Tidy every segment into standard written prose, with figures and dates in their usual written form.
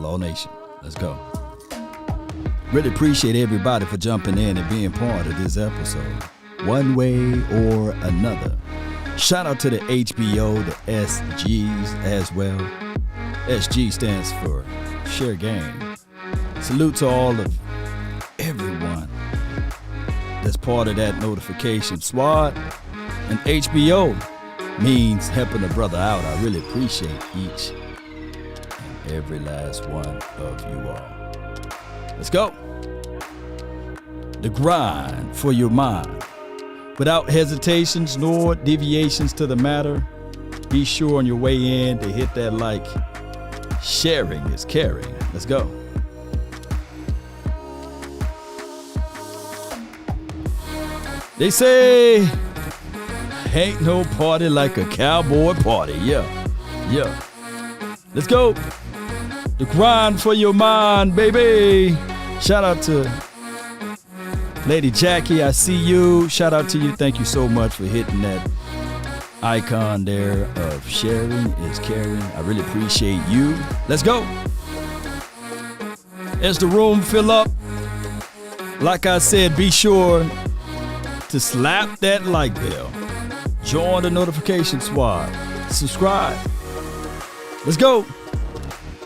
Law Nation. Let's go. Really appreciate everybody for jumping in and being part of this episode, one way or another. Shout out to the HBO, the SGs as well. SG stands for Share Game. Salute to all of everyone that's part of that notification squad. And HBO means helping a brother out. I really appreciate each and every last one of you all. Let's go. The grind for your mind. Without hesitations nor deviations to the matter, be sure on your way in to hit that like. Sharing is caring. Let's go. They say, ain't no party like a cowboy party. Yeah. Let's go. The grind for your mind, baby. Shout out to Lady Jackie. I see you. Shout out to you. Thank you so much for hitting that icon there of sharing is caring. I really appreciate you. Let's go. As the room fill up, like I said, be sure to slap that like bell. Join the notification squad. Subscribe. Let's go.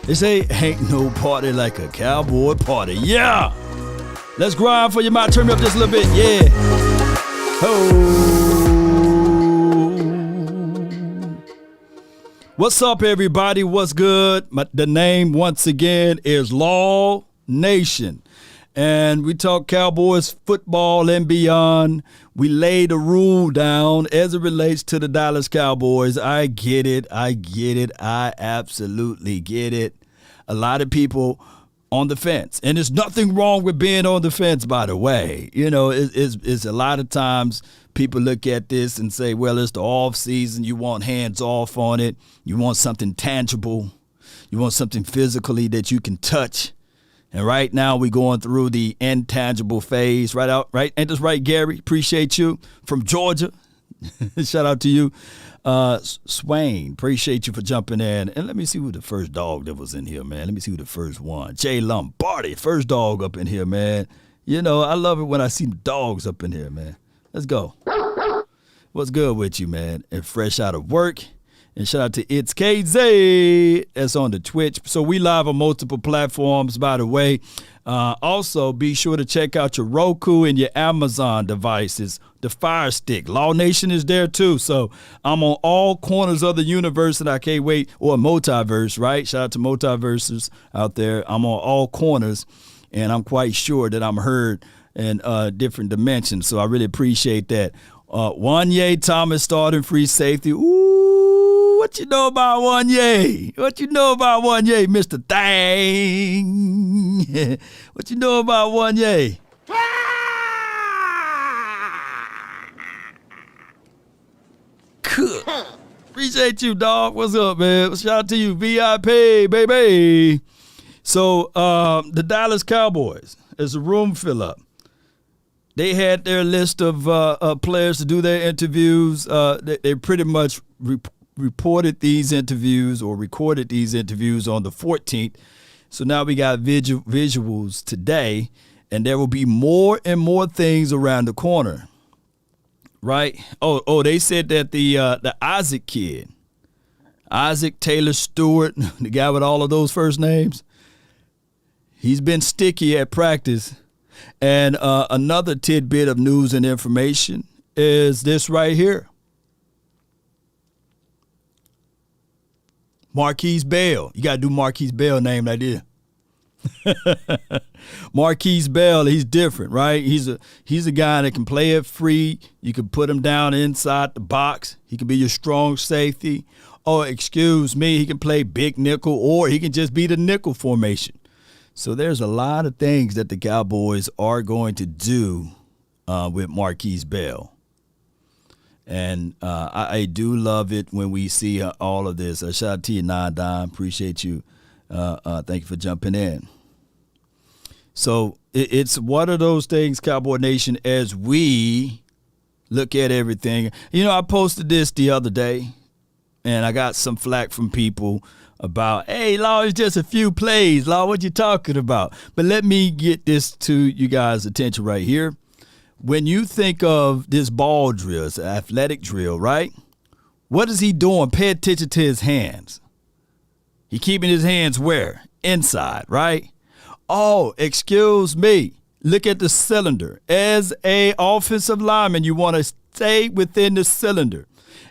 They say, ain't no party like a cowboy party. Yeah. Let's grind for your mind. Turn me up just a little bit. Yeah. Oh. What's up, everybody? What's good? The name, once again, is Law Nation. And we talk Cowboys football and beyond. We lay the rule down as it relates to the Dallas Cowboys. I get it. I absolutely get it. A lot of people on the fence. And there's nothing wrong with being on the fence, by the way. You know, it's a lot of times people look at this and say, well, it's the offseason. You want hands off on it. You want something tangible. You want something physically that you can touch. And right now we're going through the intangible phase. Right? Ain't this right, Gary? Appreciate you. From Georgia. Shout out to you. Swain, appreciate you for jumping in. And let me see who the first dog that was in here, man. Let me see who the first one. Jay Lombardi, first dog up in here, man. You know, I love it when I see dogs up in here, man. Let's go. What's good with you, man? And fresh out of work. And shout out to It's KZ. That's on the Twitch. So we live on multiple platforms, by the way. Also, be sure to check out your Roku and your Amazon devices. The Fire Stick. Law Nation is there, too. So I'm on all corners of the universe, and I can't wait. Or multiverse, right? Shout out to multiverses out there. I'm on all corners, and I'm quite sure that I'm heard in different dimensions. So I really appreciate that. Wanye Thomas starting free safety. Ooh, what you know about Wanye? What you know about Wanye, Mr. Thang? What you know about Wanye? Cool. Appreciate you, dog. What's up, man? Shout out to you, VIP, baby. So the Dallas Cowboys, as the room fill up, they had their list of players to do their interviews. They pretty much reported these interviews or recorded these interviews on the 14th. So now we got visuals today, and there will be more and more things around the corner, right? Oh, they said that the Isaac kid, Isaac Taylor Stewart, the guy with all of those first names, he's been sticky at practice. And another tidbit of news and information is this right here. Marquise Bell. You got to do Marquise Bell name right there. Marquise Bell, he's different, right? He's a guy that can play it free. You can put him down inside the box. He can be your strong safety. Or, excuse me, he can play big nickel, or he can just be the nickel formation. So there's a lot of things that the Cowboys are going to do with Marquise Bell. And I do love it when we see all of this. Shout out to you, Nine Dime. Appreciate you. Thank you for jumping in. So it's one of those things, Cowboy Nation, as we look at everything. You know, I posted this the other day, and I got some flack from people about, hey, Law, it's just a few plays. Law, what you talking about? But let me get this to you guys' attention right here. When you think of this ball drill, it's an athletic drill, right? What is he doing? Pay attention to his hands. He keeping his hands where? Inside, right? Oh, excuse me. Look at the cylinder. As a offensive lineman, you want to stay within the cylinder.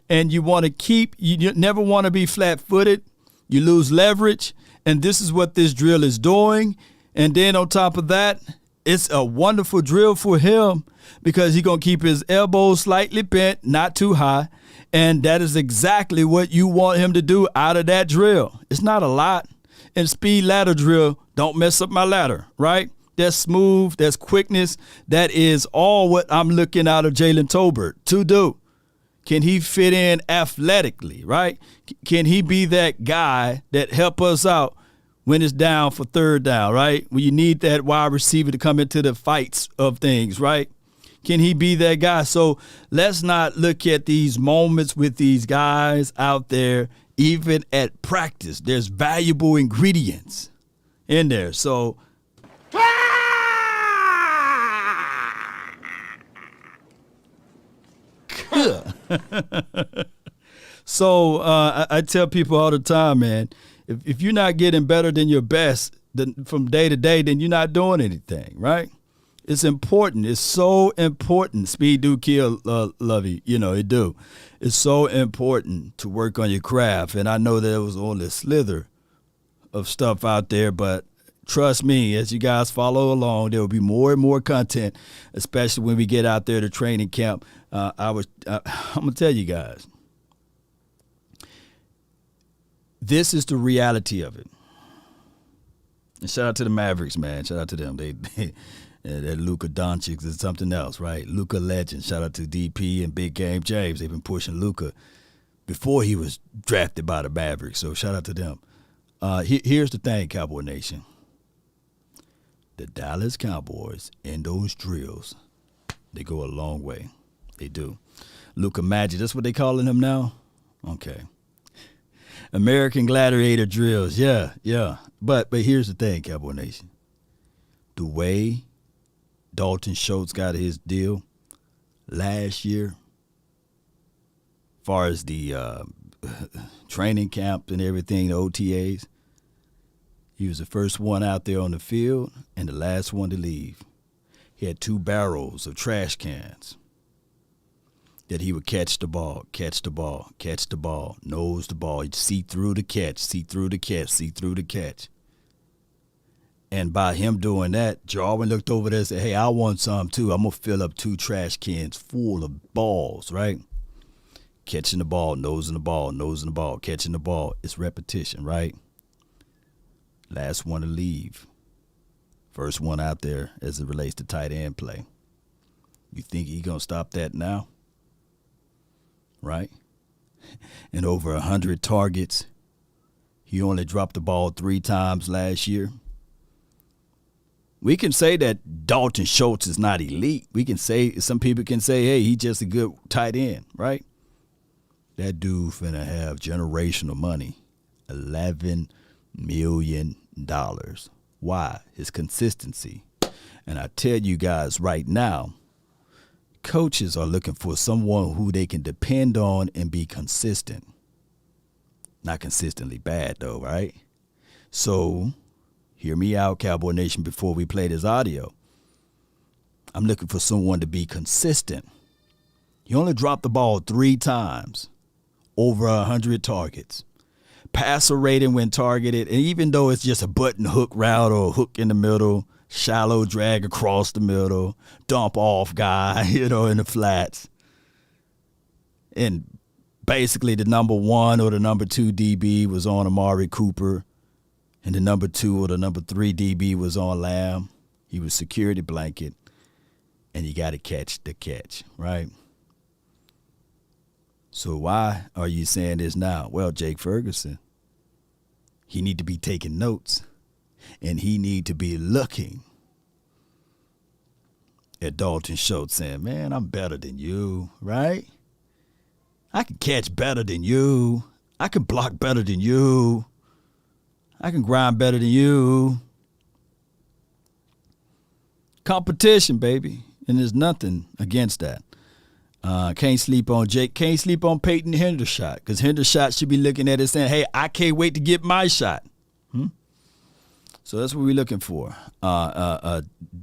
And you want to you never want to be flat-footed. You lose leverage. And this is what this drill is doing. And then on top of that, it's a wonderful drill for him because he's going to keep his elbows slightly bent, not too high. And that is exactly what you want him to do out of that drill. It's not a lot. And speed ladder drill, don't mess up my ladder, right? That's smooth. That's quickness. That is all what I'm looking out of Jalen Tolbert to do. Can he fit in athletically, right? Can he be that guy that help us out when it's down for third down, right? When you need that wide receiver to come into the fights of things, right? Can he be that guy? So let's not look at these moments with these guys out there, even at practice. There's valuable ingredients in there. So So I tell people all the time, man, if you're not getting better than your best from day to day, then you're not doing anything, right? It's important. It's so important. Speed do kill, Lovey. You know, it do. It's so important to work on your craft. And I know there was only a slither of stuff out there, but trust me, as you guys follow along, there will be more and more content, especially when we get out there to training camp. I'm going to tell you guys, this is the reality of it. And shout out to the Mavericks, man. Shout out to them. That Luka Doncic is something else, right? Luka legend. Shout out to DP and Big Game James. They've been pushing Luka before he was drafted by the Mavericks. So shout out to them. Here's the thing, Cowboy Nation. The Dallas Cowboys in those drills, they go a long way. They do. Luka Magic, that's what they calling him now? Okay. American Gladiator drills, yeah. But here's the thing, Cowboy Nation. The way Dalton Schultz got his deal last year, as far as the training camp and everything, the OTAs, he was the first one out there on the field and the last one to leave. He had 2 barrels of trash cans that he would catch the ball, nose the ball. He'd see through the catch. And by him doing that, Jarwin looked over there and said, hey, I want some too. I'm going to fill up 2 trash cans full of balls, right? Catching the ball, nosing the ball, catching the ball. It's repetition, right? Last one to leave. First one out there as it relates to tight end play. You think he's going to stop that now? Right? And over 100 targets. He only dropped the ball 3 times last year. We can say that Dalton Schultz is not elite. We can say, some people can say, hey, he's just a good tight end, right? That dude finna have generational money. $11 million. Why? His consistency. And I tell you guys right now, coaches are looking for someone who they can depend on and be consistent. Not consistently bad, though, right? So, hear me out, Cowboy Nation, before we play this audio. I'm looking for someone to be consistent. He only dropped the ball 3 times, over 100 targets. Passer rating when targeted, and even though it's just a button hook route or a hook in the middle, shallow drag across the middle, dump off guy, in the flats. And basically the number 1 or the number 2 DB was on Amari Cooper, and the number 2 or the number 3 DB was on Lamb. He was security blanket, and you got to catch the catch, right? So why are you saying this now? Well, Jake Ferguson, he need to be taking notes, and he need to be looking at Dalton Schultz saying, man, I'm better than you, right? I can catch better than you. I can block better than you. I can grind better than you. Competition, baby. And there's nothing against that. Can't sleep on Jake. Can't sleep on Peyton Hendershot, because Hendershot should be looking at it saying, hey, I can't wait to get my shot. So that's what we're looking for.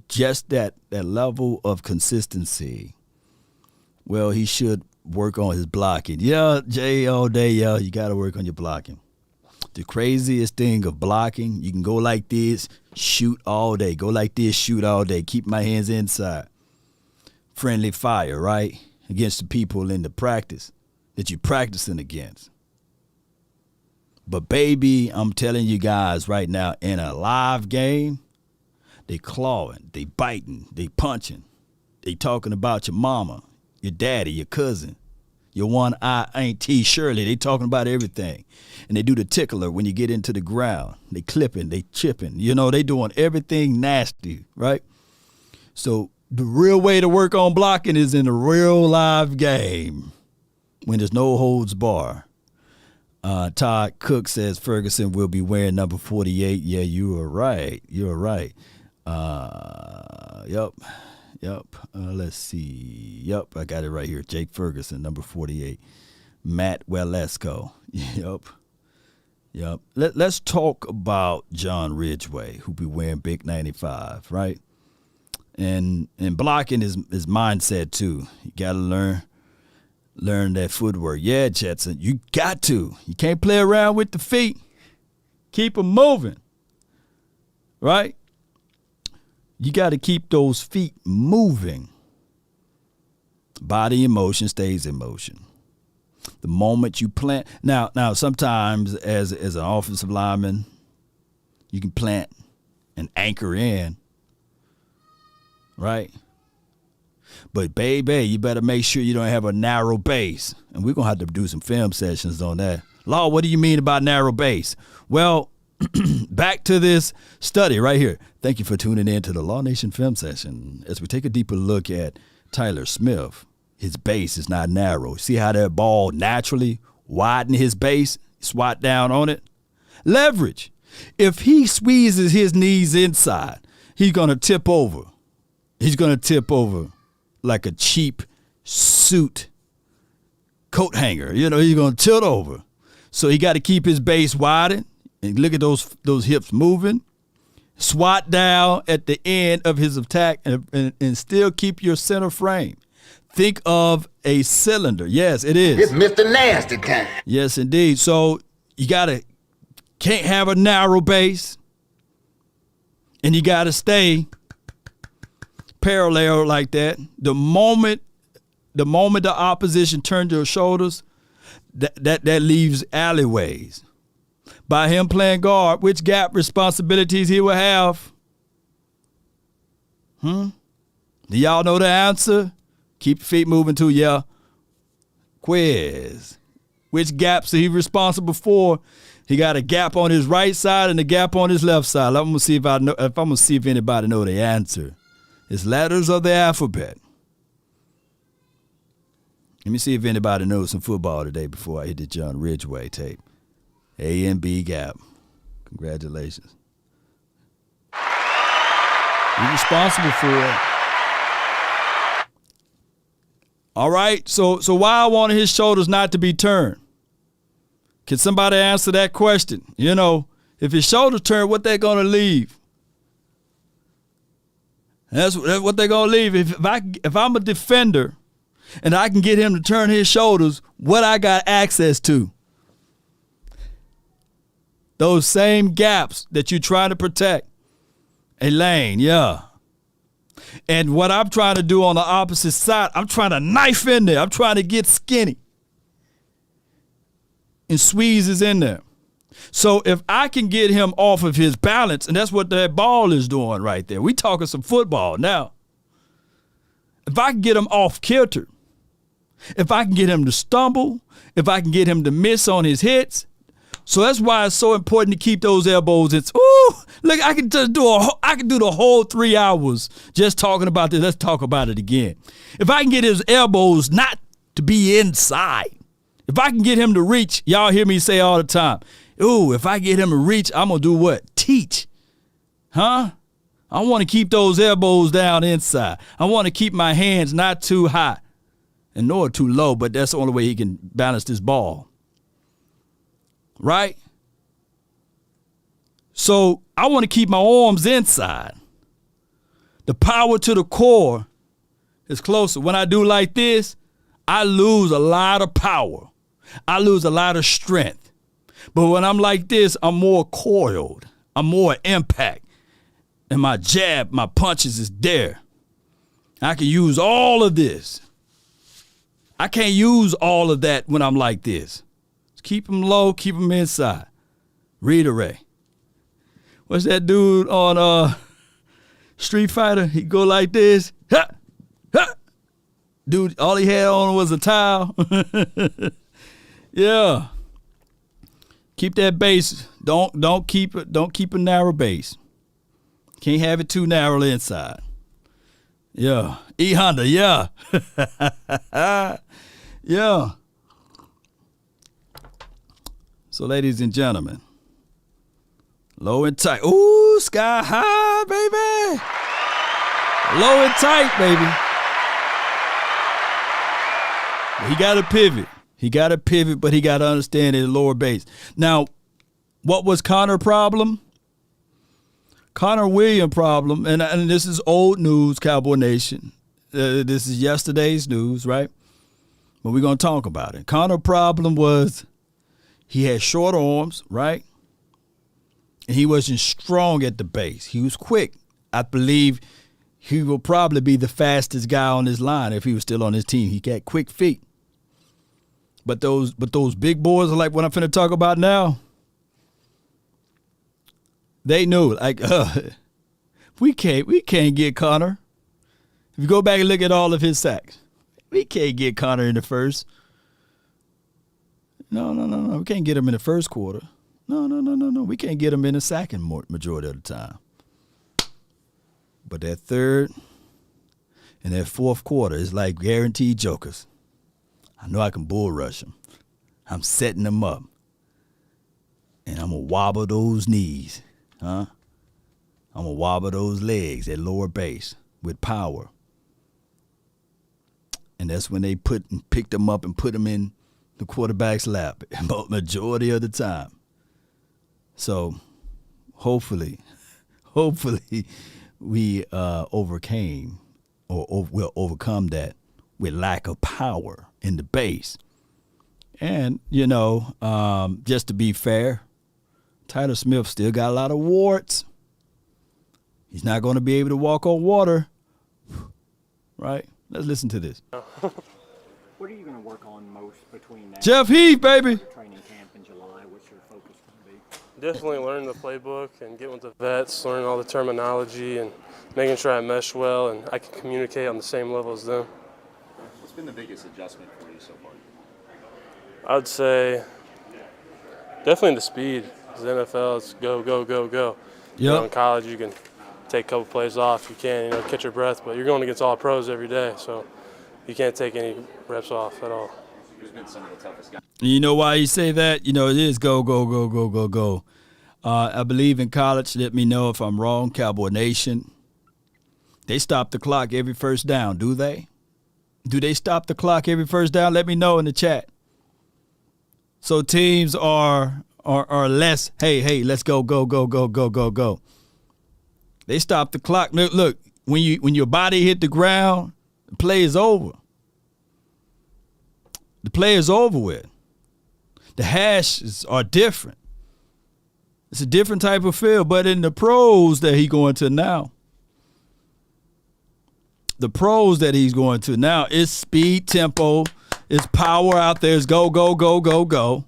Just that level of consistency. Well, he should work on his blocking. Yeah, Jay, all day, yeah, you got to work on your blocking. The craziest thing of blocking, you can go like this, shoot all day. Go like this, shoot all day. Keep my hands inside. Friendly fire, right? Against the people in the practice that you're practicing against. But, baby, I'm telling you guys right now, in a live game, they clawing, they biting, they punching. They talking about your mama, your daddy, your cousin, your one-eye Auntie Shirley. They talking about everything. And they do the tickler when you get into the ground. They clipping, they chipping. You know, they doing everything nasty, right? So the real way to work on blocking is in a real live game when there's no holds bar. Todd Cook says Ferguson will be wearing number 48. Yeah, you are right. You're right. Yep. Let's see. Yep, I got it right here. Jake Ferguson, number 48. Matt Walesko. Yep. Let's talk about John Ridgeway, who be wearing big 95, right? And blocking his mindset too. You got to learn that footwork. Yeah, Jetson, you got to. You can't play around with the feet. Keep them moving, right? You got to keep those feet moving. Body in motion stays in motion. The moment you plant. Now sometimes as an offensive lineman, you can plant and anchor in, right? But, baby, you better make sure you don't have a narrow base. And we're going to have to do some film sessions on that. Law, what do you mean about narrow base? Well, back to this study right here. Thank you for tuning in to the Law Nation film session. As we take a deeper look at Tyler Smith, his base is not narrow. See how that ball naturally widen his base, swat down on it? Leverage. If he squeezes his knees inside, he's going to tip over. He's going to tip over like a cheap suit coat hanger. You know, he's going to tilt over. So he got to keep his base widened. And look at those hips moving. Swat down at the end of his attack and still keep your center frame. Think of a cylinder. Yes, it is. It's Mr. Nasty time. Yes, indeed. So you can't have a narrow base. And you got to stay parallel like that. The moment the opposition turns their shoulders, that leaves alleyways. By him playing guard, which gap responsibilities he will have? Do y'all know the answer? Keep your feet moving too, yeah. Quiz. Which gaps are he responsible for? He got a gap on his right side and a gap on his left side. I'm gonna see if anybody know the answer. It's letters of the alphabet. Let me see if anybody knows some football today before I hit the John Ridgeway tape. A and B gap. Congratulations. You're responsible for it. All right, so why I wanted his shoulders not to be turned? Can somebody answer that question? You know, if his shoulders turn, what they gonna leave? That's what they're gonna leave. If I'm a defender and I can get him to turn his shoulders, what I got access to? Those same gaps that you're trying to protect. A lane, yeah. And what I'm trying to do on the opposite side, I'm trying to knife in there. I'm trying to get skinny. And squeezes in there. So if I can get him off of his balance, and that's what that ball is doing right there. We talking some football now. If I can get him off kilter, if I can get him to stumble, if I can get him to miss on his hits. So that's why it's so important to keep those elbows. Look, I can do the whole 3 hours just talking about this. Let's talk about it again. If I can get his elbows not to be inside, if I can get him to reach, y'all hear me say all the time, Ooh, if I get him to reach, I'm going to do what? Teach. Huh? I want to keep those elbows down inside. I want to keep my hands not too high and nor too low, but that's the only way he can balance this ball. Right? So I want to keep my arms inside. The power to the core is closer. When I do like this, I lose a lot of power. I lose a lot of strength. But when I'm like this, I'm more coiled. I'm more impact. And my jab, my punches is there. I can use all of this. I can't use all of that when I'm like this. Keep them low, keep them inside. Ridgeway. What's that dude on Street Fighter? He go like this. Ha! Ha! Dude, all he had on was a towel. Yeah. Keep that base. Don't keep a narrow base. Can't have it too narrow inside. Yeah. E-Honda, yeah. Yeah. So, ladies and gentlemen, low and tight. Ooh, sky high, baby. Low and tight, baby. He got to pivot. He got to pivot, but he got to understand his lower base. Now, what was Connor's problem? Connor Williams' problem, and this is old news, Cowboy Nation. This is yesterday's news, right? But we're going to talk about it. Connor's problem was he had short arms, right? And he wasn't strong at the base. He was quick. I believe he will probably be the fastest guy on his line if he was still on his team. He got quick feet. But those big boys are like what I'm finna talk about now. They knew, like, we can't get Connor. If you go back and look at all of his sacks, we can't get Connor in the first. No. We can't get him in the first quarter. No. We can't get him in the second majority of the time. But that third and that fourth quarter is like guaranteed jokers. I know I can bull rush them. I'm setting them up. And I'm going to wobble those knees. Huh? I'm going to wobble those legs at lower base with power. And that's when they picked them up and put them in the quarterback's lap majority of the time. So hopefully we overcame or will overcome that with lack of power in the base. And, just to be fair, Tyler Smith still got a lot of warts. He's not going to be able to walk on water. Right? Let's listen to this. What are you going to work on most between now Jeff Heath, baby. Training camp in July? What's your focus going to be? Definitely learning the playbook and getting with the vets, learning all the terminology and making sure I mesh well and I can communicate on the same level as them. What's been the biggest adjustment for you so far? I would say definitely the speed. The NFL, it's go, go, go, go. Yep. In college, you can take a couple plays off. You can, catch your breath, but you're going against all pros every day, so you can't take any reps off at all. Who's been some of the toughest guys? You know why you say that? It is go, go, go, go, go, go. I believe in college. Let me know if I'm wrong. Cowboy Nation. They stop the clock every first down, do they? Do they stop the clock every first down? Let me know in the chat. So teams are less, hey, let's go, go, go, go, go, go, go. They stop the clock. Look, when your body hit the ground, the play is over. The play is over with. The hashes are different. It's a different type of feel, but in the pros that he's going to now, it's speed, tempo, it's power out there, it's go, go, go, go, go.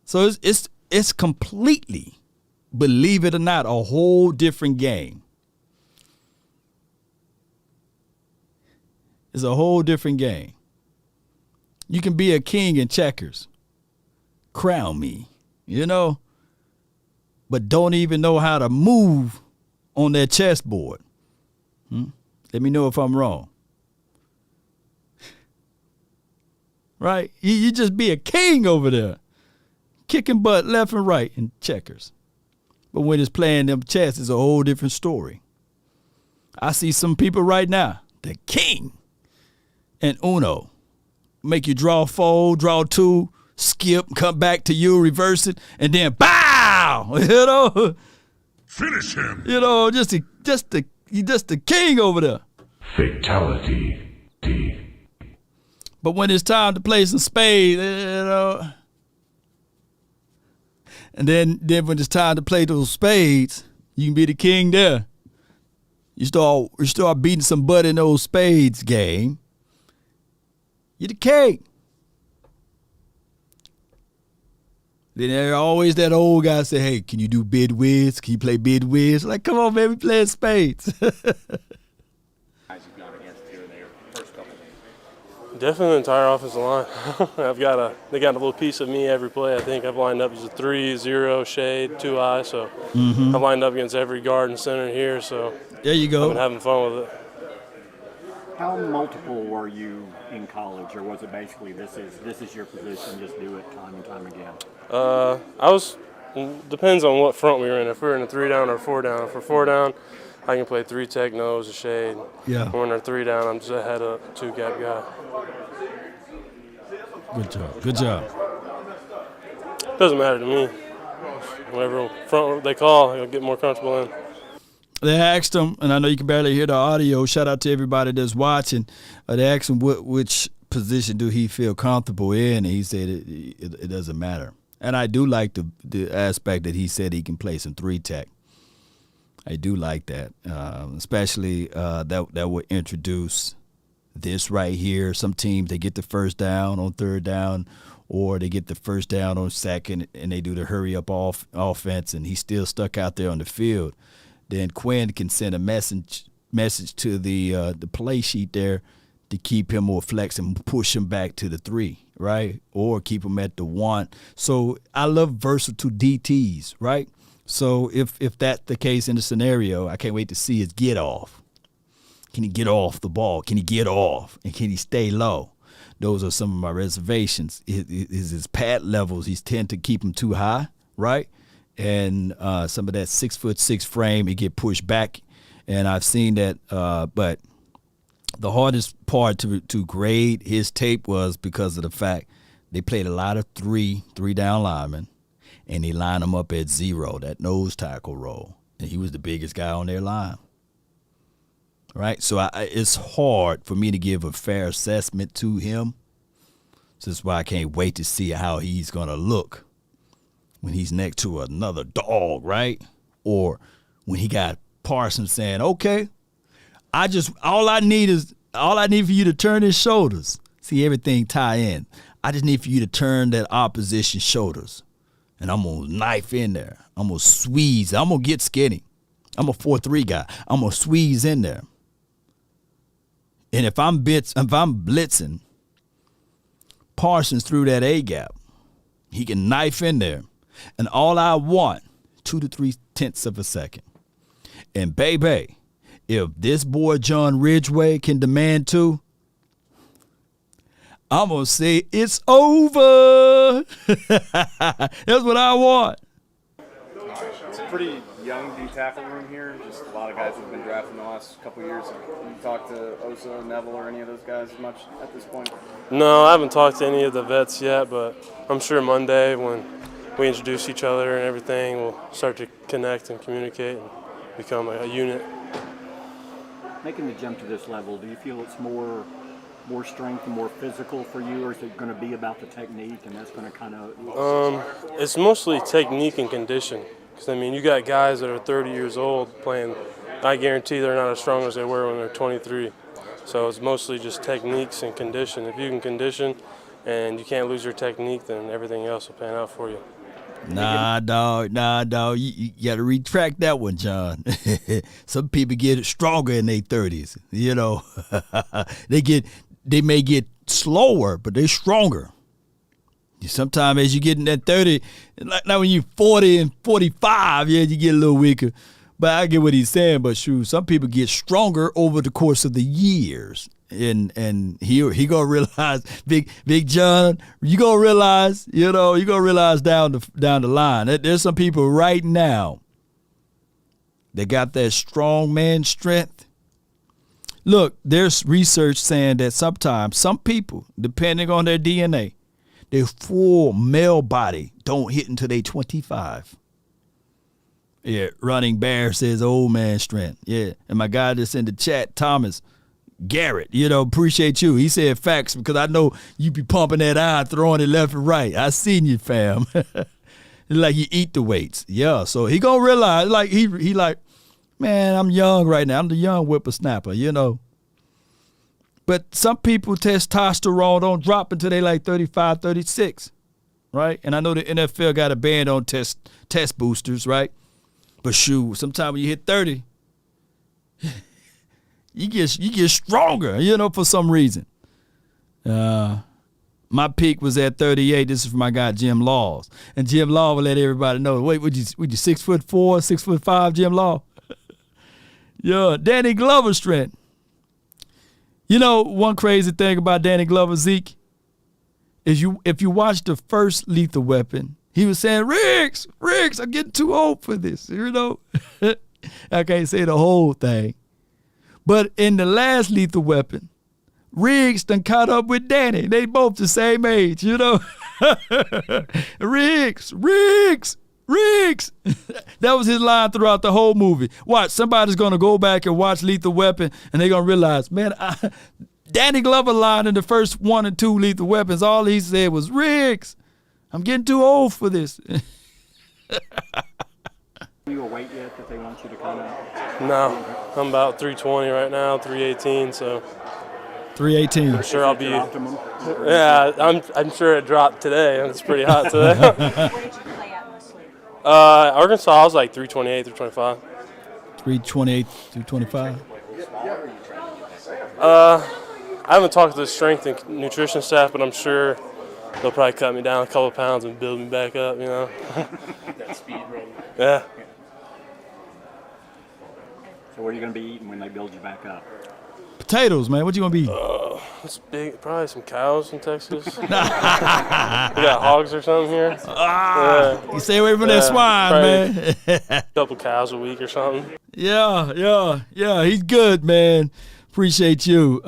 So it's completely, believe it or not, a whole different game. It's a whole different game. You can be a king in checkers. Crown me, but don't even know how to move on that chessboard. Let me know if I'm wrong. Right? You just be a king over there. kicking butt left and right in checkers. But when it's playing them chess, it's a whole different story. I see some people right now, the king and Uno, make you draw 4, draw 2, skip, come back to you, reverse it, and then bow. Finish him. Just the king over there. Fatality. But when it's time to play some spades, and then when it's time to play those spades, you can be the king there. You start beating some butt in those spades game. You're the king. Then there's always that old guy say, hey, can you do bid whiz? Can you play bid whiz? Like, come on, man, we playing spades. Guys you've gone against here and there, first couple games. Definitely the entire offensive line. They got a little piece of me every play. I think I've lined up as a 3, 0, shade, 2 eye. So I've lined up against every guard and center here. So there you go. I've been having fun with it. How multiple were you in college, or was it basically this is your position, just do it time and time again? Depends on what front we were in. If we were in a 3 down or 4 down. If we're 4 down, I can play 3 tech, nose, a shade. Yeah. When we're in a 3 down, I'm just a head up, 2 gap guy. Good job. Doesn't matter to me. Whatever front they call, I'll get more comfortable in. They asked him, and I know you can barely hear the audio. Shout out to everybody that's watching. They asked him which position do he feel comfortable in, and he said it doesn't matter. And I do like the aspect that he said he can play some 3 tech. I do like that, especially that would introduce this right here. Some teams, they get the first down on 3rd down, or they get the first down on 2nd, and they do the hurry-up offense, and he's still stuck out there on the field. Then Quinn can send a message to the play sheet there to keep him more flex and push him back to the 3, right? Or keep him at the 1. So I love versatile DTs, right? So if that's the case in the scenario, I can't wait to see his get off. Can he get off the ball? Can he get off? And can he stay low? Those are some of my reservations. His pad levels, he's tend to keep him too high, right? And some of that 6'6" frame, it get pushed back, and I've seen that. But the hardest part to grade his tape was because of the fact they played a lot of 3 down linemen, and they lined him up at 0, that nose tackle role, and he was the biggest guy on their line. Right, so it's hard for me to give a fair assessment to him. So that's why I can't wait to see how he's gonna look when he's next to another dog, right? Or when he got Parsons saying, okay, all I need for you to turn his shoulders. See everything tie in. I just need for you to turn that opposition shoulders. And I'm going to knife in there. I'm going to squeeze. I'm going to get skinny. I'm a 4-3 guy. I'm going to squeeze in there. And if I'm blitzing Parsons through that A-gap, he can knife in there. And all I want, 2 to 3 tenths of a second. And baby, if this boy John Ridgeway can demand 2, I'm going to say it's over. That's what I want. It's a pretty young D-tackle room here. Just a lot of guys have been drafted in the last couple of years. Have you talked to Osa, Neville, or any of those guys much at this point? No, I haven't talked to any of the vets yet, but I'm sure Monday when we introduce each other and everything, we'll start to connect and communicate and become a unit. Making the jump to this level, do you feel it's more strength and more physical for you, or is it going to be about the technique and that's going to kind of... It's mostly technique and condition. Because, I mean, you got guys that are 30 years old playing, I guarantee they're not as strong as they were when they're 23. So it's mostly just techniques and condition. If you can condition and you can't lose your technique, then everything else will pan out for you. Nah, dog. You got to retract that one, John. Some people get stronger in their 30s. You know, they may get slower, but they're stronger. Sometimes as you get in that 30, like now when you're 40 and 45, yeah, you get a little weaker. But I get what he's saying. But shoot, some people get stronger over the course of the years. and he gonna realize, Big John, you gonna realize down the line that there's some people right now that got that strong man strength. Look, there's research saying that sometimes some people, depending on their DNA, their full male body don't hit until they 25. Yeah, Running Bear says old man strength. Yeah, and my guy that's in the chat, Thomas Garrett, appreciate you. He said facts because I know you be pumping that iron, throwing it left and right. I seen you, fam. Like you eat the weights. Yeah, so he gonna realize, like he like, man, I'm young right now. I'm the young whippersnapper, But some people testosterone don't drop until they like 35, 36, right? And I know the NFL got a ban on test boosters, right? But shoot, sometimes when you hit 30, you get stronger, for some reason. My peak was at 38. This is from my guy Jim Laws, and Jim Law will let everybody know. Wait, would you 6'4", 6'5", Jim Law? Yeah, Danny Glover strength. One crazy thing about Danny Glover, Zeke, is if you watch the first Lethal Weapon, he was saying, Riggs, I'm getting too old for this, I can't say the whole thing. But in the last Lethal Weapon, Riggs done caught up with Danny. They both the same age, Riggs. That was his line throughout the whole movie. Watch, somebody's going to go back and watch Lethal Weapon, and they're going to realize, man, Danny Glover line in the first 1 and 2 Lethal Weapons, all he said was, Riggs, I'm getting too old for this. You a weight yet that they want you to kind of? No, I'm about 320 right now, 318, so. 318. I'm sure I'll be. Optimum? Yeah, I'm sure it dropped today. It's pretty hot today. Where did you play at mostly? Arkansas, I was like 328, 325. 328, 325. I haven't talked to the strength and nutrition staff, but I'm sure they'll probably cut me down a couple of pounds and build me back up, That speed run. Yeah. So what are you going to be eating when they build you back up? Potatoes, man. What you gonna be eating? It's big. Probably some cows in Texas. We got hogs or something here. You stay away from that swine, man. A couple cows a week or something. Yeah. He's good, man. Appreciate you,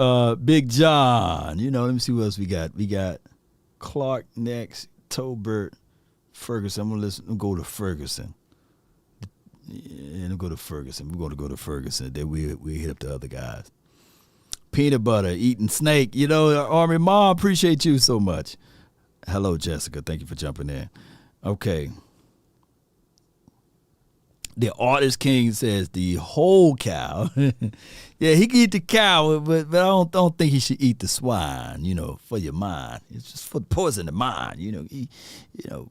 Big John. Let me see what else we got. We got Clark next, Tolbert, Ferguson. I'm gonna go to Ferguson. Yeah, go to Ferguson. We're gonna go to Ferguson. Then we hit up the other guys. Peanut butter, eating snake. Army Mom, appreciate you so much. Hello, Jessica. Thank you for jumping in. Okay. The Artist King says the whole cow. Yeah, he can eat the cow, but I don't think he should eat the swine, for your mind. It's just for the poison the mind, He can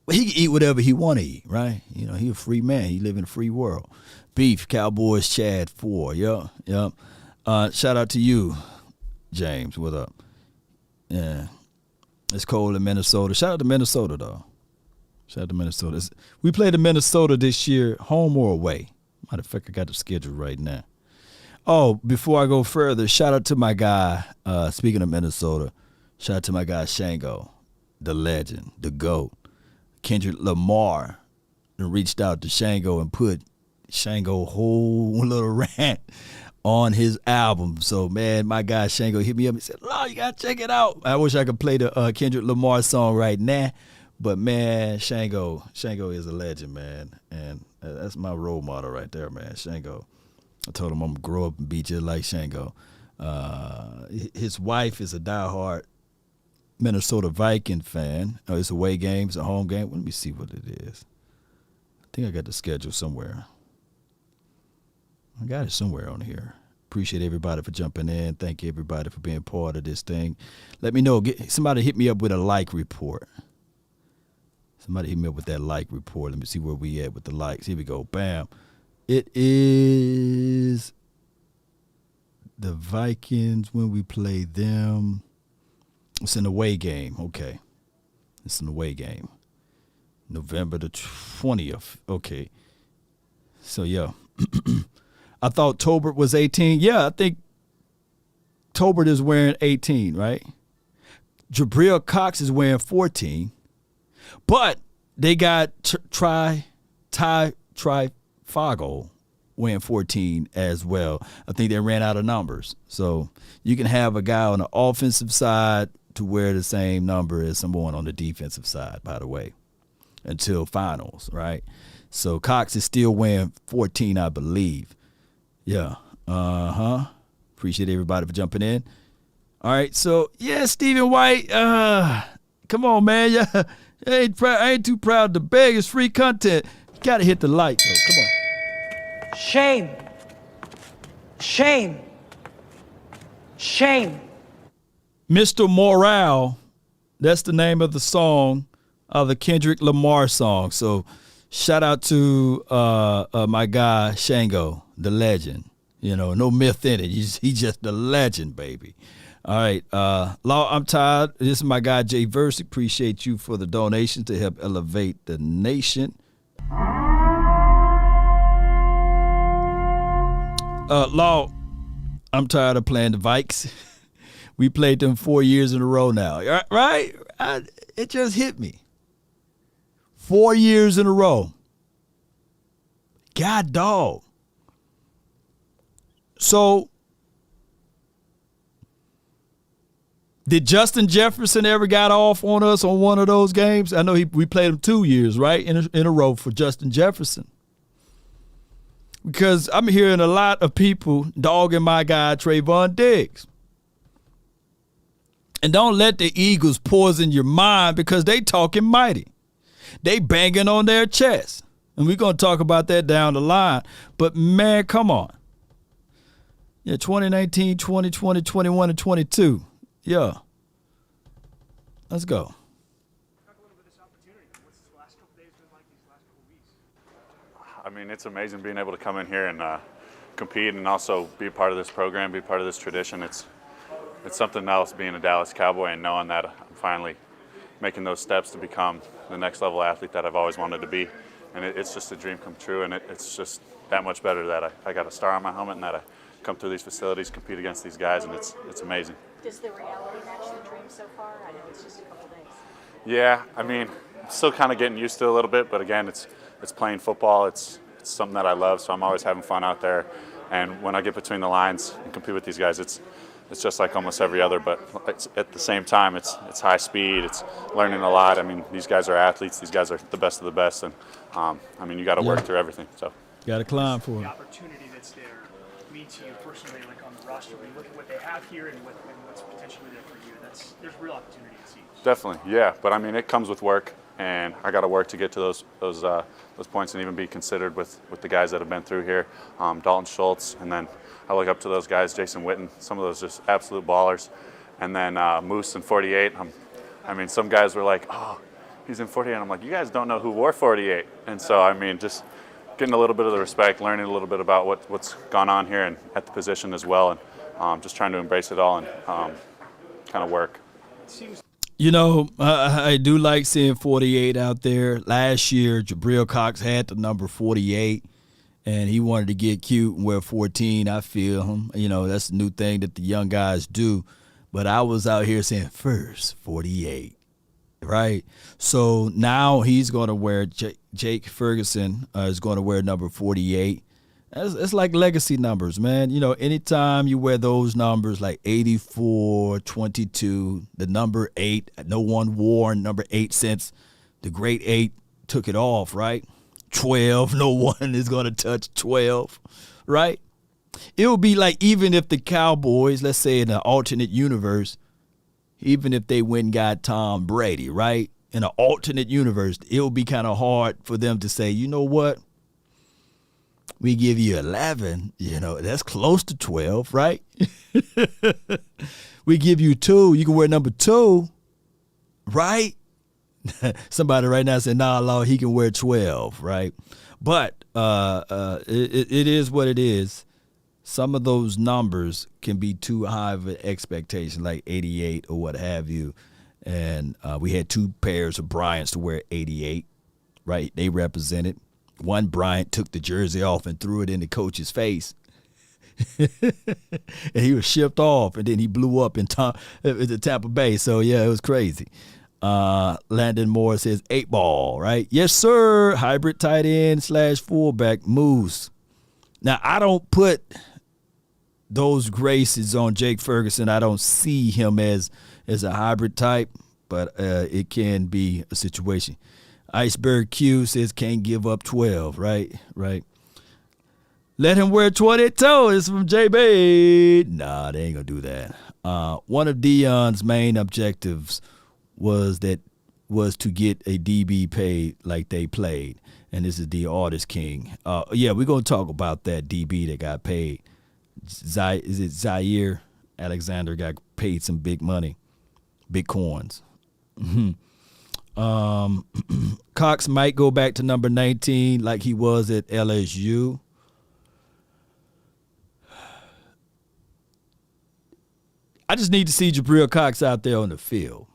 eat whatever he want to eat, right? He a free man. He live in a free world. Beef, Cowboys, Chad 4. Yep. Shout out to you, James. What up? Yeah. It's cold in Minnesota. Shout out to Minnesota, though. Shout out to Minnesota. We played in Minnesota this year, home or away. Matter of fact, I got the schedule right now. Oh, before I go further, shout out to my guy, speaking of Minnesota, shout out to my guy Shango, the legend, the GOAT. Kendrick Lamar reached out to Shango and put Shango a whole little rant on his album. So, man, my guy Shango hit me up and said, "Oh, you got to check it out." I wish I could play the Kendrick Lamar song right now. But, man, Shango is a legend, man. And that's my role model right there, man, Shango. I told him I'm going to grow up and be just like Shango. His wife is a diehard Minnesota Viking fan. It's a away game. It's a home game. Let me see what it is. I think I got the schedule somewhere. I got it somewhere on here. Appreciate everybody for jumping in. Thank you, everybody, for being part of this thing. Let me know. Somebody hit me up with a like report. Somebody hit me up with that like report. Let me see where we at with the likes. Here we go. Bam. It is the Vikings when we play them. It's an away game. Okay. It's an away game. November the 20th. Okay. So, yeah. I thought Tolbert was 18. Yeah, I think Tolbert is wearing 18, right? Jabril Cox is wearing 14. But they got Trifago wearing 14 as well. I think they ran out of numbers. So you can have a guy on the offensive side to wear the same number as someone on the defensive side, by the way, until finals, right? So Cox is still wearing 14, I believe. Yeah. Appreciate everybody for jumping in. All right. So, yeah, Stephen White, come on, man. Yeah, I ain't too proud to beg. It's free content. You got to hit the like, though. Come on. Shame. Shame. Shame. Mr. Morale, that's the name of the song, the Kendrick Lamar song. So shout out to my guy Shango, the legend. You know, no myth in it. He's just the legend, baby. All right, Law, I'm tired. This is my guy Jay Verse. Appreciate you for the donation to help elevate the nation. Law, I'm tired of playing the Vikes. We played them 4 years in a row now, right? It just hit me. 4 years in a row. God dog. So, did Justin Jefferson ever got off on us on one of those games? I know we played him 2 years, right, in a row for Justin Jefferson. Because I'm hearing a lot of people dogging my guy Trayvon Diggs. And don't let the Eagles poison your mind because they talking mighty. They banging on their chest. And we're going to talk about that down the line. But, man, come on. Yeah, 2019, 2020, 21, and 22. Yeah. Let's go. Talk a little bit of this opportunity. What's this last couple days been like, these last couple weeks? I mean, it's amazing being able to come in here and compete and also be a part of this program, be part of this tradition. It's something else being a Dallas Cowboy and knowing that I'm finally making those steps to become the next level athlete that I've always wanted to be. And it's just a dream come true, and it's just that much better that I got a star on my helmet and that I come through these facilities, compete against these guys, and it's amazing. Does the reality match the dream so far? I know it's just a couple days. Yeah, I mean, I'm still kind of getting used to it a little bit, but again, it's playing football. It's something that I love, so I'm always having fun out there. And when I get between the lines and compete with these guys, it's just like almost every other, but at the same time, it's high speed. It's learning a lot. I mean, these guys are athletes. These guys are the best of the best, and I mean, you got to work through everything. So got to climb for the it. opportunity that's there means to you personally, like on the roster. When you look at what they have here and what's potentially there for you, there's real opportunity it seems. Definitely, yeah. But I mean, it comes with work, and I got to work to get to those points and even be considered with the guys that have been through here. Dalton Schultz, and then I look up to those guys, Jason Witten, some of those just absolute ballers. And then Moose in 48. I mean, some guys were like, oh, he's in 48. I'm like, you guys don't know who wore 48. And so, I mean, just getting a little bit of the respect, learning a little bit about what's gone on here and at the position as well, and just trying to embrace it all and kind of work. You know, I do like seeing 48 out there. Last year, Jabril Cox had the number 48. And he wanted to get cute and wear 14. I feel him. You know, that's a new thing that the young guys do. But I was out here saying, first 48, right? So now he's going to wear, Jake Ferguson is going to wear number 48. It's like legacy numbers, man. You know, anytime you wear those numbers like 84, 22, the number 8, no one wore number 8 since the great 8 took it off, right? 12, no one is going to touch 12, right? It would be like even if the Cowboys, let's say in an alternate universe, even if they went and got Tom Brady, right? In an alternate universe, it would be kind of hard for them to say, you know what? We give you 11, you know, that's close to 12, right? We give you 2, you can wear number 2, right? Somebody right now said, nah, Law, he can wear 12, right? But it is what it is. Some of those numbers can be too high of an expectation, like 88 or what have you. And we had 2 pairs of Bryants to wear 88, right? They represented. One Bryant took the jersey off and threw it in the coach's face. And he was shipped off, and then he blew up in Tampa Bay. So, yeah, it was crazy. Landon Moore says 8 ball, right? Yes, sir. Hybrid tight end / fullback Moose. Now, I don't put those graces on Jake Ferguson. I don't see him as a hybrid type, but it can be a situation. Iceberg Q says can't give up 12, right? Let him wear 22. It's from JB. Nah, they ain't going to do that. One of Dion's main objectives was to get a DB paid like they played. And this is the Artist King. Yeah, we're going to talk about that DB that got paid. Is it Zaire Alexander got paid some big money, big coins. Cox might go back to number 19 like he was at LSU. I just need to see Jabril Cox out there on the field.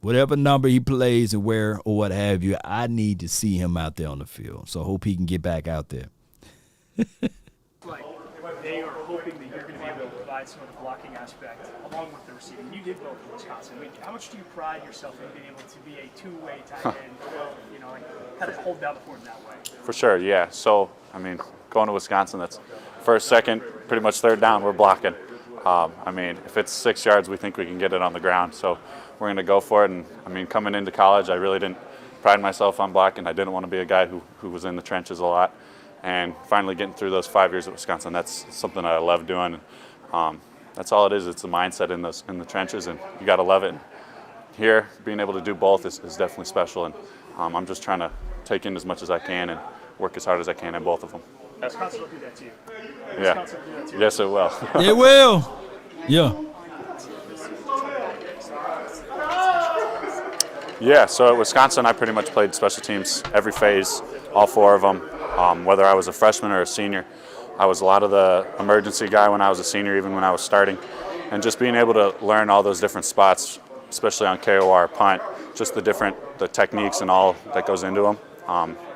Whatever number he plays and where or what have you, I need to see him out there on the field. So I hope he can get back out there. Like they are hoping that you're going to be able to provide some of the blocking aspect along with the receiving. You did both in Wisconsin. I mean, how much do you pride yourself in being able to be a two-way tight end? Like how to hold down the fort in that way? For sure, yeah. So, I mean, going to Wisconsin, that's first, second, pretty much third down, we're blocking. I mean, if it's 6 yards, we think we can get it on the ground. So we're going to go for it. And, I mean, coming into college, I really didn't pride myself on blocking. I didn't want to be a guy who was in the trenches a lot. And finally getting through those 5 years at Wisconsin, that's something that I love doing. That's all it is. It's a mindset in the trenches, and you got to love it. And here, being able to do both is definitely special. And I'm just trying to take in as much as I can and work as hard as I can in both of them. Wisconsin will do that to you. Yeah. Wisconsin will do that to you. Yes, it will. It will. Yeah. Yeah, so at Wisconsin, I pretty much played special teams every phase, all 4 of them. Whether I was a freshman or a senior, I was a lot of the emergency guy when I was a senior, even when I was starting. And just being able to learn all those different spots, especially on KOR, punt, just the techniques and all that goes into them,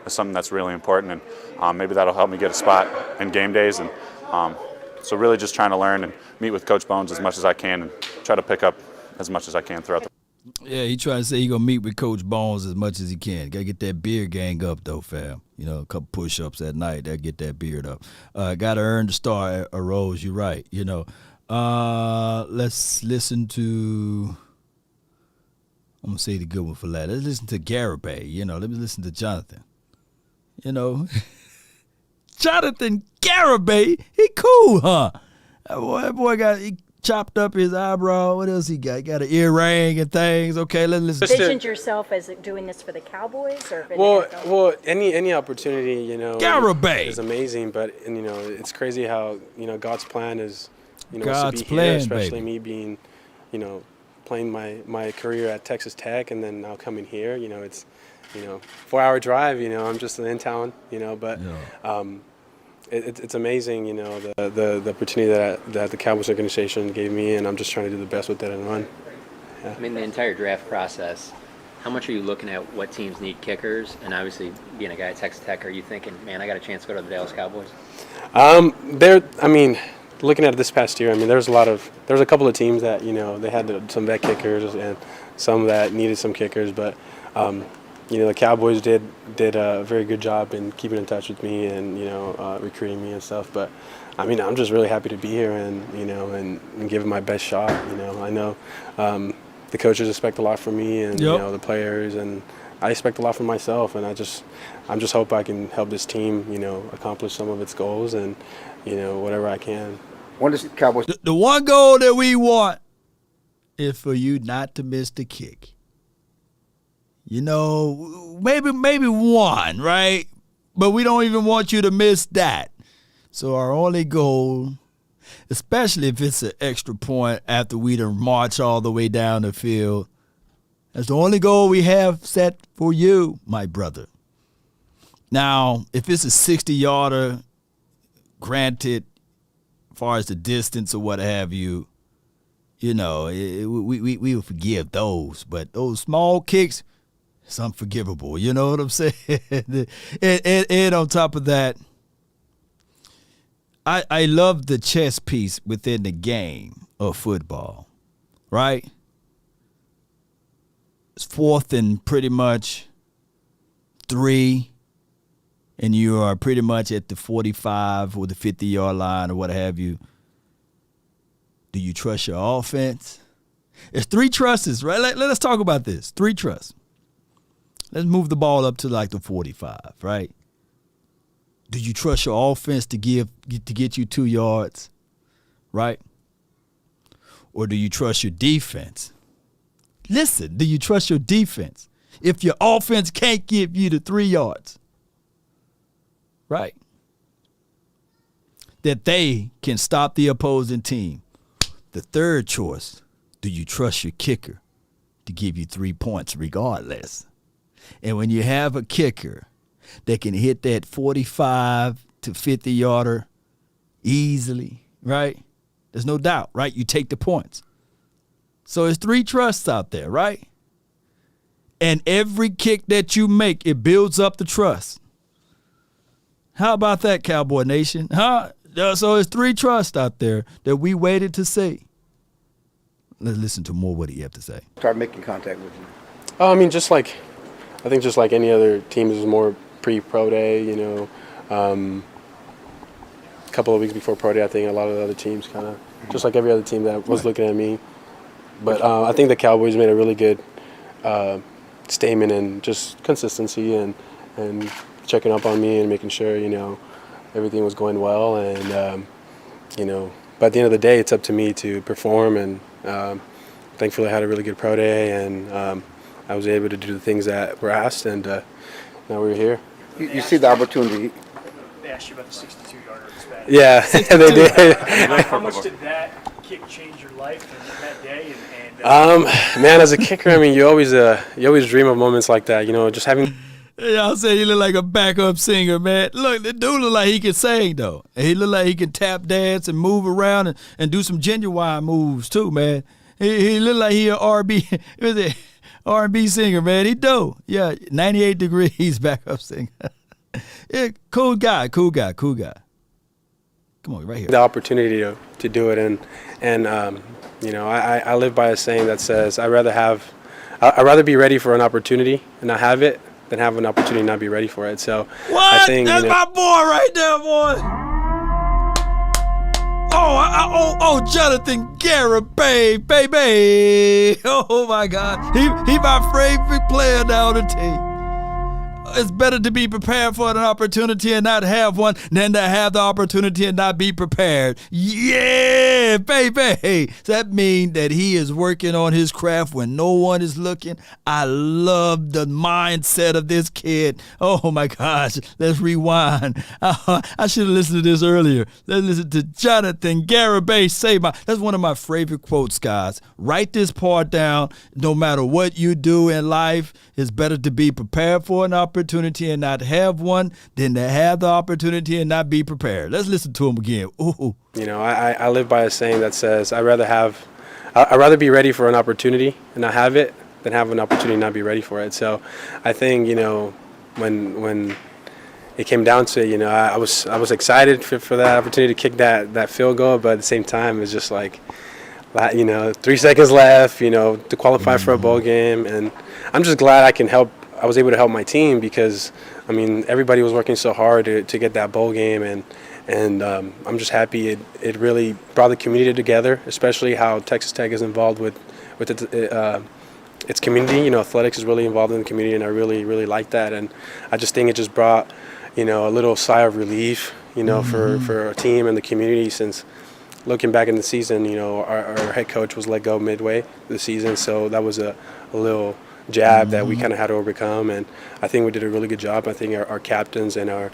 is something that's really important. And maybe that'll help me get a spot in game days. And so really just trying to learn and meet with Coach Bones as much as I can and try to pick up as much as I can throughout the. Yeah, he trying to say he going to meet with Coach Bones as much as he can. Got to get that beard gang up, though, fam. You know, a couple push-ups at night, that'll get that beard up. Got to earn the star, Rose, you're right. You know, let's listen to, I'm going to say the good one for that. Let's listen to Garibay. You know, let me listen to Jonathan. You know, Jonathan Garibay, he cool, huh? That boy got, he chopped up his eyebrow. What else he got? He got an earring and things. Okay, let's listen. Envisioned yourself as doing this for the Cowboys, or well, any opportunity, Garibay is amazing. But it's crazy how God's plan is, God's to be plan, here, especially baby. me being, playing my career at Texas Tech and then now coming here. It's 4-hour drive. I'm just in town. But. Yeah. It's amazing, the opportunity that the Cowboys organization gave me, and I'm just trying to do the best with it and run. Yeah. I mean, the entire draft process, how much are you looking at what teams need kickers? And obviously, being a guy at Texas Tech, are you thinking, man, I got a chance to go to the Dallas Cowboys? Looking at it this past year, there's a couple of teams that, they had some vet kickers and some that needed some kickers, but the Cowboys did a very good job in keeping in touch with me and recruiting me and stuff. But I'm just really happy to be here and and give it my best shot. I know the coaches expect a lot from me and the players, and I expect a lot from myself. And I'm just hope I can help this team accomplish some of its goals and whatever I can. Cowboys. The one goal that we want is for you not to miss the kick. Maybe one, right? But we don't even want you to miss that. So our only goal, especially if it's an extra point after we done march all the way down the field, that's the only goal we have set for you, my brother. Now, if it's a 60-yarder, granted, as far as the distance or what have you, we will forgive those. But those small kicks, it's unforgivable. You know what I'm saying? and on top of that, I love the chess piece within the game of football, right? It's 4th and pretty much 3, and you are pretty much at the 45 or the 50-yard line or what have you. Do you trust your offense? It's 3 trusts, right? Let us talk about this. 3 trusts. Let's move the ball up to like the 45, right? Do you trust your offense to get you 2 yards, right? Or do you trust your defense? Listen, do you trust your defense? If your offense can't give you the 3 yards, right? That they can stop the opposing team. The third choice, do you trust your kicker to give you 3 points regardless? And when you have a kicker that can hit that 45 to 50-yarder easily, right? There's no doubt, right? You take the points. So it's 3 trusts out there, right? And every kick that you make, it builds up the trust. How about that, Cowboy Nation? Huh? So it's 3 trusts out there that we waited to see. Let's listen to more of what he have to say. Start making contact with you. I mean, just like any other team, this is more pre-pro day, you know. A couple of weeks before pro day, I think a lot of the other teams kind of, just like every other team that was looking at me. But I think the Cowboys made a really good statement and just consistency and checking up on me and making sure, you know, everything was going well. And, you know, but at the end of the day, it's up to me to perform. And thankfully, I had a really good pro day, and I was able to do the things that were asked, and now we're here. You see the opportunity. They asked you about the 62-yarder. Yeah, they did. How much did that kick change your life in that day? Man, as a kicker, I mean, you always dream of moments like that. You know, just having. Y'all said he look like a backup singer, man. Look, the dude look like he can sing, though. And he look like he can tap dance and move around and do some genuine moves, too, man. He look like he an R&B singer, man. He do. Yeah, 98 degrees backup singer. Yeah, cool guy. Come on, right here. The opportunity to do it, and you know, I live by a saying that says I'd rather be ready for an opportunity and not have it than have an opportunity and not be ready for it. So what? I think, that's my boy right there, boy. Oh, Jonathan Garibay, baby. Oh, my God. He my favorite player now on the team. It's better to be prepared for an opportunity and not have one than to have the opportunity and not be prepared. Yeah, baby. So that means that he is working on his craft when no one is looking. I love the mindset of this kid. Oh, my gosh. Let's rewind. I should have listened to this earlier. Let's listen to Jonathan Garibay say that's one of my favorite quotes, guys. Write this part down. No matter what you do in life, it's better to be prepared for an opportunity and not have one than to have the opportunity and not be prepared. Let's listen to him again. Ooh. You know, I live by a saying that says I'd rather be ready for an opportunity and not have it than have an opportunity and not be ready for it. So I think, you know, when it came down to it, you know, I was excited for that opportunity to kick that field goal, but at the same time, it's just like, you know, 3 seconds left, you know, to qualify for a bowl game. And I'm just glad I was able to help my team because, I mean, everybody was working so hard to get that bowl game. And I'm just happy it really brought the community together, especially how Texas Tech is involved with its community. You know, athletics is really involved in the community, and I really, really like that. And I just think it just brought, you know, a little sigh of relief, you know, for our team and the community since – looking back in the season, you know, our head coach was let go midway the season, so that was a little jab that we kind of had to overcome, and I think we did a really good job. I think our captains and our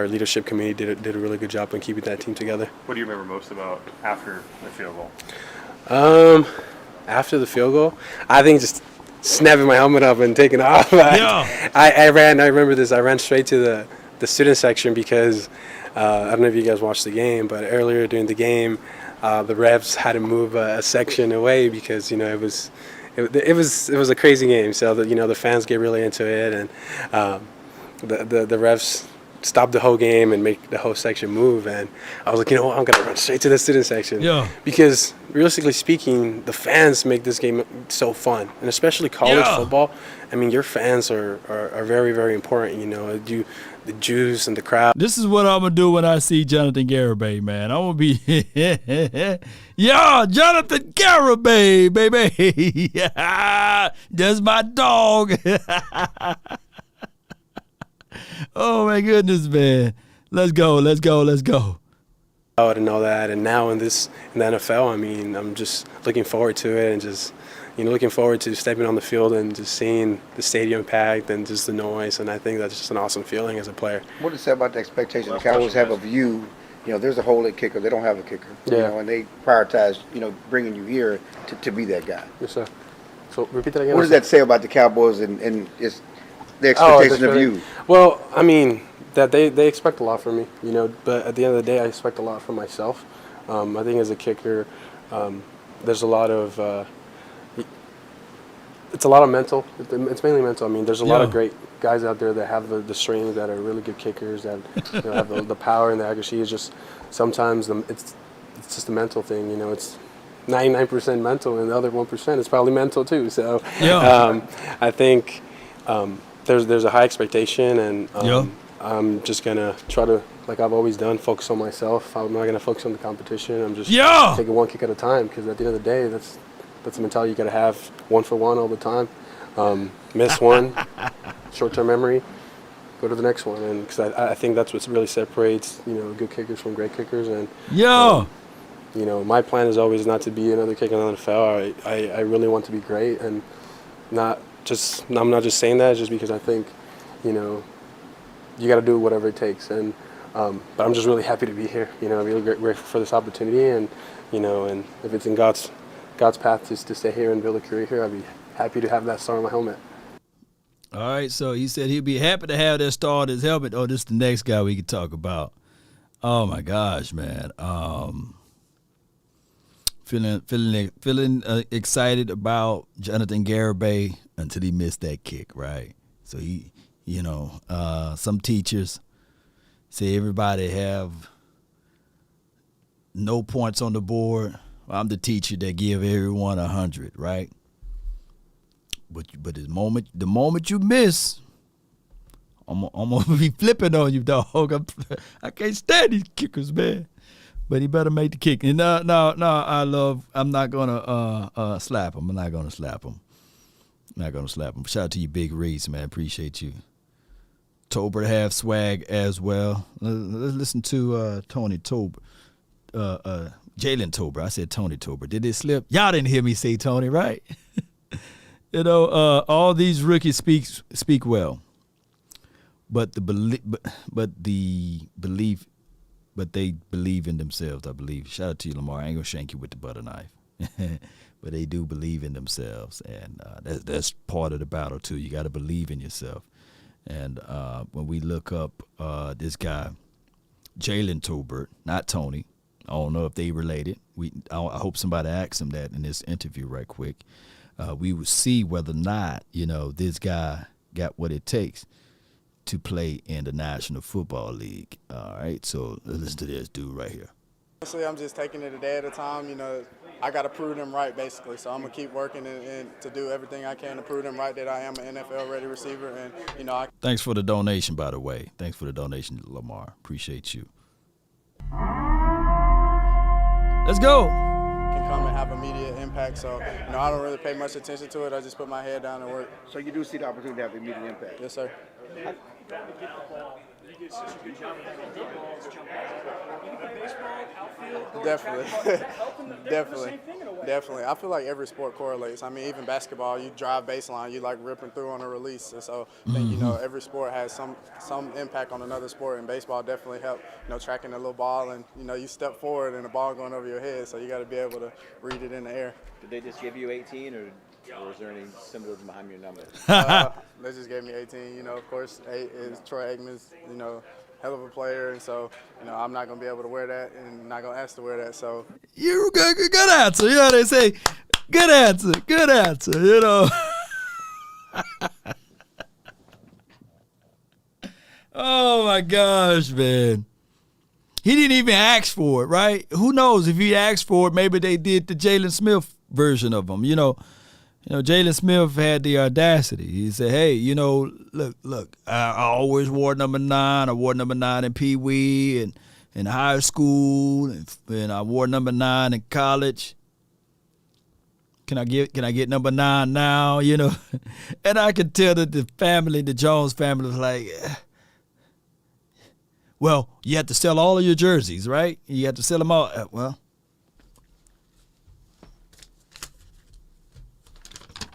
leadership committee did a really good job in keeping that team together. What do you remember most about after the field goal? After the field goal, I think just snapping my helmet up and taking off. I remember this. I ran straight to the student section because I don't know if you guys watched the game, but earlier during the game, the refs had to move a section away because, you know, it was a crazy game. So you know, the fans get really into it, and the refs stop the whole game and make the whole section move. And I was like, you know what, I'm going to run straight to the student section. Yeah. Because realistically speaking, the fans make this game so fun. And especially college football, I mean, your fans are very, very important. You know, the juice and the crowd. This is what I'm going to do when I see Jonathan Garibay, man. I'm going to be, yeah, Jonathan Garibay, baby. Yeah, that's my dog. Oh, my goodness, man. Let's go. And all that. And now in the NFL, I mean, I'm just looking forward to it and just, you know, looking forward to stepping on the field and just seeing the stadium packed and just the noise. And I think that's just an awesome feeling as a player. What does it say about the expectation the Cowboys have of you? You know, there's a hole at kicker. They don't have a kicker. Yeah. You know, and they prioritize, you know, bringing you here to be that guy. Yes, sir. So repeat that again. What does that say about the Cowboys and it's the expectation of you? Well, I mean, that they expect a lot from me, you know, but at the end of the day, I expect a lot from myself. I think as a kicker, there's a lot of it's a lot of mental. It's mainly mental. I mean, there's a lot of great guys out there that have the strength, that are really good kickers, that you know, have the power and the accuracy. It's just sometimes it's just a mental thing. You know, it's 99% mental, and the other 1% is probably mental too. So I think there's a high expectation, and I'm just gonna try to, like I've always done, focus on myself. I'm not gonna focus on the competition. I'm just taking one kick at a time, because at the end of the day, that's the mentality you got to have, one for one all the time. Miss one, short-term memory, go to the next one. And because I think that's what really separates, you know, good kickers from great kickers. And you know, my plan is always not to be another kicker in the NFL. I really want to be great, and I'm not just saying that just because I think, you know, you got to do whatever it takes. And but I'm just really happy to be here. You know, I'm really grateful for this opportunity, and you know, and if it's in God's path to stay here and build a career here, I'd be happy to have that star on my helmet. All right, so he said he'd be happy to have that star on his helmet. Oh, this is the next guy we could talk about. Oh my gosh, man. Feeling excited about Jonathan Garibay until he missed that kick, right? So he, you know, some teachers say everybody have no points on the board. I'm the teacher that give everyone 100, right? But the moment you miss, I'm gonna be flipping on you, dog. I can't stand these kickers, man. But he better make the kick. And no, I'm not gonna slap him. I'm not gonna slap him. Shout out to you, Big Reese, man. Appreciate you. Tolbert have swag as well. Let's listen to Tony Tolbert. Jalen Tolbert. I said Tony Tolbert. Did it slip? Y'all didn't hear me say Tony, right? You know, all these rookies speak well, but they believe in themselves. I believe. Shout out to you, Lamar. I ain't gonna shank you with the butter knife, but they do believe in themselves, and that's part of the battle too. You got to believe in yourself. And when we look up this guy, Jalen Tolbert, not Tony. I don't know if they related. I hope somebody asks him that in this interview right quick. We will see whether or not, you know, this guy got what it takes to play in the National Football League. All right, so listen to this dude right here. Honestly, I'm just taking it a day at a time. You know, I got to prove them right, basically. So I'm going to keep working and to do everything I can to prove them right that I am an NFL-ready receiver. And, you know, Thanks for the donation, by the way. Thanks for the donation, Lamar. Appreciate you. Let's go. Can come and have immediate impact. So, you know, I don't really pay much attention to it. I just put my head down and work. So you do see the opportunity to have immediate impact? Yes, sir. Definitely. I feel like every sport correlates. I mean, even basketball, you drive baseline, you like ripping through on a release. And so I think, you know, every sport has some impact on another sport, and baseball definitely helped, you know, tracking a little ball, and, you know, you step forward and the ball going over your head, so you got to be able to read it in the air. Did they just give you 18, or was there any symbolism behind your number? They just gave me 18. You know, of course, 8 is Troy Aikman's, you know, hell of a player, and so, you know, I'm not going to be able to wear that and not going to ask to wear that. So You good answer. You know they say, good answer, you know. Oh, my gosh, man. He didn't even ask for it, right? Who knows if he asked for it, maybe they did the Jalen Smith version of him. Jalen Smith had the audacity. He said, hey, look, I always wore number 9. I wore number 9 in Pee Wee and in high school, and I wore number 9 in college. Can I get number 9 now? And I could tell that the Jones family was like, well, you have to sell all of your jerseys, right? You have to sell them all. Well,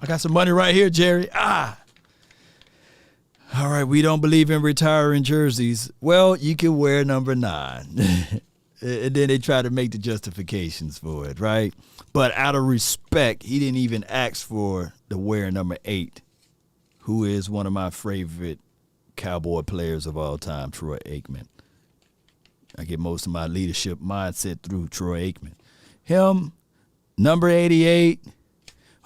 I got some money right here, Jerry. All right, we don't believe in retiring jerseys. Well, you can wear number 9. And then they try to make the justifications for it, right? But out of respect, he didn't even ask for the wear number 8, who is one of my favorite Cowboy players of all time, Troy Aikman. I get most of my leadership mindset through Troy Aikman. Him, number 88.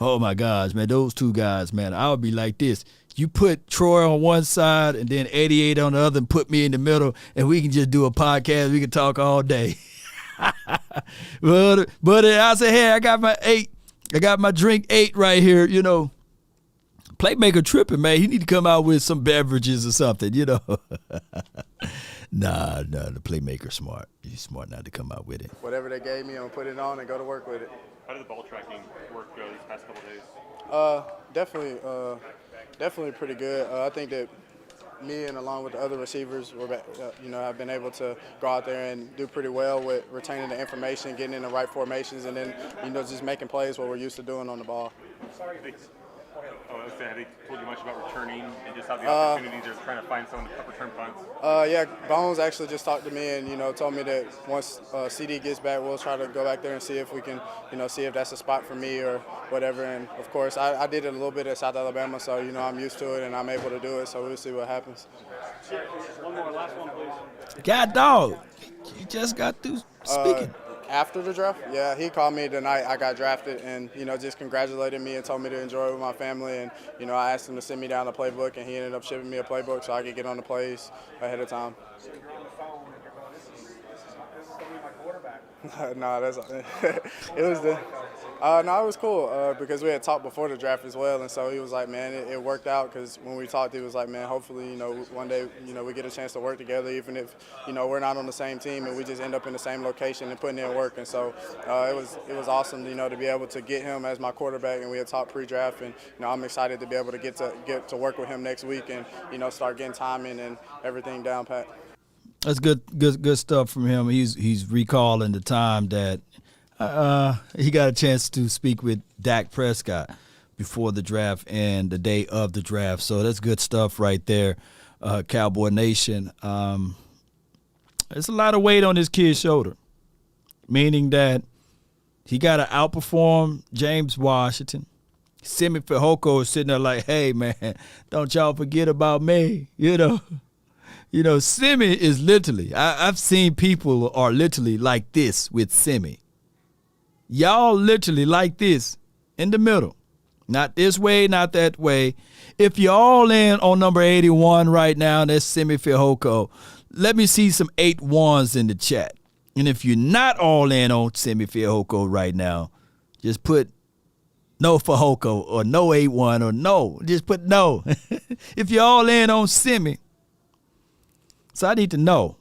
Oh, my gosh, man, those two guys, man, I would be like this. You put Troy on one side and then 88 on the other and put me in the middle, and we can just do a podcast. We can talk all day. but I said, hey, I got my 8. I got my drink 8 right here, Playmaker tripping, man. He need to come out with some beverages or something, Nah, the Playmaker smart. He's smart not to come out with it. Whatever they gave me, I'm going to put it on and go to work with it. How did the ball tracking work go these past couple days? Definitely pretty good. I think that me and along with the other receivers, have been able to go out there and do pretty well with retaining the information, getting in the right formations, and then, just making plays what we're used to doing on the ball. Have they told you much about returning and just how the opportunities are trying to find someone to return punts? Yeah, Bones actually just talked to me and, told me that once CD gets back, we'll try to go back there and see if we can, see if that's a spot for me or whatever. And, of course, I did it a little bit at South Alabama, so, I'm used to it and I'm able to do it, so we'll see what happens. One more, last one, please. God, dog, you just got through speaking. After the draft, yeah, he called me the night I got drafted and, just congratulated me and told me to enjoy it with my family. And, I asked him to send me down a playbook, and he ended up shipping me a playbook so I could get on the plays ahead of time. No, it was it was cool because we had talked before the draft as well, and so he was like, man, it worked out because when we talked, he was like, man, hopefully, one day, we get a chance to work together, even if, we're not on the same team and we just end up in the same location and putting in work. And so it was awesome, to be able to get him as my quarterback, and we had talked pre-draft, and I'm excited to be able to get to work with him next week and start getting timing and everything down pat. That's good stuff from him. He's recalling the time that he got a chance to speak with Dak Prescott before the draft and the day of the draft. So that's good stuff right there, Cowboy Nation. There's a lot of weight on this kid's shoulder, meaning that he got to outperform James Washington. Simi Fehoko is sitting there like, hey, man, don't y'all forget about me, Simi is literally, I've seen people are literally like this with Simi. Y'all literally like this in the middle. Not this way, not that way. If you're all in on number 81 right now, that's Simi Fehoko. Let me see some 81s in the chat. And if you're not all in on Simi Fehoko right now, just put no Fehoko or no 81 or no. Just put no. If you're all in on Simi. So I need to know,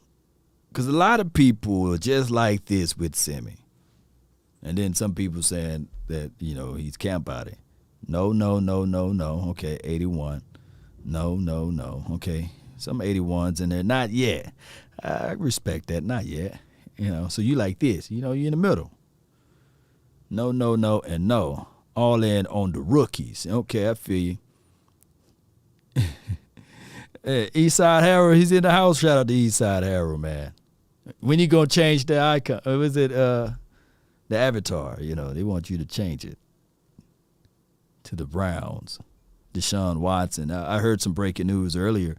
because a lot of people are just like this with Simi. And then some people saying that, he's camp body. No. Okay, 81. No. Okay, some 81s in there. Not yet. I respect that. Not yet. So you like this. You're in the middle. No, and no. All in on the rookies. Okay, I feel you. Eastside Harold, he's in the house. Shout out to Eastside Harold, man. When you gonna change the icon? Or was it the avatar? They want you to change it to the Browns. Deshaun Watson. I heard some breaking news earlier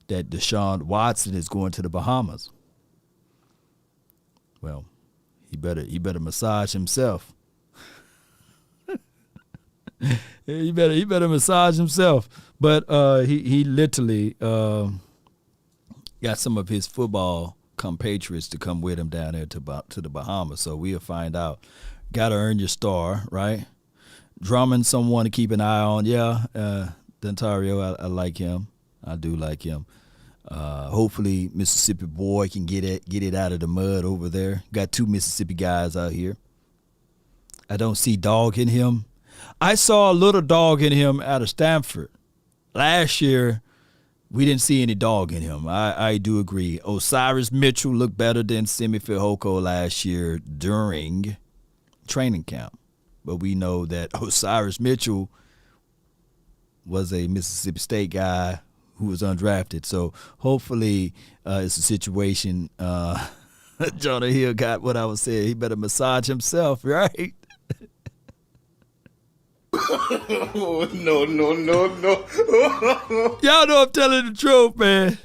that Deshaun Watson is going to the Bahamas. Well, he better massage himself. He better massage himself. But he literally got some of his football compatriots to come with him down there to the Bahamas. So we'll find out. Got to earn your star, right? Drummond, someone to keep an eye on. Yeah, Dontario, I like him. I do like him. Hopefully Mississippi boy can get it out of the mud over there. Got 2 Mississippi guys out here. I don't see dog in him. I saw a little dog in him out of Stanford. Last year, we didn't see any dog in him. I do agree. Osiris Mitchell looked better than Simi Fehoko last year during training camp. But we know that Osiris Mitchell was a Mississippi State guy who was undrafted. So hopefully it's a situation. Jonah Hill got what I was saying. He better massage himself, right? No. Y'all know I'm telling the truth, man.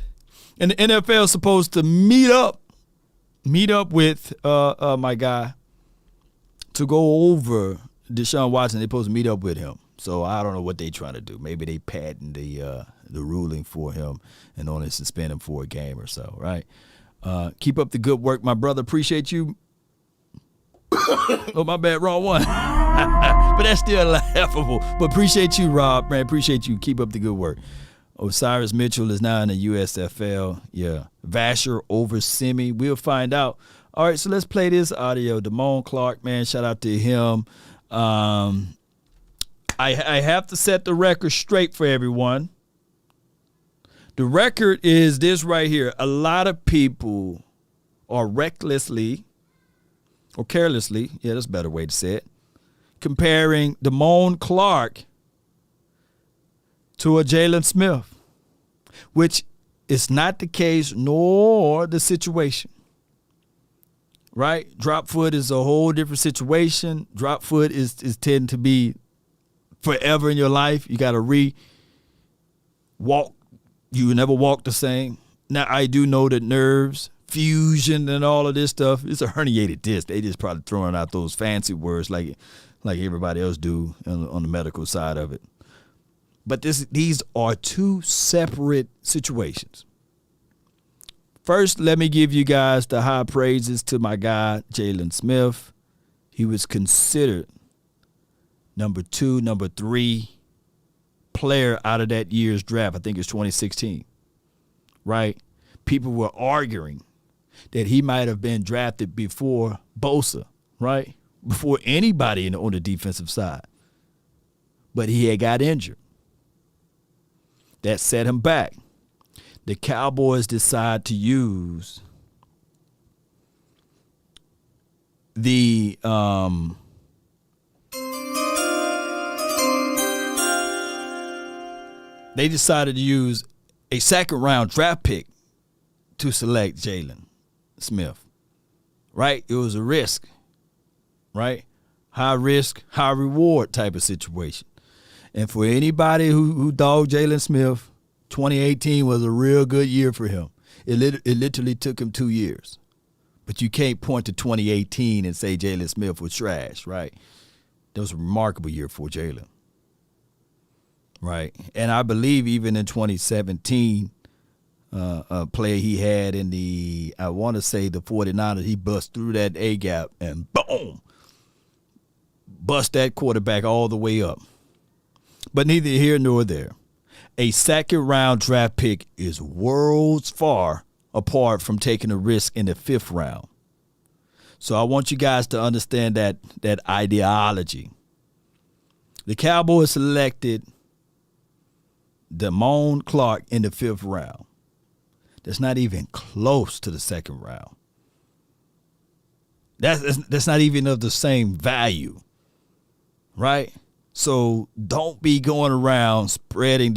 And the NFL is supposed to meet up with my guy to go over Deshaun Watson. They're supposed to meet up with him. So I don't know what they're trying to do. Maybe they patent the ruling for him and only suspend him for a game or so, right? Keep up the good work, my brother. Appreciate you. Oh, my bad, wrong one. But that's still laughable. But appreciate you, Rob, man. Appreciate you. Keep up the good work. Osiris Mitchell is now in the USFL. Yeah. Vasher over Simi. We'll find out. All right, so let's play this audio. Damone Clark, man, shout out to him. I have to set the record straight for everyone. The record is this right here. A lot of people are recklessly or carelessly, yeah, that's a better way to say it, comparing Damone Clark to a Jalen Smith, which is not the case nor the situation. Right? Drop foot is a whole different situation. Drop foot is tend to be forever in your life. You got to walk. You never walk the same. Now, I do know that nerves, fusion, and all of this stuff, it's a herniated disc. They just probably throwing out those fancy words like everybody else do on the medical side of it. But these are 2 separate situations. First, let me give you guys the high praises to my guy, Jalen Smith. He was considered number 2, number 3 player out of that year's draft. I think it's 2016, right? People were arguing that he might have been drafted before Bosa, right? Before anybody on the defensive side. But he had got injured. That set him back. The Cowboys decide to use the they decided to use a second-round draft pick to select Jalen Smith, right? It was a risk, right? High risk, high reward type of situation. And for anybody who dogged Jalen Smith, 2018 was a real good year for him. It literally took him 2 years. But you can't point to 2018 and say Jalen Smith was trash, right? That was a remarkable year for Jalen. Right. And I believe even in 2017, a play he had in the 49ers, he bust through that A-gap and boom, bust that quarterback all the way up. But neither here nor there. A second-round draft pick is worlds far apart from taking a risk in the 5th round. So I want you guys to understand that ideology. The Cowboys selected Damone Clark in the 5th round. That's not even close to the 2nd round. That's not even of the same value, right? So don't be going around spreading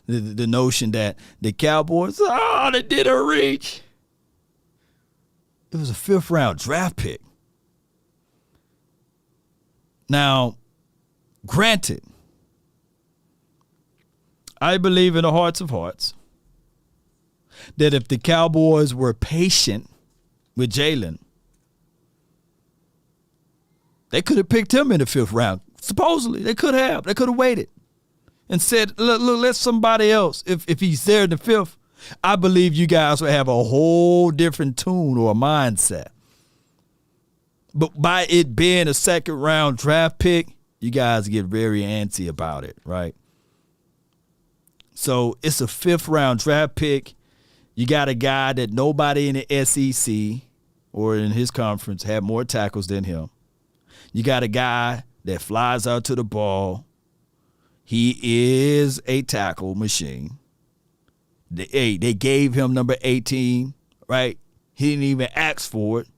the notion that the Cowboys, they did a reach. It was a 5th round draft pick. Now, granted, I believe in the hearts of hearts that if the Cowboys were patient with Jalen, they could have picked him in the 5th round. Supposedly, they could have. They could have waited and said, look, let somebody else, if he's there in the 5th, I believe you guys will have a whole different tune or mindset. But by it being a second-round draft pick, you guys get very antsy about it, right? So it's a fifth-round draft pick. You got a guy that nobody in the SEC or in his conference had more tackles than him. You got a guy that flies out to the ball. He is a tackle machine. They gave him number 18, right? He didn't even ask for it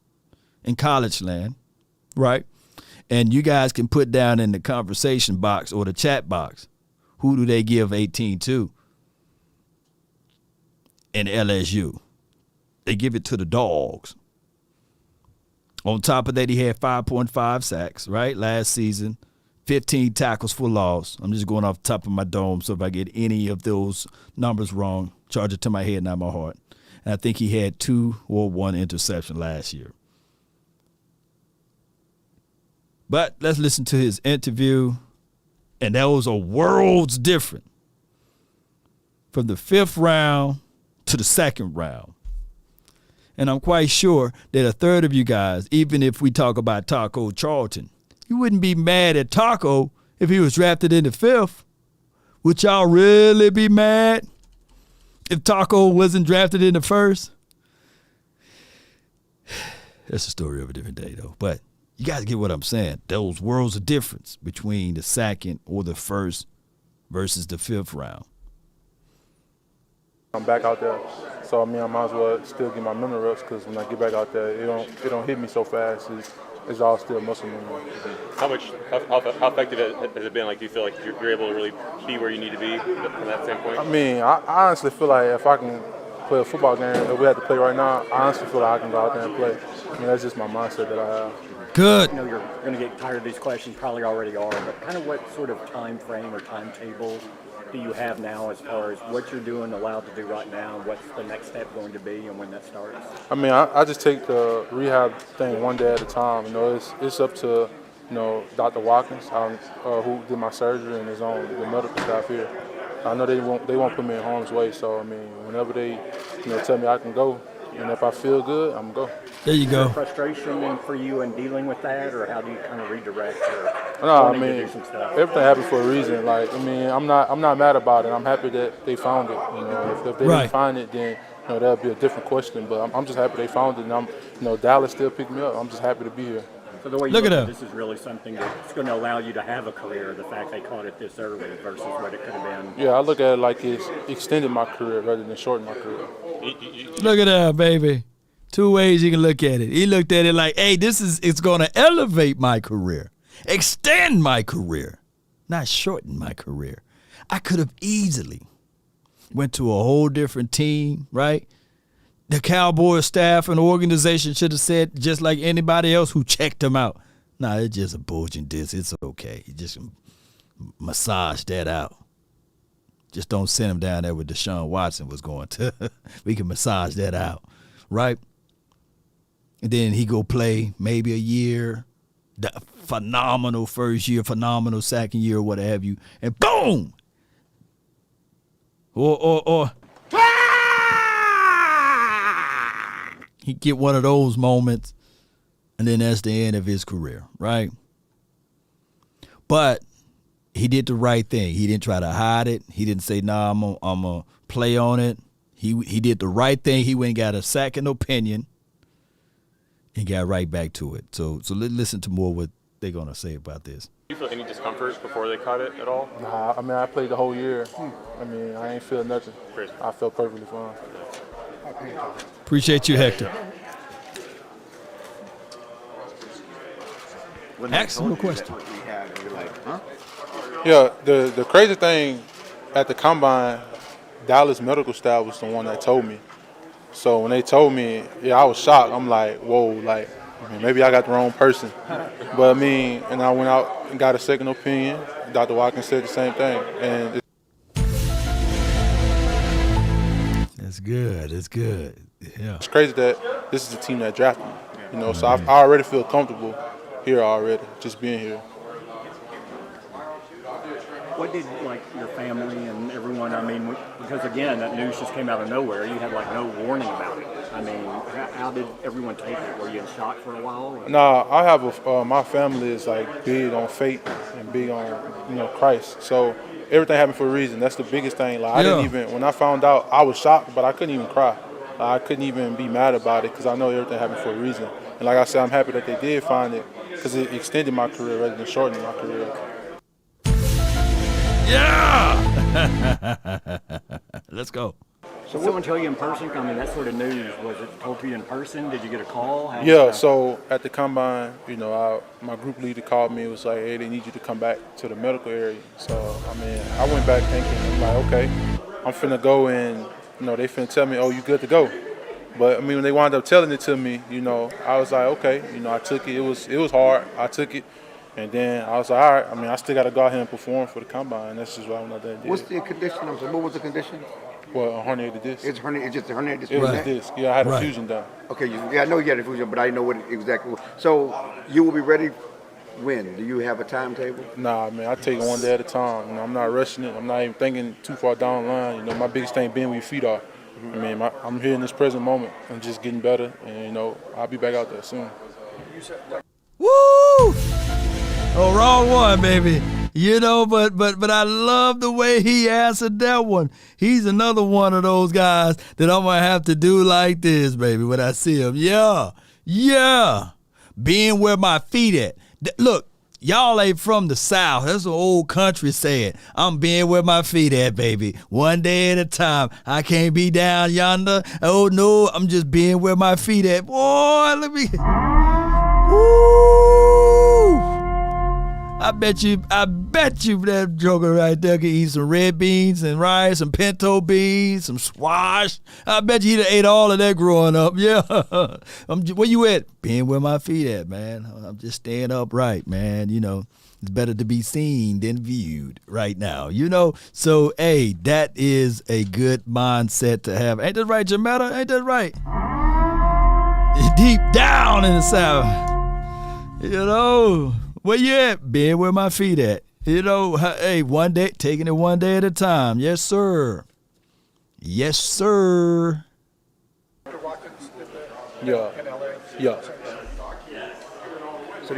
in college land, right? And you guys can put down in the conversation box or the chat box, who do they give 18 to in LSU? They give it to the Dogs. On top of that, he had 5.5 sacks, right, last season, 15 tackles for loss. I'm just going off the top of my dome, so if I get any of those numbers wrong, charge it to my head, not my heart. And I think he had 2 or 1 interception last year. But let's listen to his interview, and that was a worlds different from the 5th round to the 2nd round. And I'm quite sure that a third of you guys, even if we talk about Taco Charlton, you wouldn't be mad at Taco if he was drafted in the 5th. Would y'all really be mad if Taco wasn't drafted in the 1st? That's a story of a different day, though. But you guys get what I'm saying. Those worlds of difference between the 2nd or the 1st versus the 5th round. I'm back out there, so I mean I might as well still get my memory reps because when I get back out there, it don't hit me so fast. It's all still muscle memory. How effective has it been? Like, do you feel like you're able to really be where you need to be from that standpoint? I mean, I honestly feel like if I can play a football game that we have to play right now, I honestly feel like I can go out there and play. I mean, that's just my mindset that I have. Good. I know you're going to get tired of these questions, probably already are, but kind of what sort of time frame or timetable do you have now as far as what you're doing, allowed to do right now, what's the next step going to be and when that starts? I mean, I just take the rehab thing one day at a time. You know, it's up to, you know, Dr. Watkins, who did my surgery, and his own the medical staff here. I know they won't put me in harm's way, so I mean, whenever they, tell me I can go, and if I feel good, I'm gonna go. There you go. Is there frustration for you in dealing with that, or how do you kind of redirect? No, I mean, everything happened for a reason. Like, I mean, I'm not mad about it. I'm happy that they found it. You know, if they didn't find it, then that'd be a different question. But I'm just happy they found it, and Dallas still picked me up. I'm just happy to be here. So the way you look at this is really something that's going to allow you to have a career. The fact they caught it this early versus what it could have been. Yeah, I look at it like it's extended my career rather than shortened my career. Look at that, baby. 2 ways you can look at it. He looked at it like, hey, it's going to elevate my career, extend my career, not shorten my career. I could have easily went to a whole different team, right? The Cowboys staff and organization should have said, just like anybody else who checked them out, nah, it's just a bulging disc. It's okay. You just massage that out. Just don't send him down there where Deshaun Watson was going to. We can massage that out, right? And then he go play maybe a year, the phenomenal first year, phenomenal second year, what have you, and boom! Or he get one of those moments, and then that's the end of his career, right? But he did the right thing. He didn't try to hide it. He didn't say, nah, I'm gonna play on it. He did the right thing. He went and got a second opinion and got right back to it. So let's listen to more what they're going to say about this. Do you feel any discomfort before they caught it at all? Nah, I mean, I played the whole year. I mean, I ain't feel nothing. Crazy. I felt perfectly fine. Appreciate you, Hector. Ask him a question. Yeah, the crazy thing at the combine, Dallas medical staff was the one that told me. So when they told me, I was shocked. I'm like, whoa, like, maybe I got the wrong person. But I mean, and I went out and got a second opinion. Dr. Watkins said the same thing. And That's good. That's good. Yeah. It's crazy that this is the team that drafted me. So I already feel comfortable here already, just being here. What did like your family and everyone? I mean, because again, that news just came out of nowhere. You had like no warning about it. I mean, how did everyone take it? Were you in shock for a while? Or? Nah, I have my family is like big on faith and big on Christ. So everything happened for a reason. That's the biggest thing. Like I didn't even when I found out, I was shocked, but I couldn't even cry. I couldn't even be mad about it because I know everything happened for a reason. And like I said, I'm happy that they did find it because it extended my career rather than shortening my career. Yeah! Let's go. So someone tell you in person? I mean, that sort of news, was it told to you in person? Did you get a call? So at the combine, my group leader called me and was like, hey, they need you to come back to the medical area. So, I mean, I went back thinking, I'm like, okay, I'm finna go and, they finna tell me, oh, you good to go. But, I mean, when they wound up telling it to me, I was like, okay, I took it. It was hard. I took it. And then I was like, all right, I mean, I still got to go out here and perform for the combine. That's just what I did. What's the condition? I'm sorry, what was the condition? Well, a herniated disc. It's just a herniated disc? It was a disc. Yeah, I had a fusion done. Okay, I know you had a fusion, but I didn't know what exactly. So you will be ready when? Do you have a timetable? Nah, man, I take it one day at a time. I'm not rushing it. I'm not even thinking too far down the line. My biggest thing being where your feet are. I mean, I'm here in this present moment and just getting better. And, I'll be back out there soon. Woo! Oh, wrong one, baby. But I love the way he answered that one. He's another one of those guys that I'm going to have to do like this, baby, when I see him. Yeah. Being where my feet at. Look, y'all ain't from the South. That's an old country saying. I'm being where my feet at, baby. One day at a time. I can't be down yonder. Oh, no, I'm just being where my feet at. Boy, let me... Woo! I bet you that joker right there could eat some red beans and rice, some pinto beans, some squash. I bet you he'd ate all of that growing up. Yeah. Where you at? Being where my feet at, man. I'm just staying upright, man. It's better to be seen than viewed right now, So, hey, that is a good mindset to have. Ain't that right, Jametta? Ain't that right? Deep down in the South. Where you at? Being where my feet at. Hey, one day, taking it one day at a time. Yes, sir. Yes, sir. Yeah. So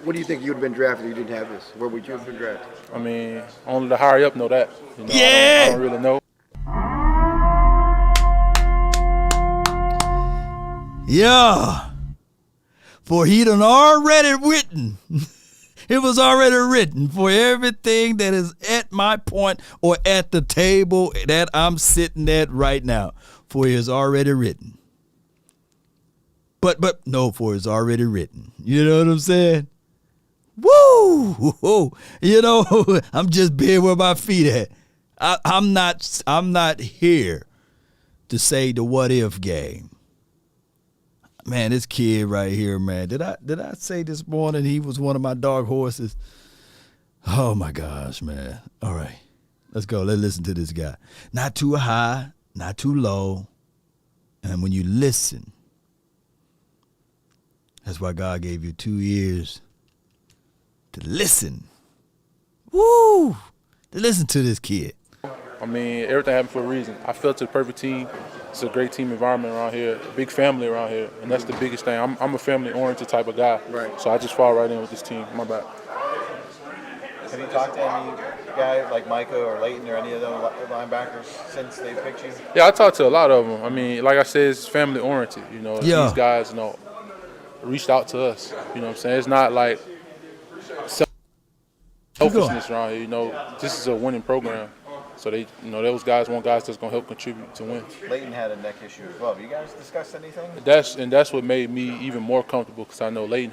what do you think you'd have been drafted if you didn't have this? Where would you have been drafted? I mean, only the higher up know that. Yeah. I don't really know. Yeah. For he done already written. It was already written for everything that is at my point or at the table that I'm sitting at right now. For it is already written. But for it's already written. You know what I'm saying? Woo! I'm just being where my feet at. I'm not here to say the what if game. Man, this kid right here, man. Did I say this morning he was one of my dark horses? Oh my gosh, man. All right. Let's go. Let's listen to this guy. Not too high, not too low. And when you listen, that's why God gave you 2 ears to listen. Woo! To listen to this kid. I mean, everything happened for a reason. I felt the perfect team. It's a great team environment around here, a big family around here, and that's the biggest thing. I'm a family-oriented type of guy, right? So I just fall right in with this team. My bad. Have you talked to any guy like Micah or Leighton or any of those linebackers since they picked you? Yeah, I talked to a lot of them. I mean, like I said, it's family-oriented. These guys, reached out to us. You know what I'm saying? It's not like selfishness around here. This is a winning program. So those guys want guys that's gonna help contribute to win. Leighton had a neck issue as well. Have you guys discussed anything? That's what made me even more comfortable because I know Leighton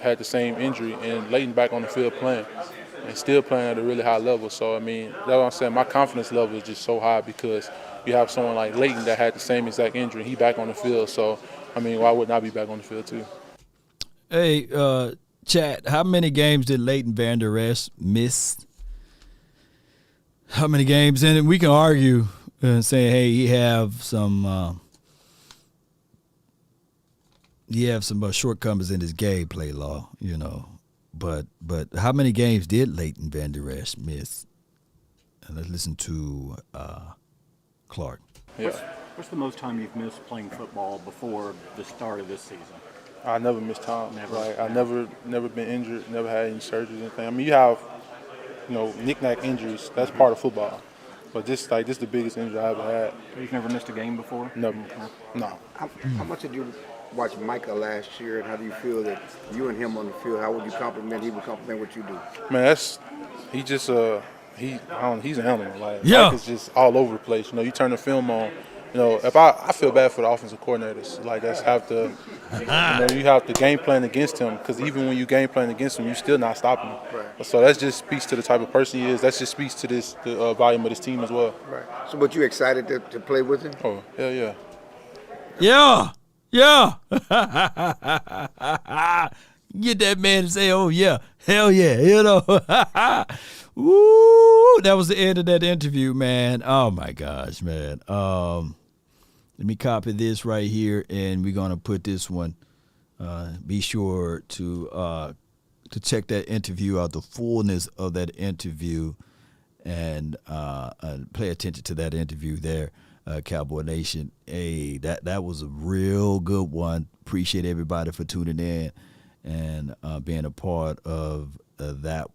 had the same injury, and Leighton back on the field playing and still playing at a really high level. So I mean, that's what I'm saying. My confidence level is just so high because you have someone like Leighton that had the same exact injury. He back on the field. So I mean, why wouldn't I be back on the field too? Hey, Chad, how many games did Leighton Vander Esch miss? How many games? And we can argue and say, hey, he have some shortcomings in his gameplay law, But how many games did Leighton Vander Esch miss? And let's listen to Clark. What's the most time you've missed playing football before the start of this season? I never missed time. Never. Like I never been injured, never had any surgeries or anything. I mean, you have, knick-knack injuries. That's part of football. But this is the biggest injury I ever had. You've never missed a game before? Never. No. How much did you watch Micah last year, and how do you feel that you and him on the field? How would you compliment? He would compliment what you do. Man, he's an animal. Like, yeah. Mike is just all over the place. You turn the film on. If I feel bad for the offensive coordinators, like you have to game plan against him, because even when you game plan against him, you're still not stopping him. Right. So that just speaks to the type of person he is. That just speaks to the volume of this team as well. Right. So, but you excited to play with him? Oh, hell yeah. Yeah. Yeah. Get that man to say, oh, yeah. Hell yeah. Woo. That was the end of that interview, man. Oh, my gosh, man. Let me copy this right here, and we're going to put this one. Be sure to check that interview out, the fullness of that interview, and pay attention to that interview there, Cowboy Nation. Hey, that was a real good one. Appreciate everybody for tuning in and being a part of that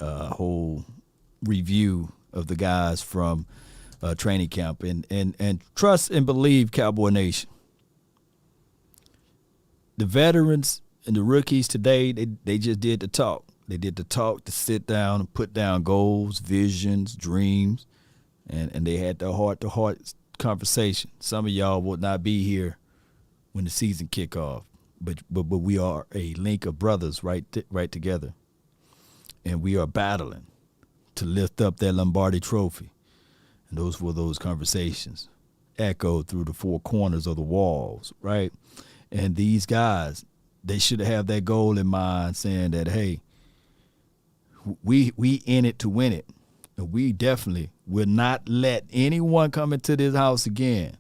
whole review of the guys from training camp, and trust and believe, Cowboy Nation. The veterans and the rookies today, they just did the talk. They did the talk to sit down and put down goals, visions, dreams, and they had the heart-to-heart conversation. Some of y'all will not be here when the season kick off, but we are a link of brothers right together, and we are battling to lift up that Lombardi Trophy. And those were those conversations echoed through the four corners of the walls, right? And these guys, they should have that goal in mind, saying that, hey, we in it to win it. And we definitely will not let anyone come into this house again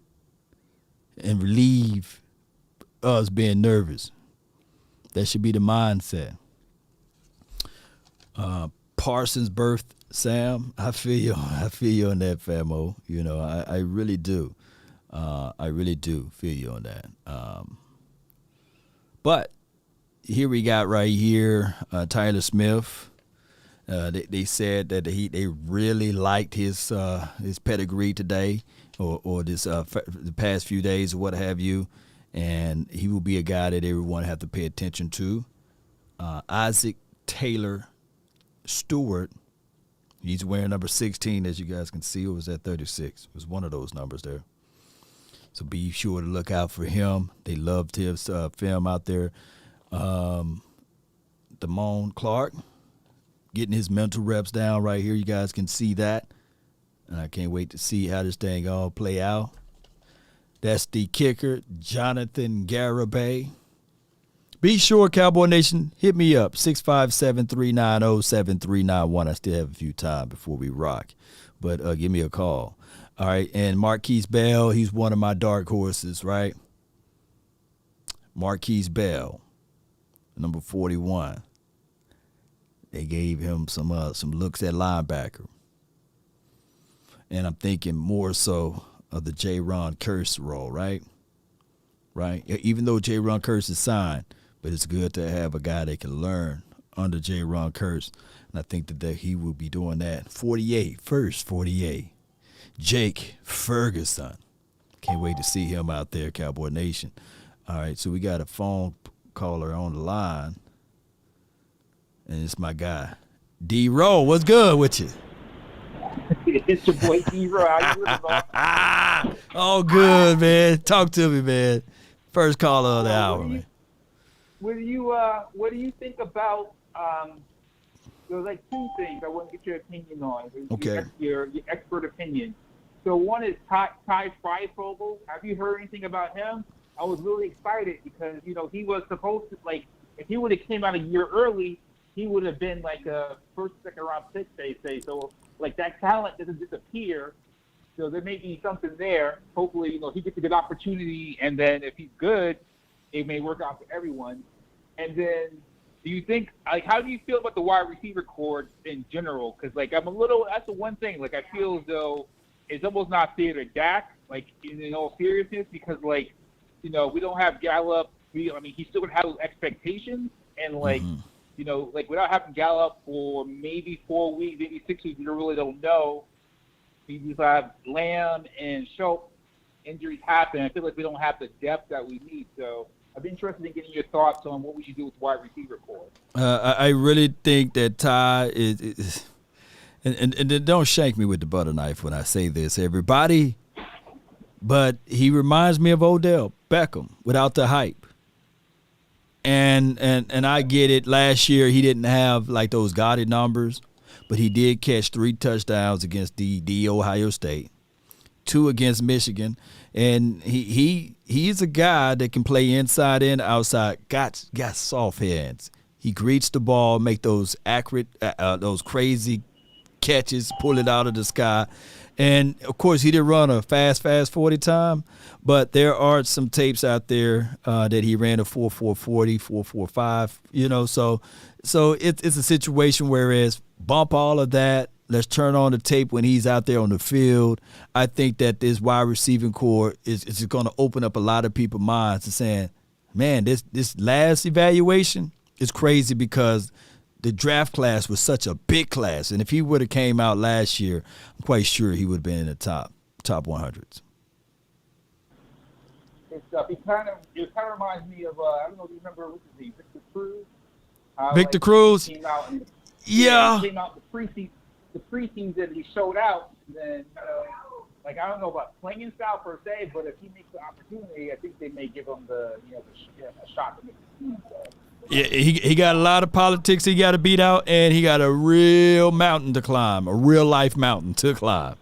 and relieve us being nervous. That should be the mindset. Parsons' birth, Sam, I feel you on that, famo. I really do. I really do feel you on that. But here we got right here Tyler Smith. They said that they really liked his pedigree today, or this the past few days, or what have you, and he will be a guy that everyone have to pay attention to. Isaac Taylor Stewart. He's wearing number 16, as you guys can see, or was that 36? It was one of those numbers there. So be sure to look out for him. They loved his film out there. Damone Clark, getting his mental reps down right here. You guys can see that. And I can't wait to see how this thing all play out. That's the kicker, Jonathan Garibay. Be sure, Cowboy Nation, hit me up, 657-390-7391. I still have a few time before we rock, but give me a call. All right, and Marquise Bell, he's one of my dark horses, right? Marquise Bell, number 41. They gave him some looks at linebacker. And I'm thinking more so of the J-Ron Curse role, right? Right? Even though J-Ron Curse is signed, but it's good to have a guy that can learn under J-Ron Curse. And I think that he will be doing that. 48, Jake Ferguson. Can't wait to see him out there, Cowboy Nation. All right, so we got a phone caller on the line. And it's my guy, D-Row. What's good with you? It's your boy D-Row. How you doing, bro? Oh, good, man. Talk to me, man. First caller of the hour, man. What do you think about? There's like two things I want to get your opinion on. Okay. Your expert opinion. So one is Ty Freifogel. Have you heard anything about him? I was really excited because he was supposed to, like, if he would have came out a year early, he would have been like a first, second round pick, they say. So like that talent doesn't disappear. So there may be something there. Hopefully, he gets a good opportunity, and then if he's good, it may work out for everyone. And then do you think, like, how do you feel about the wide receiver corps in general? Because, like, that's the one thing. Like, I feel as though it's almost not fair to Dak, like, in all seriousness, because, like, we don't have Gallup. He still would have those expectations. And, like, like, without having Gallup for maybe 4 weeks, maybe 6 weeks, we really don't know. We just have Lamb and Schultz. Injuries happen. I feel like we don't have the depth that we need. So I'd be interested in getting your thoughts on what we should do with wide receiver corps. I really think that Ty is and don't shank me with the butter knife when I say this, everybody, but he reminds me of Odell Beckham without the hype. And I get it. Last year he didn't have like those gaudy numbers, but he did catch 3 touchdowns against the Ohio State, 2 against Michigan, and he's a guy that can play inside and outside. Got soft hands. He greets the ball, make those accurate, those crazy catches, pull it out of the sky. And, of course, he didn't run a fast 40 time, but there are some tapes out there that he ran a 4.40, 4.45, so it's a situation whereas bump all of that. Let's turn on the tape when he's out there on the field. I think that this wide receiving core is going to open up a lot of people's minds to saying, man, this last evaluation is crazy because the draft class was such a big class. And if he would have came out last year, I'm quite sure he would have been in the top 100s. It kind of reminds me of, I don't know if you remember, what's his name, Victor Cruz? Victor Cruz? He came out and, yeah. He came out the preseason, he showed out. Then, I don't know about playing style per se, but if he makes the opportunity, I think they may give him a shot to make the team. Yeah, he got a lot of politics he got to beat out, and he got a real mountain to climb, a real life mountain to climb.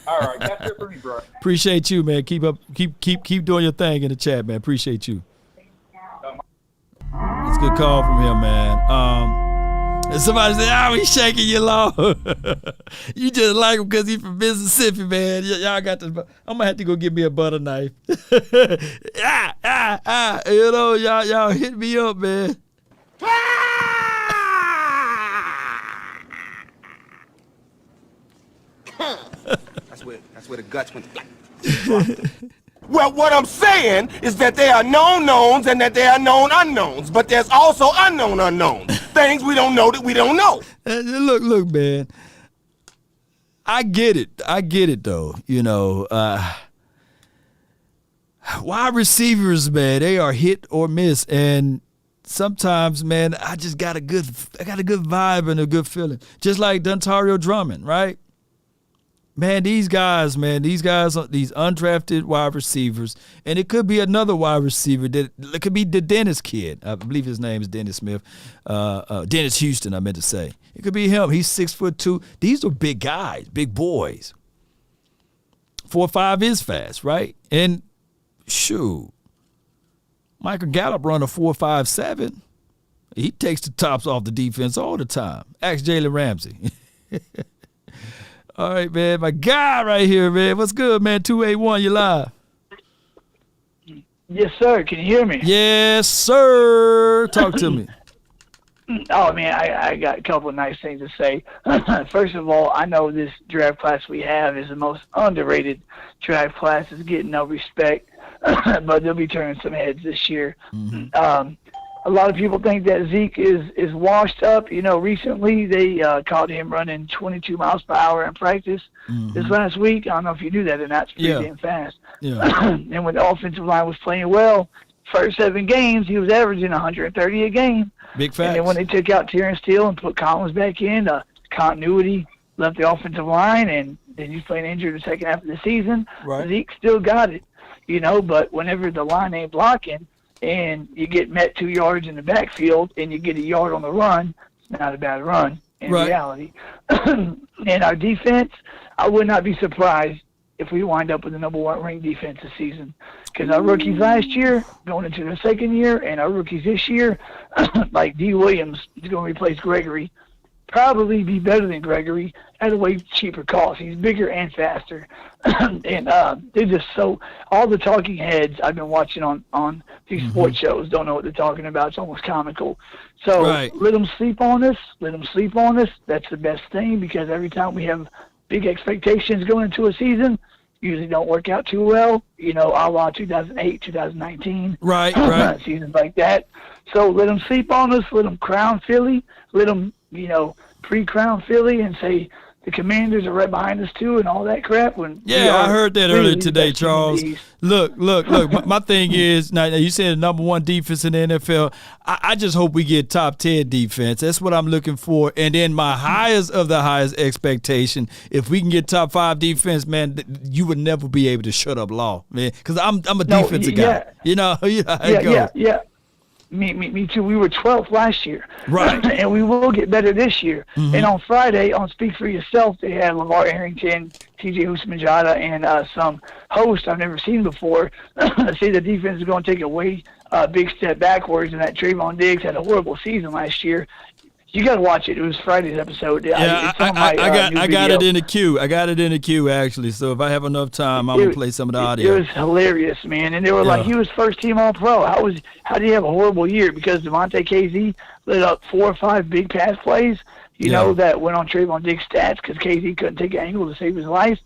All right, that's it for me, bro. Appreciate you, man. Keep doing your thing in the chat, man. Appreciate you. That's a good call from him, man. And somebody said, he's shaking you, Law. You just like him because he's from Mississippi, man. Y'all got this. I'm going to have to go get me a butter knife. Y'all hit me up, man. That's where the guts went. Well, what I'm saying is that there are known knowns and that there are known unknowns, but there's also unknown unknowns. Things we don't know that we don't know. Look, man. I get it, though. Wide receivers, man, they are hit or miss, and sometimes, man, I got a good vibe and a good feeling. Just like Dontario Drummond, right? Man, these guys, these undrafted wide receivers, and it could be another wide receiver. It could be the Dennis kid. I believe his name is Dennis Smith. Dennis Houston, I meant to say. It could be him. He's 6'2". These are big guys, big boys. 4.5 is fast, right? And shoot, Michael Gallup run a 4.57. He takes the tops off the defense all the time. Ask Jalen Ramsey. All right, man. My guy right here, man. What's good, man? 281, you live. Yes, sir. Can you hear me? Yes, sir. Talk to me. Oh, man, I got a couple of nice things to say. First of all, I know this draft class we have is the most underrated draft class. It's getting no respect, but they'll be turning some heads this year. Mm-hmm. A lot of people think that Zeke is washed up. Recently they caught him running 22 miles per hour in practice this last week. I don't know if you knew that or not. It's pretty damn fast. Yeah. And when the offensive line was playing well, first 7 games, he was averaging 130 a game. Big facts. And then when they took out Terrence Steele and put Collins back in, continuity left the offensive line, and then he's playing injured the second half of the season. Right. Zeke still got it, but whenever the line ain't blocking, and you get met 2 yards in the backfield and you get a yard on the run, it's not a bad run in reality. And our defense, I would not be surprised if we wind up with the number 1 ranked defense this season. Because our rookies last year, going into their second year, and our rookies this year, like D. Williams is going to replace Gregory, probably be better than Gregory at a way cheaper cost. He's bigger and faster. And they're just so – all the talking heads I've been watching on these sports shows don't know what they're talking about. It's almost comical. So let them sleep on us. Let them sleep on us. That's the best thing, because every time we have big expectations going into a season, usually don't work out too well, a la 2008, 2019. Right. Seasons like that. So let them sleep on us. Let them crown Philly. Let them, pre-crown Philly and say the Commanders are right behind us too and all that crap. I heard that earlier today, Charles. Look. My thing is, now you said the number one defense in the NFL. I just hope we get top 10 defense. That's what I'm looking for. And then my highest of the highest expectation, if we can get top 5 defense, man, you would never be able to shut up Law, man, because I'm a defensive guy. Yeah. Me too. We were 12th last year. Right. And we will get better this year. And on Friday, on Speak for Yourself, they had LeVar Arrington, TJ Houshmandzadeh, and some host I've never seen before say the defense is going to take a way big step backwards, and that Trayvon Diggs had a horrible season last year. You got to watch it. It was Friday's episode. Yeah, I got it in the queue. I got it in the queue, actually. So if I have enough time, I'm going to play some of the audio. It was hilarious, man. And they were like, he was first team All-Pro. How did he have a horrible year? Because Devontae KZ lit up 4 or 5 big pass plays, that went on Trayvon Diggs' stats because KZ couldn't take an angle to save his life.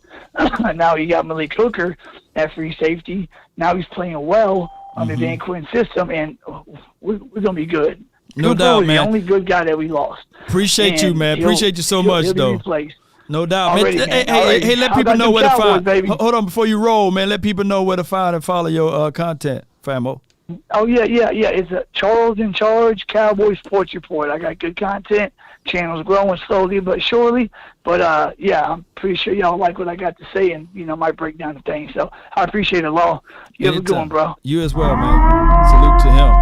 Now you got Malik Hooker at free safety. Now he's playing well under Dan Quinn's system, and we're going to be good. No doubt, man. The only good guy that we lost. Appreciate you, man. Appreciate you so much, though. No doubt. Already, man. Man. Hey, let people know where to find. Baby. Hold on, before you roll, man. Let people know where to find and follow your content, Famo. Oh, yeah. It's a Charles in Charge Cowboys Sports Report. I got good content. Channel's growing slowly but surely. But, I'm pretty sure y'all like what I got to say and, my breakdown of things. So I appreciate it, Law. You have a good one, bro. You as well, man. Salute to him.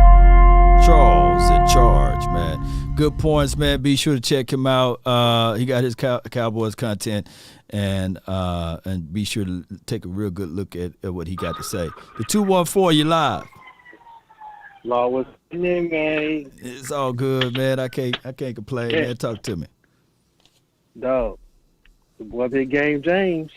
Charles in Charge, man. Good points, man. Be sure to check him out. He got his Cowboys content, and be sure to take a real good look at what he got to say. The 214, you live. Law, what's happening, man? It's all good, man. I can't complain, man. Talk to me. Dog, the boy Big Game James,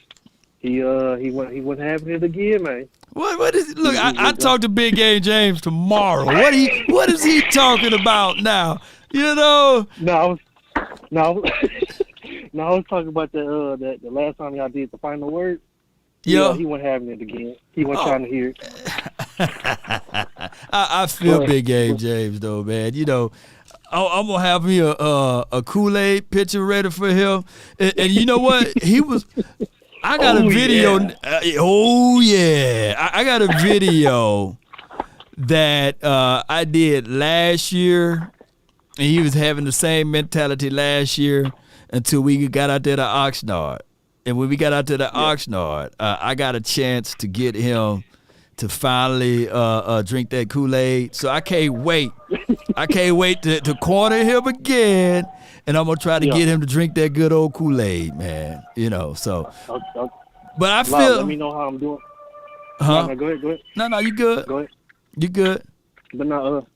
he wasn't having it again, man. What is it? Look, I talk to Big Game James tomorrow. What is he talking about now? No, I was talking about the last time y'all did the final word. Yeah, he wasn't having it again. He wasn't trying to hear it. I feel Big Game James though, man. I'm gonna have me a Kool-Aid pitcher ready for him, and you know what? He was. I got a video. I got a video that I did last year, and he was having the same mentality last year until we got out there to Oxnard. And when we got out to the Oxnard, I got a chance to get him to finally drink that Kool-Aid. So I can't wait. I can't wait to corner him again. And I'm going to try to get him to drink that good old Kool-Aid, man. So. Okay. But I feel. Let me know how I'm doing. Huh? No, go ahead. No, you good. Go ahead. You good. But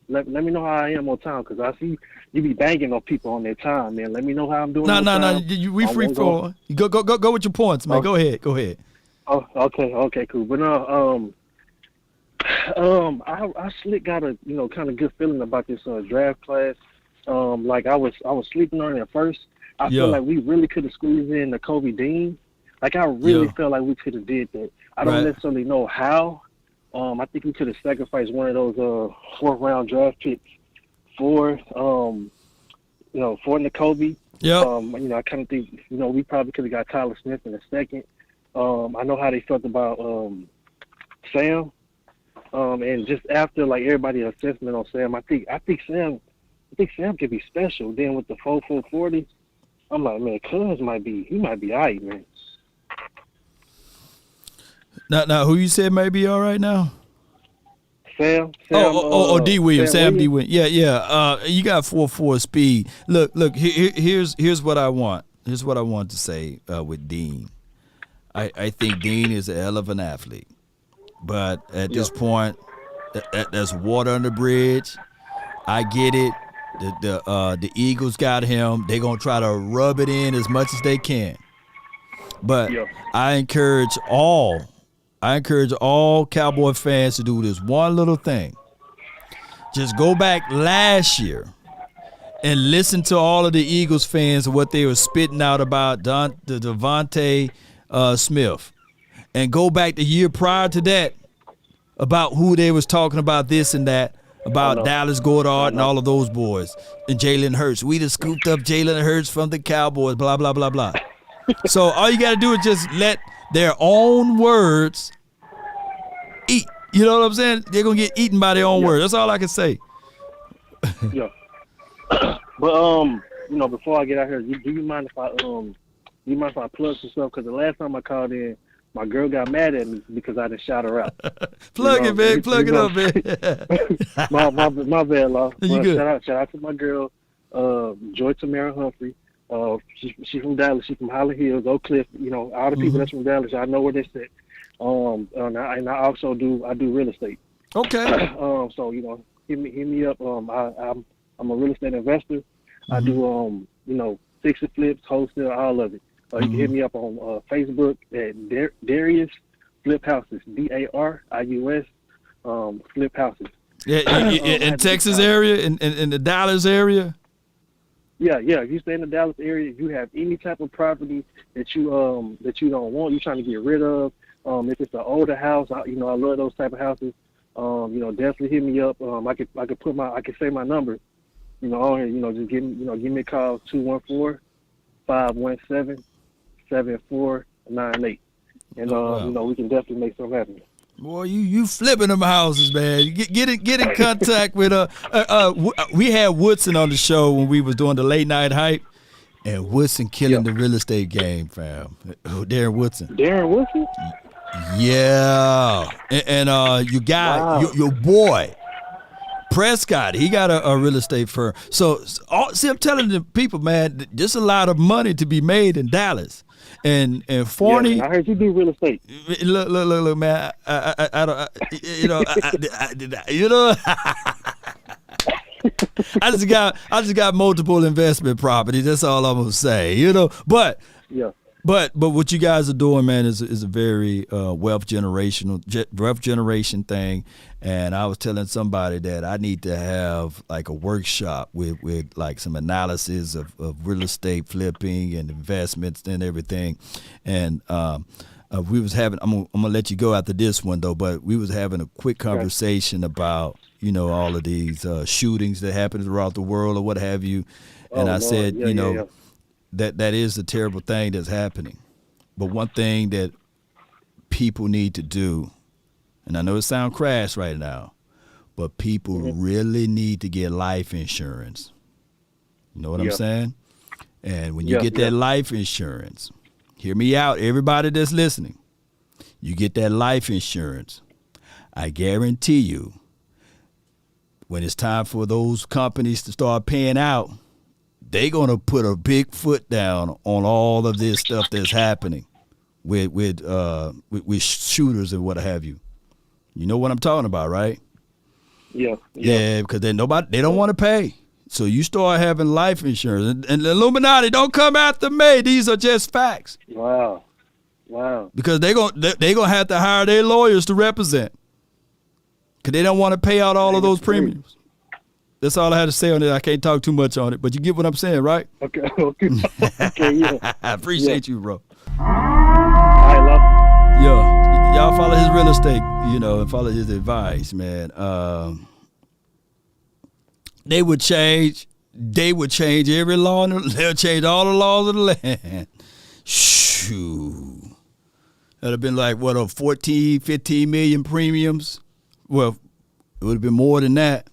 let me know how I am on time, because I see you be banging on people on their time, man. Let me know how I'm doing. No. We free for. Go with your points, man. Okay. Go ahead. Oh, okay, cool. But I slick got a kind of good feeling about this draft class. Like I was sleeping on it at first. I feel like we really could have squeezed in the Kobe Dean. Like I really felt like we could have did that. I don't necessarily know how. I think we could have sacrificed one of those 4th round draft picks for N'Kobe. Yeah. I kind of think we probably could have got Tyler Smith in a second. I know how they felt about Sam. And just after like everybody's assessment on Sam, I think Sam could be special. Then with the 4.40, I'm like, man, Cuz might be all right, man. Now, who you said may be all right now? Sam. D. Williams. Sam D. Williams. Yeah. You got 4.4 speed. Look. Here's what I want. Here's what I want to say with Dean. I think Dean is a hell of an athlete, but at this point, there's water under the bridge. I get it. The Eagles got him. They're gonna try to rub it in as much as they can. But I encourage all Cowboy fans to do this one little thing. Just go back last year and listen to all of the Eagles fans and what they were spitting out about Devontae Smith. And go back the year prior to that about who they was talking about this and that, about Dallas Goedert and all of those boys, and Jalen Hurts. We just scooped up Jalen Hurts from the Cowboys, blah, blah, blah, blah. So all you got to do is just let their own words eat. You know what I'm saying? They're going to get eaten by their own words. That's all I can say. Yeah. But, before I get out here, do you mind if I plug some stuff? Because the last time I called in, my girl got mad at me because I didn't shout her out. Plug it, man. Plug it up, man. my bad, Law. You good. Shout out to my girl, Joy Tamara Humphrey. She's from Dallas. She's from Holly Hills, Oak Cliff. All the people that's from Dallas, I know where they sit. And I also do real estate. Okay. So hit me up. I'm a real estate investor. I do fix and flips, wholesale, all of it. You can hit me up on Facebook at Darius Flip Houses, Darius Flip Houses. Yeah, in Texas area, in the Dallas area. Yeah. If you stay in the Dallas area, if you have any type of property that you don't want, you're trying to get rid of. If it's an older house, I love those type of houses. Definitely hit me up. I could say my number. On here, just give me a call 214-517-7498, and we can definitely make something happen. Boy, you flipping them houses, man. Get in contact with we had Woodson on the show when we was doing the late night hype, and Woodson killing the real estate game, fam. Darren Woodson. Darren Woodson? Yeah, and you got your boy Prescott. He got a real estate firm. So I'm telling the people, man, there's a lot of money to be made in Dallas. And Forney, I heard you do real estate. Look, man. I don't, I just got multiple investment properties. That's all I'm gonna say. But what you guys are doing, man, is a very wealth generation thing. And I was telling somebody that I need to have like a workshop with like some analysis of real estate flipping and investments and everything. And we was having, I'm gonna let you go after this one though, but we was having a quick conversation about all of these shootings that happen throughout the world or what have you. And I said, that is a terrible thing that's happening. But one thing that people need to do, and I know it sounds crass right now, but people really need to get life insurance. You know what I'm saying? And when you get that life insurance, hear me out, everybody that's listening, you get that life insurance, I guarantee you, when it's time for those companies to start paying out, they're going to put a big foot down on all of this stuff that's happening with shooters and what have you. You know what I'm talking about, right? Yeah. Yeah, because they don't want to pay. So you start having life insurance. And the Illuminati, don't come after me. These are just facts. Wow. Because they're gonna have to hire their lawyers to represent. Because they don't want to pay out all of those premiums. That's all I had to say on it. I can't talk too much on it, but you get what I'm saying, right? Okay, yeah. I appreciate you, bro. All right, love. Y'all follow his real estate, and follow his advice, man. They would change every law, they'll change all the laws of the land. Shoo. That'd have been like, 14, 15 million premiums? Well, it would have been more than that.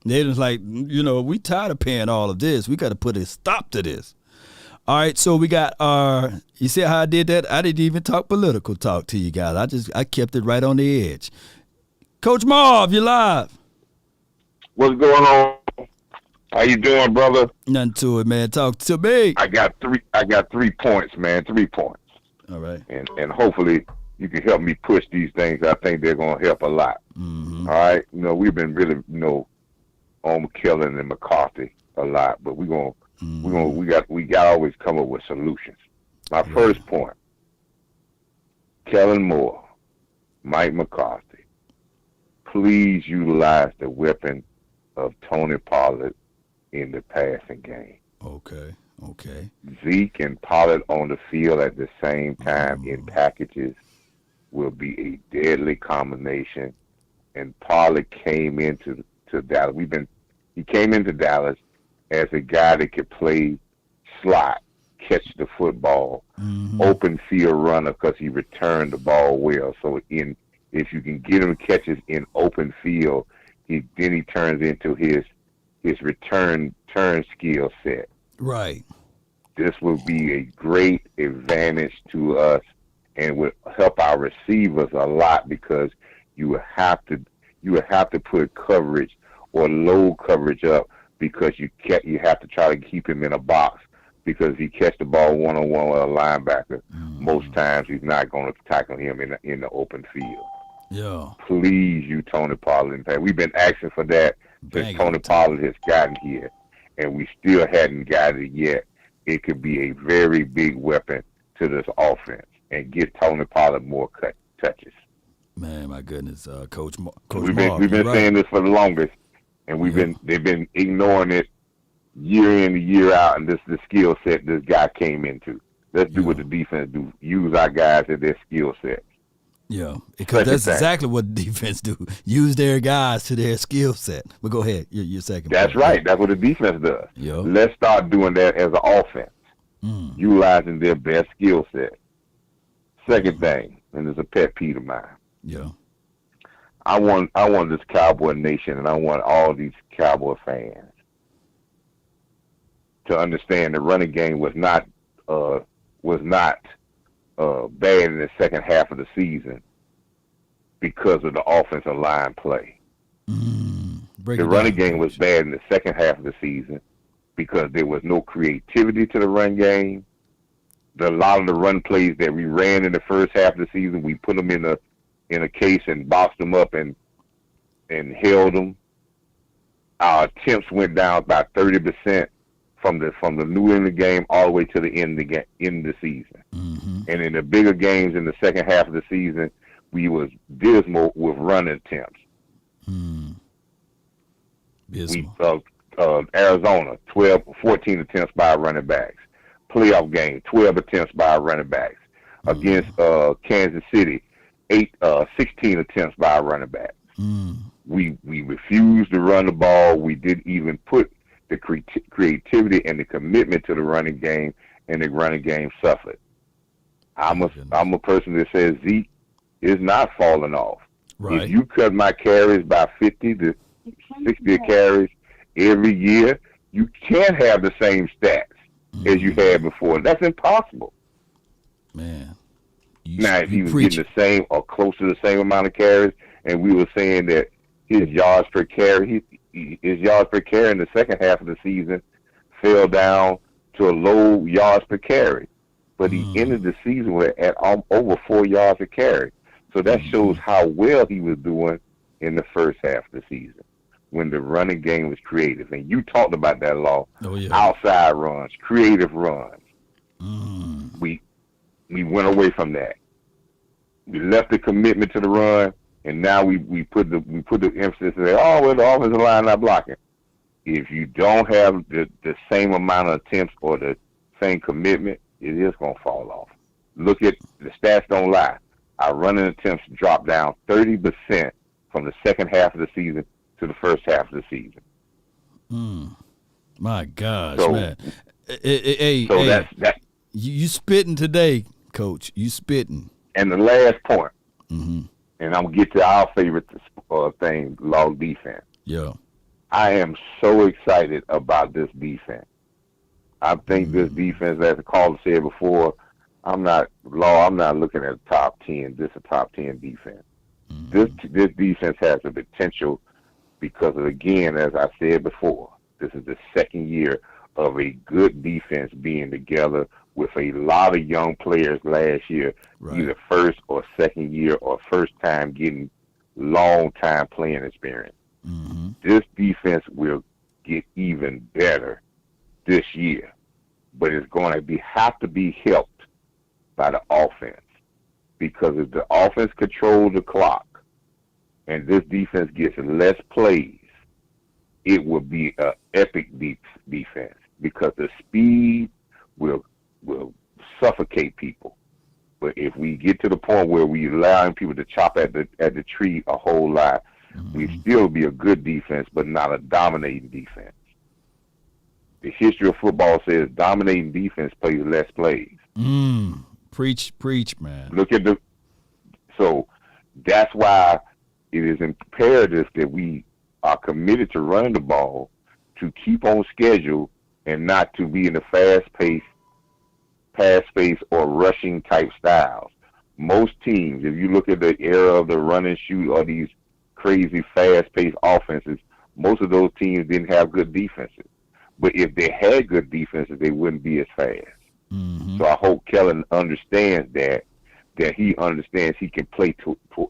They just like, we tired of paying all of this. We got to put a stop to this. All right, so we got you see how I did that? I didn't even talk political talk to you guys. I kept it right on the edge. Coach Marv, you live. What's going on? How you doing, brother? Nothing to it, man. Talk to me. I got 3 points, man. 3 points. All right. And hopefully you can help me push these things. I think they're going to help a lot. Mm-hmm. All right. We've been really, on Kellen and McCarthy a lot, but we got to always come up with solutions. My first point: Kellen Moore, Mike McCarthy, please utilize the weapon of Tony Pollard in the passing game. Okay. Zeke and Pollard on the field at the same time in packages will be a deadly combination. And Pollard came into Dallas. He came into Dallas as a guy that could play slot, catch the football, open field runner because he returned the ball well. So if you can get him catches in open field, then he turns into his turn skill set. Right. This will be a great advantage to us and will help our receivers a lot because you would have to put coverage or low coverage up because you have to try to keep him in a box because if he catch the ball one-on-one with a linebacker, most times he's not going to tackle him in the open field. Yeah. Please, you Tony Pollard. We've been asking for that since Tony Pollard has gotten here, and we still hadn't got it yet. It could be a very big weapon to this offense and get Tony Pollard more touches. Man, my goodness, Coach Marv. We've been saying this for the longest, and they've been ignoring it year in and year out, and this is the skill set this guy came into. Let's do what the defense do. Use our guys at their skill set. Yeah, because that's exactly what the defense do. Use their guys to their skill set. But go ahead, your second. That's right. That's what the defense does. Yeah. Let's start doing that as an offense, utilizing their best skill set. Second thing, and it's a pet peeve of mine. Yeah. I want this Cowboy Nation, and I want all these Cowboy fans to understand the running game was not bad in the second half of the season because of the offensive line play. The running game was bad in the second half of the season because there was no creativity to the run game. A lot of the run plays that we ran in the first half of the season, we put them in a case and boxed them up and held them. Our attempts went down by 30% from the New England game all the way to the end of the season. And in the bigger games in the second half of the season, we was dismal with running attempts. Arizona, 14 attempts by our running backs. Playoff game, 12 attempts by our running backs. Against Kansas City, 16 attempts by our running backs. We refused to run the ball. We didn't even put the creativity and the commitment to the running game, and the running game suffered. I'm a person that says Zeke is not falling off. Right. If you cut my carries by 50 to 60 carries every year, you can't have the same stats as you had before. That's impossible. Man. Now, if he was getting the same or close to the same amount of carries, and we were saying that his yards per carry in the second half of the season fell down to a low yards per carry. But he ended the season at over 4 yards a carry. So that shows how well he was doing in the first half of the season when the running game was creative. And you talked about that, Law. Oh, yeah. Outside runs, creative runs. We went away from that. We left the commitment to the run, and now we put the emphasis and say, well, the offensive line not blocking. If you don't have the same amount of attempts or the same commitment, it is going to fall off. Look at the stats, don't lie. Our running attempts dropped down 30% from the second half of the season to the first half of the season. My gosh, So- man. Hey, So that's that. You spitting today, Coach. You spitting. And the last point, and I'm going to get to our favorite thing, Law defense. Yeah. I am so excited about this defense. I think this defense, as the caller said before, I'm not looking at top 10. This is a top 10 defense. This defense has the potential because of, again, as I said before, this is the second year of a good defense being together with a lot of young players last year, either first or second year or first time getting long time playing experience. This defense will get even better this year, but it's going to have to be helped by the offense, because if the offense controls the clock and this defense gets less plays, it will be an epic defense, because the speed will suffocate people. But if we get to the point where we allowing people to chop at the tree a whole lot, we still be a good defense, but not a dominating defense. The history of football says dominating defense plays less plays. Preach, man. So that's why it is imperative that we are committed to running the ball, to keep on schedule, and not to be in the fast-paced, pass-space, or rushing type styles. Most teams, if you look at the era of the run and shoot or these crazy fast-paced offenses, most of those teams didn't have good defenses. But if they had good defenses, they wouldn't be as fast. So I hope Kellen understands that he understands he can play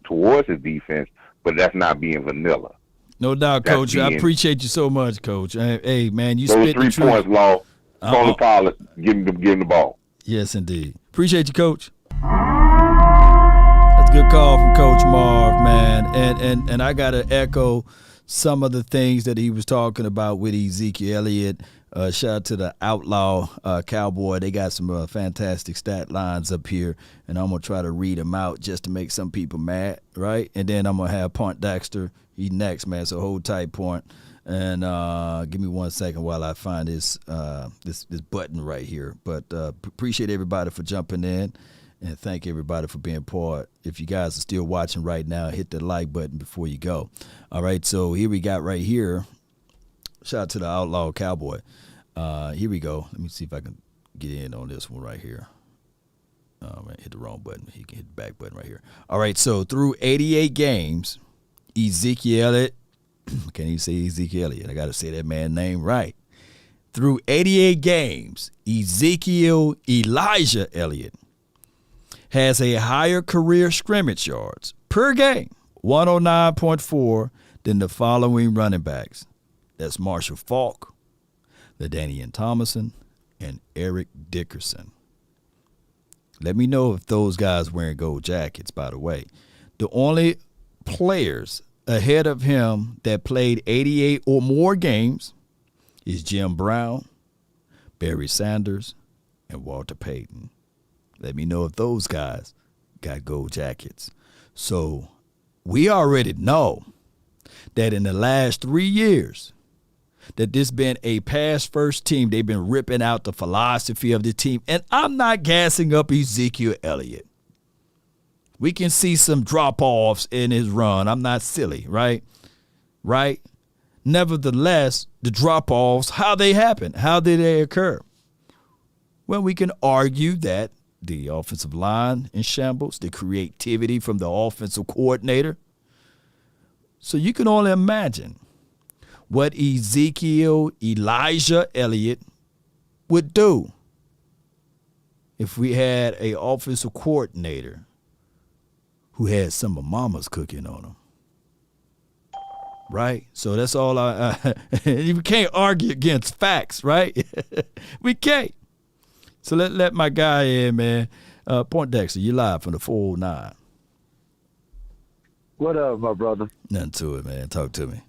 towards his defense, but that's not being vanilla. No doubt, That's Coach. I appreciate you so much, Coach. Hey, man, you those spit the 3 truth. points, Law. Tony Pollard, give him the ball. Yes, indeed. Appreciate you, Coach. That's a good call from Coach Marv, man. And I got to echo some of the things that he was talking about with Ezekiel Elliott. Shout out to the Outlaw Cowboy. They got some fantastic stat lines up here, and I'm going to try to read them out just to make some people mad, right? And then I'm going to have Punt Dexter. He's next, man, so hold tight, Point. And give me 1 second while I find this button right here. But appreciate everybody for jumping in, and thank everybody for being part. If you guys are still watching right now, hit the like button before you go. All right, so here we got right here. Shout out to the Outlaw Cowboy. Here we go. Let me see if I can get in on this one right here. Oh, man, hit the wrong button. He can hit the back button right here. All right, so through 88 games, Ezekiel Elliott, can't even say Ezekiel Elliott. I got to say that man's name right. Through 88 games, Ezekiel Elijah Elliott has a higher career scrimmage yards per game, 109.4, than the following running backs. That's Marshall Faulk, LaDainian Tomlinson, and Eric Dickerson. Let me know if those guys wearing gold jackets, by the way. The only players ahead of him that played 88 or more games is Jim Brown, Barry Sanders, and Walter Payton. Let me know if those guys got gold jackets. So we already know that in the last 3 years that this been a pass-first team. They've been ripping out the philosophy of the team. And I'm not gassing up Ezekiel Elliott. We can see some drop-offs in his run. I'm not silly, right? Right? Nevertheless, the drop-offs, how they happen, how did they occur? Well, we can argue that the offensive line in shambles, the creativity from the offensive coordinator. So you can only imagine what Ezekiel Elijah Elliott would do if we had an offensive coordinator who had some of mama's cooking on him. Right? So that's all we can't argue against facts, right? We can't. So let my guy in, man. Point Dexter, you live from the 409. What up, my brother? Nothing to it, man. Talk to me.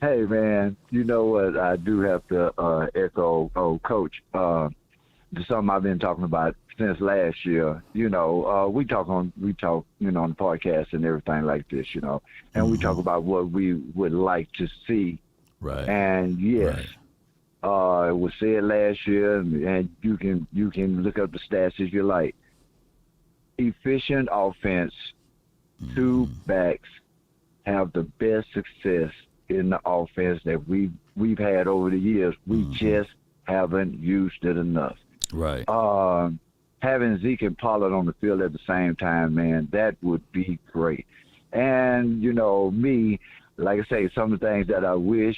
Hey, man, you know what? I do have to echo Coach. Something I've been talking about since last year. You know, we talk, on the podcast and everything like this, and we talk about what we would like to see. Right. And yes, it was said last year, and you can look up the stats if you like. Efficient offense, two backs have the best success in the offense that we've had over the years. We just haven't used it enough. Right. Having Zeke and Pollard on the field at the same time, man, that would be great. And, me, like I say, some of the things that I wish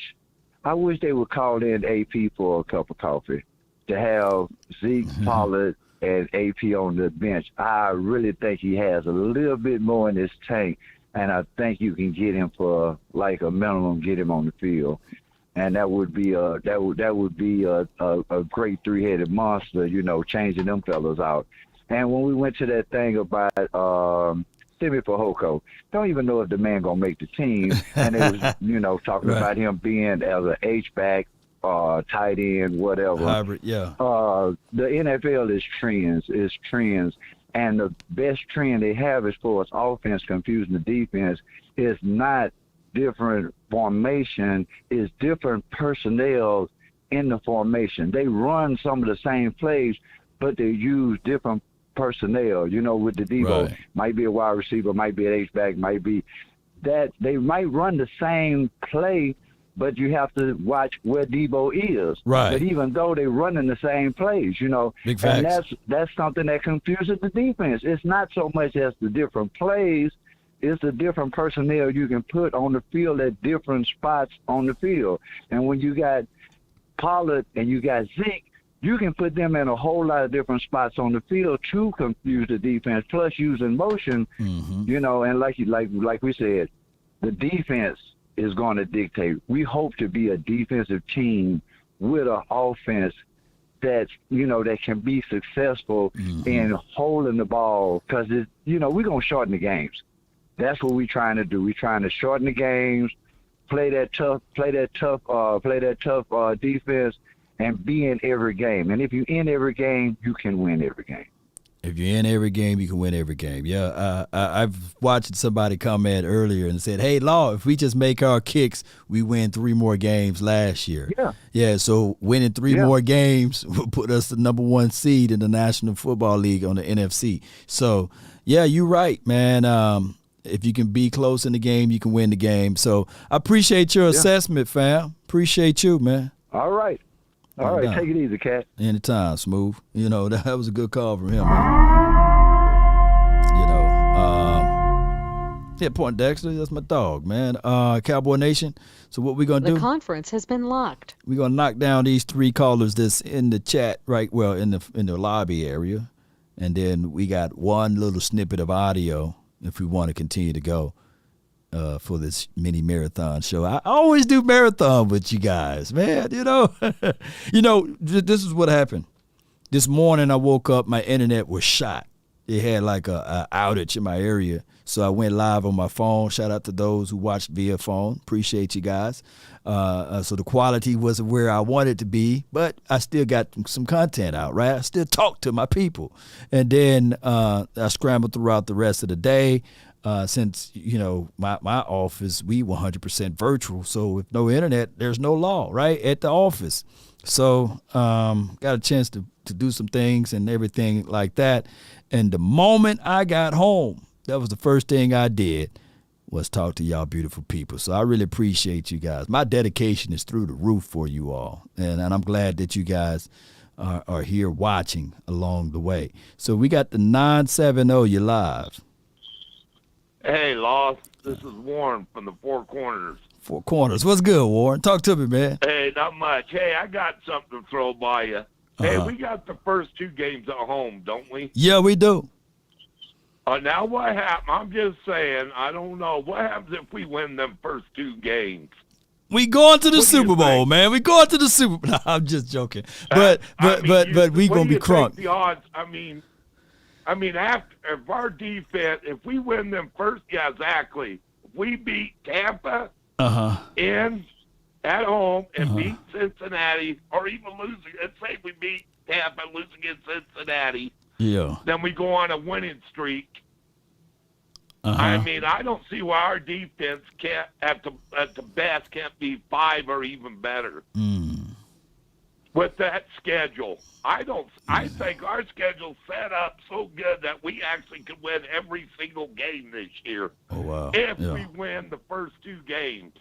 they would call in AP for a cup of coffee. To have Zeke, Pollard, and AP on the bench. I really think he has a little bit more in his tank and I think you can get him for like a minimum, get him on the field, and that would be a great three-headed monster, changing them fellas out. And when we went to that thing about Timmy Fehoko, don't even know if the man gonna make the team, and it was talking about him being as an H-back, tight end, whatever. Hybrid, yeah. The NFL is trends, and the best trend they have as far as offense confusing the defense is not different formation, is different personnel in the formation. They run some of the same plays, but they use different personnel, with the Debo. Right. Might be a wide receiver, might be an H-back, might be that they might run the same play, but you have to watch where Debo is. Right. But even though they're running the same plays, Big facts. And that's something that confuses the defense. It's not so much as the different plays, it's the different personnel you can put on the field at different spots on the field. And when you got Pollard and you got Zeke, you can put them in a whole lot of different spots on the field to confuse the defense, plus using motion, and like we said, the defense is going to dictate. We hope to be a defensive team with an offense that's, that can be successful in holding the ball, because, we're going to shorten the games. That's what we're trying to do. We're trying to shorten the games, play that tough defense, and be in every game. And if you're in every game, you can win every game. If you're in every game, you can win every game. Yeah, I've watched somebody comment earlier and said, hey, Law, if we just make our kicks, we win 3 more games last year. Yeah. Yeah, so winning 3 more games will put us the number 1 seed in the National Football League on the NFC. So, yeah, you're right, man. If you can be close in the game, you can win the game. So I appreciate your assessment, fam. Appreciate you, man. All right. All right, take it easy, Cat. Anytime, Smooth. That was a good call from him, man. Point Dexter, that's my dog, man. Cowboy Nation. So what we gonna do? The conference has been locked. We're gonna knock down these 3 callers that's in the chat, right? Well, in the lobby area, and then we got one little snippet of audio if we want to continue to go. For this mini marathon show. I always do marathon with you guys, man. This is what happened. This morning I woke up, my internet was shot. It had like a outage in my area. So I went live on my phone. Shout out to those who watched via phone. Appreciate you guys. So the quality wasn't where I wanted it to be, but I still got some content out, right? I still talk to my people. And then I scrambled throughout the rest of the day. Since, my office, we 100% virtual. So with no internet, there's no law, right, at the office. So got a chance to do some things and everything like that. And the moment I got home, that was the first thing I did was talk to y'all beautiful people. So I really appreciate you guys. My dedication is through the roof for you all. And I'm glad that you guys are here watching along the way. So we got the 970, you live. Hey, Lost. This is Warren from the Four Corners. Four Corners. What's good, Warren? Talk to me, man. Hey, not much. Hey, I got something to throw by you. Hey, we got the first 2 games at home, don't we? Yeah, we do. Now what happens? I'm just saying, I don't know. What happens if we win them first 2 games? We going to the Super Bowl, man. We going to the Super Bowl. No, I'm just joking. But we going to be crunk. The odds, after if our defense, if we win them first, yeah, exactly. If we beat Tampa at home and beat Cincinnati, or even losing, let's say we beat Tampa and lose against Cincinnati, then we go on a winning streak. I don't see why our defense can't, at the best, can't be 5 or even better. With that schedule. I think our schedule's set up so good that we actually could win every single game this year. Oh, wow. If we win the first 2 games.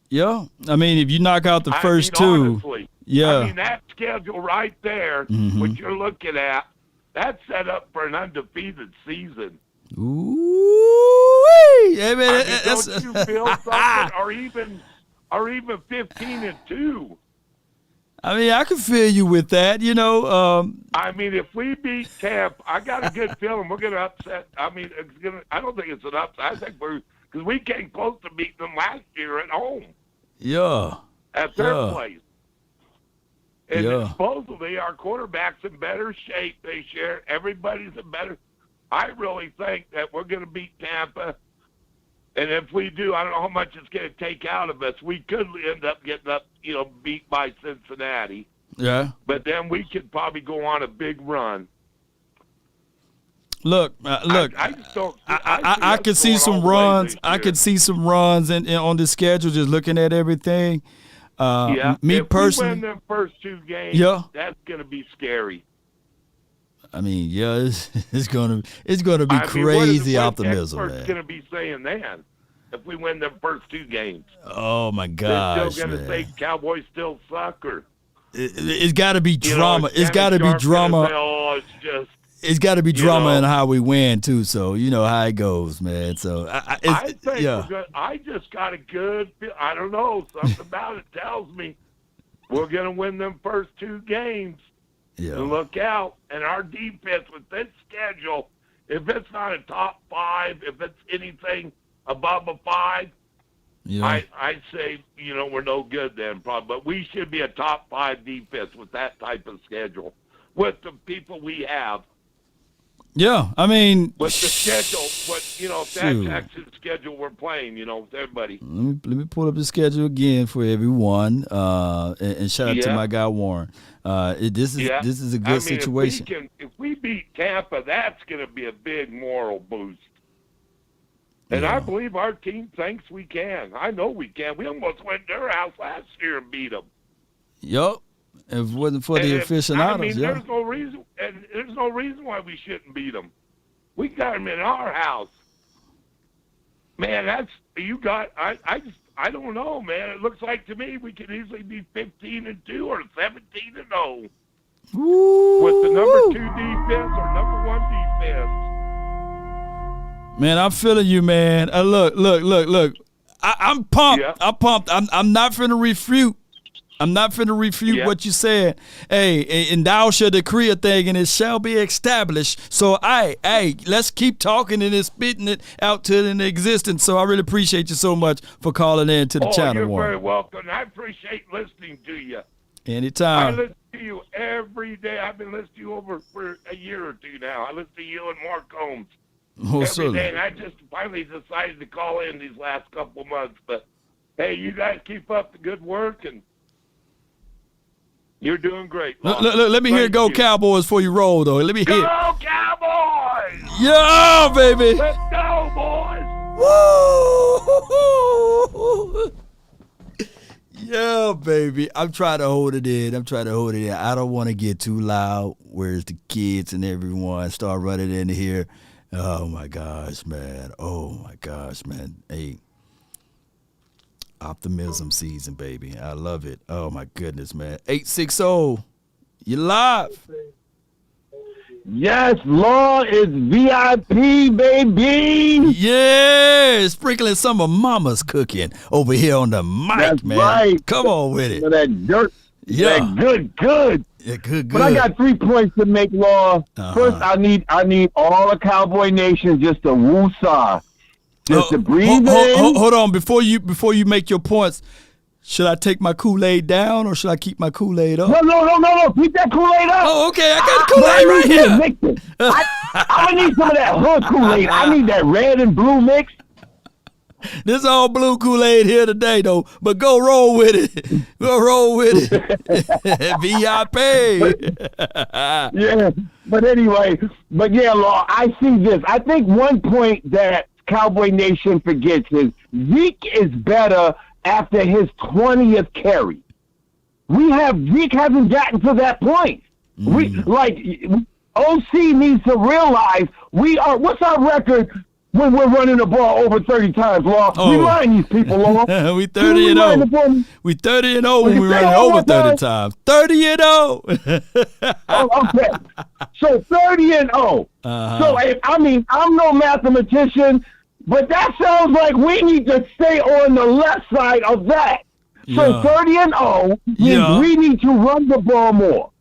Yeah. If you knock out the first 2. Honestly, yeah. That schedule right there, what you're looking at, that's set up for an undefeated season. Ooh-wee. Don't you feel something? or even 15-2. I can feel you with that, if we beat Tampa, I got a good feeling we're going to upset. I don't think it's an upset. I think we're because we came close to beating them last year at home. Yeah. At their place. And Yeah. supposedly our quarterback's in better shape this year. Everybody's in better. I really think that we're going to beat Tampa. And if we do, I don't know how much it's going to take out of us. We could end up getting beat by Cincinnati. Yeah. But then we could probably go on a big run. Look. I could see some runs. I could see some runs on the schedule. Just looking at everything. Me if personally, we win them first 2 games, that's going to be scary. I mean, it's gonna be crazy optimism, man. What's going to be saying then if we win them first 2 games? Oh my They're gosh, still going to say Cowboys still suck, or it's got to be drama. It's got to be drama. It's just. It's got to be drama in how we win too. So you know how it goes, man. So I think we're good. I just got a good feel. I don't know. Something about it tells me we're going to win them first 2 games. Yeah. And look out. And our defense with this schedule, if it's not a top 5, if it's anything above a 5, I say, we're no good then, probably. But we should be a top 5 defense with that type of schedule, with the people we have. Yeah, I mean, with the schedule, that Texas schedule we're playing, with everybody. Let me pull up the schedule again for everyone, and shout out to my guy Warren. This is a good situation. If we beat Tampa, that's going to be a big moral boost. And I believe our team thinks we can. I know we can. We almost went to their house last year and beat them. Yup. If it wasn't for the aficionados, there's no reason, and there's no reason why we shouldn't beat them. We got them in our house, man. I don't know, man. It looks like to me we could easily be 15-2 or 17-0 with the number 2 defense or number 1 defense. Man, I'm feeling you, man. Look. I'm pumped. Yeah. I'm pumped. I'm not finna refute. What you said. Hey, and thou shall decree a thing, and it shall be established. So, let's keep talking and spitting it out to an existence. So, I really appreciate you so much for calling in to the channel. You're very welcome. I appreciate listening to you. Anytime. I listen to you every day. I've been listening to you for a year or 2 now. I listen to you and Mark Combs every day, and I just finally decided to call in these last couple of months. But, hey, you guys keep up the good work, and you're doing great. Let me hear "Go Cowboys" before you roll, though. Let me hear. Go Cowboys! Yeah, baby. Let's go, boys! Woo! Yeah, baby. I'm trying to hold it in. I don't want to get too loud. Where's the kids and everyone start running in here? Oh my gosh, man. Hey. Optimism season, baby. I love it. Oh, my goodness, man. 860, you live. Yes, Law is VIP, baby. Yeah, sprinkling some of Mama's cooking over here on the mic, That's man. Right. Come on with it. That dirt. Yeah. That good. Yeah, good. But I got 3 points to make, Law. First, I need all the Cowboy Nation just to woo-saw. Just to breathe in. Hold on. Before you make your points, should I take my Kool-Aid down or should I keep my Kool-Aid up? No. Keep that Kool-Aid up. Oh, okay. I got Kool-Aid right here. I'm going to need some of that hood Kool-Aid. I need that red and blue mix. This all blue Kool-Aid here today, though. But go roll with it. VIP. Yeah. But anyway, Law, I see this. I think one point that Cowboy Nation forgets is Zeke is better after his 20th carry. Zeke hasn't gotten to that point. OC needs to realize what's our record when we're running the ball over 30 times, Law? Remind these people, Law. We 30-0. We 30-0 when we run over 30 times. 30-0. Okay. So 30-0. So I'm no mathematician, but that sounds like we need to stay on the left side of that. So 30-0 means we need to run the ball more.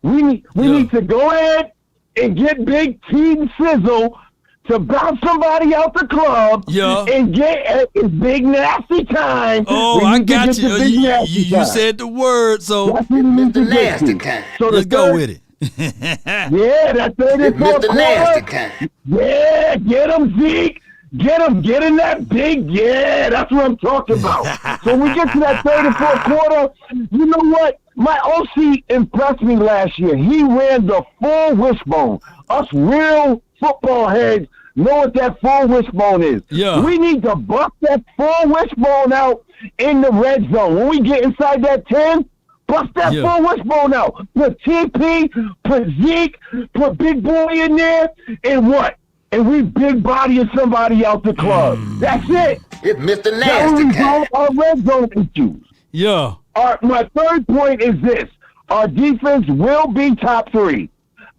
We need to go ahead and get Big T and Sizzle to bounce somebody out the club and get a big nasty time. Oh, I got you. You said the word, so Mr. Nasty Kind. So let's go with it. Yeah, that 34th Mr. Nasty quarter. Kind. Yeah, get him, Zeke. Get in that big, that's what I'm talking about. So we get to that 34th quarter, you know what? My OC impressed me last year. He ran the full wishbone. Us real football heads know what that full wishbone is. Yeah. We need to bust that full wishbone out in the red zone. When we get inside that 10, bust that full wishbone out. Put TP, put Zeke, put Big Boy in there, and what? And we big bodying somebody out the club. That's it. It's Mr. Nasty Kind. Our red zone issues. Yeah. My third point is this. Our defense will be top 3.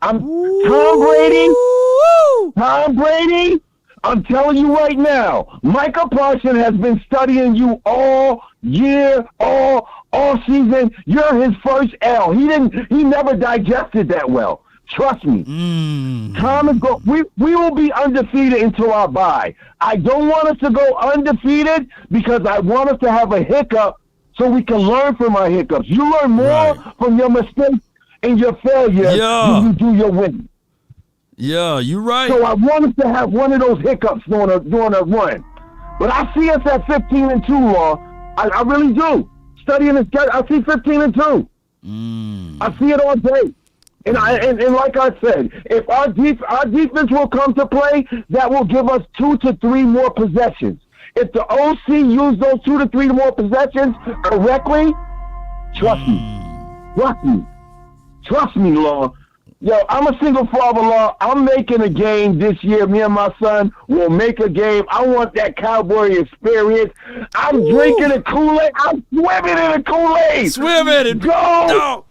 Tom Brady, I'm telling you right now, Micah Parsons has been studying you all year, all season. You're his first L. He never digested that well. Trust me. Tom is we will be undefeated until our bye. I don't want us to go undefeated because I want us to have a hiccup so we can learn from our hiccups. You learn more from your mistakes and your failures than you do your wins. Yeah, you're right. So I want us to have one of those hiccups during a run. But I see us at 15-2, Law. I really do. Studying this, I see 15-2. I see it all day. And like I said, if our defense will come to play, that will give us 2 to 3 more possessions. If the OC use those 2 to 3 more possessions correctly, trust me, Law. Yo, I'm a single father, Law. I'm making a game this year. Me and my son will make a game. I want that Cowboy experience. I'm drinking a Kool-Aid. I'm swimming in a Kool-Aid. Swim in it. Go. No.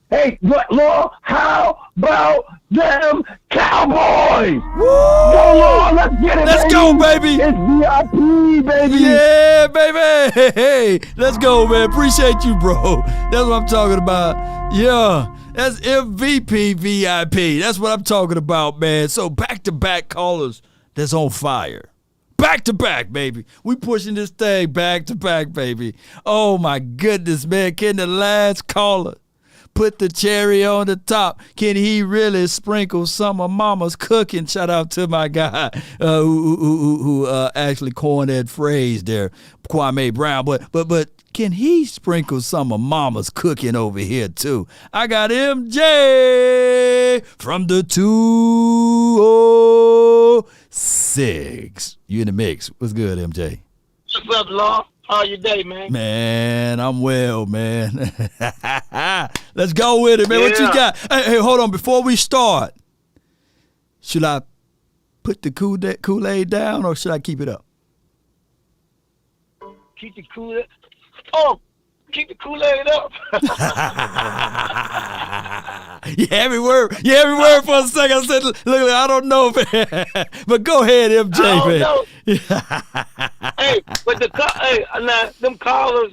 Hey, Law, how about them Cowboys? Woo! Go, Law, let's get it, Let's go, baby. It's VIP, baby. Yeah, baby. Hey, let's go, man. Appreciate you, bro. That's what I'm talking about. Yeah, that's MVP VIP. That's what I'm talking about, man. So back-to-back callers that's on fire. Back-to-back, baby. We pushing this thing back-to-back, baby. Oh, my goodness, man. Can the last caller put the cherry on the top? Can he really sprinkle some of mama's cooking? Shout out to my guy who actually coined that phrase there, Kwame Brown. But can he sprinkle some of mama's cooking over here too? I got MJ from the 206. You in the mix. What's good, MJ? What's up, Law? How your day, man? Man, I'm well, man. Let's go with it, man. What you got? Hey, hold on. Before we start, should I put the Kool-Aid down or should I keep it up? Keep the Kool-Aid. Oh, keep the Kool-Aid up. Every word for a second. I said, look, I don't know, man. But go ahead, MJ, man. Hey, but now, them callers,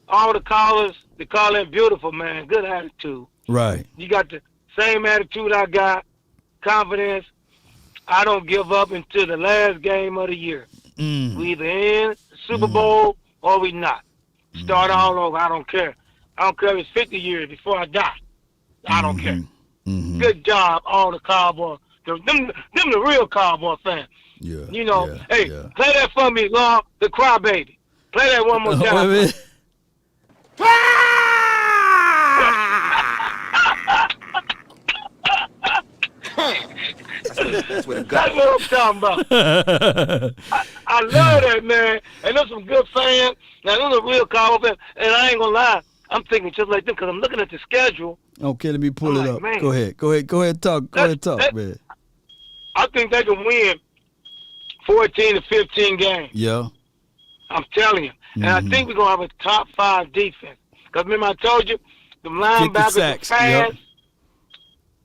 all the callers, they call in beautiful, man. Good attitude. Right. You got the same attitude I got, confidence. I don't give up until the last game of the year. We either in the Super Bowl or we not. Start all over. I don't care. I don't care if it's 50 years before I die. I don't care. Good job, all the Cowboys. Them the real Cowboy fans. Yeah. You know, play that for me, Law, the Crybaby. Play that one more time. That's what I'm talking about. I love that, man. And there's some good fans. Now, those are real Cowboy fans. And I ain't going to lie, I'm thinking just like them because I'm looking at the schedule. Okay, let me pull it up. Man. Go ahead, talk. Man. I think they can win 14 to 15 games. Yeah. I'm telling you. And I think we're going to have a top 5 defense. Because remember I told you, the linebackers are fast. Yep.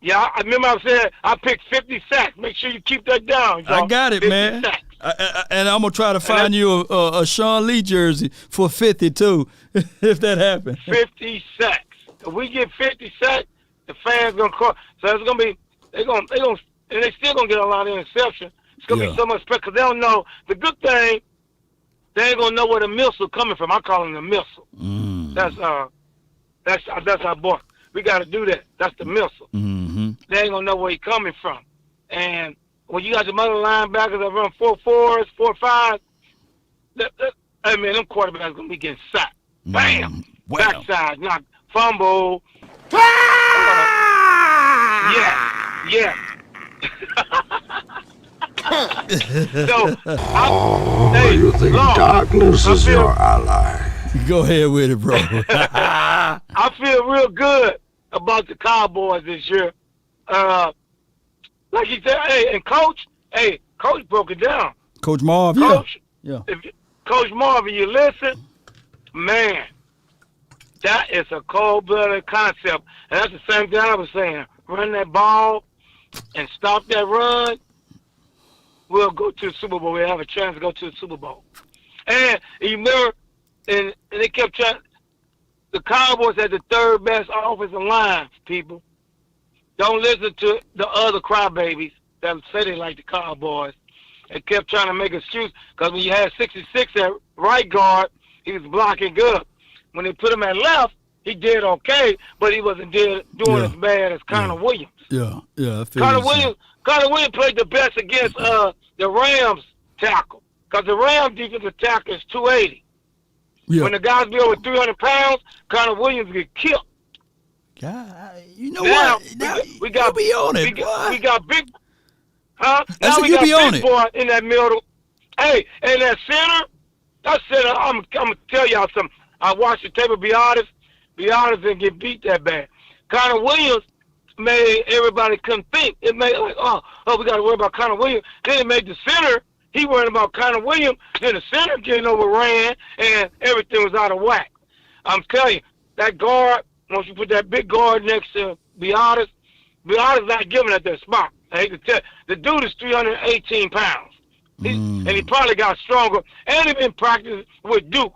Yeah, I remember I said I picked 50 sacks. Make sure you keep that down. I got it, man. And I'm going to try to find you a Sean Lee jersey for 50 too, if that happens. 50 sacks. If we get 50 sacks, the fans going to call. So it's going to be, they're going and they still gonna get a lot of interception. It's gonna be so much pressure because they don't know. The good thing, they ain't gonna know where the missile coming from. I call him the missile. That's our boy. We got to do that. That's the missile. They ain't gonna know where he coming from. And when you got the other linebackers that run 4.4s, 4.5s, I mean, them quarterbacks gonna be getting sacked. Bam, backside, knock, fumble. Yeah. So, you think darkness is your ally? Go ahead with it, bro. I feel real good about the Cowboys this year. Like he said, Coach broke it down. Coach Marv, Coach, yeah. Coach Marv, you listen, man, that is a cold-blooded concept. And that's the same thing I was saying. Run that ball and stop that run, we'll go to the Super Bowl. We'll have a chance to go to the Super Bowl. And you remember, and they kept trying, the Cowboys had the third best offensive line, people. Don't listen to the other crybabies that say they like the Cowboys. They kept trying to make excuses because when you had 66 at right guard, he was blocking good. When they put him at left, he did okay, but he wasn't doing as bad as Connor Williams. Yeah. Connor Williams played the best against the Rams tackle because the Rams defensive tackle is 280. Yeah. When the guys be over 300 pounds, Connor Williams get killed. God, you know now, what? Now we got be on it. We got big, huh? Now we got big boy in that middle. Hey, and that center, I'm gonna tell y'all something. I watched the tape of be honest and get beat that bad. Connor Williams made everybody couldn't think. It made like, oh, we got to worry about Connor Williams. Then it made the center, he worried about Connor Williams. Then the center getting overran, and everything was out of whack. I'm telling you, that guard, once you put that big guard next to be honest not giving at that spot. I hate to tell you. The dude is 318 pounds. And he probably got stronger. And he been practicing with Duke.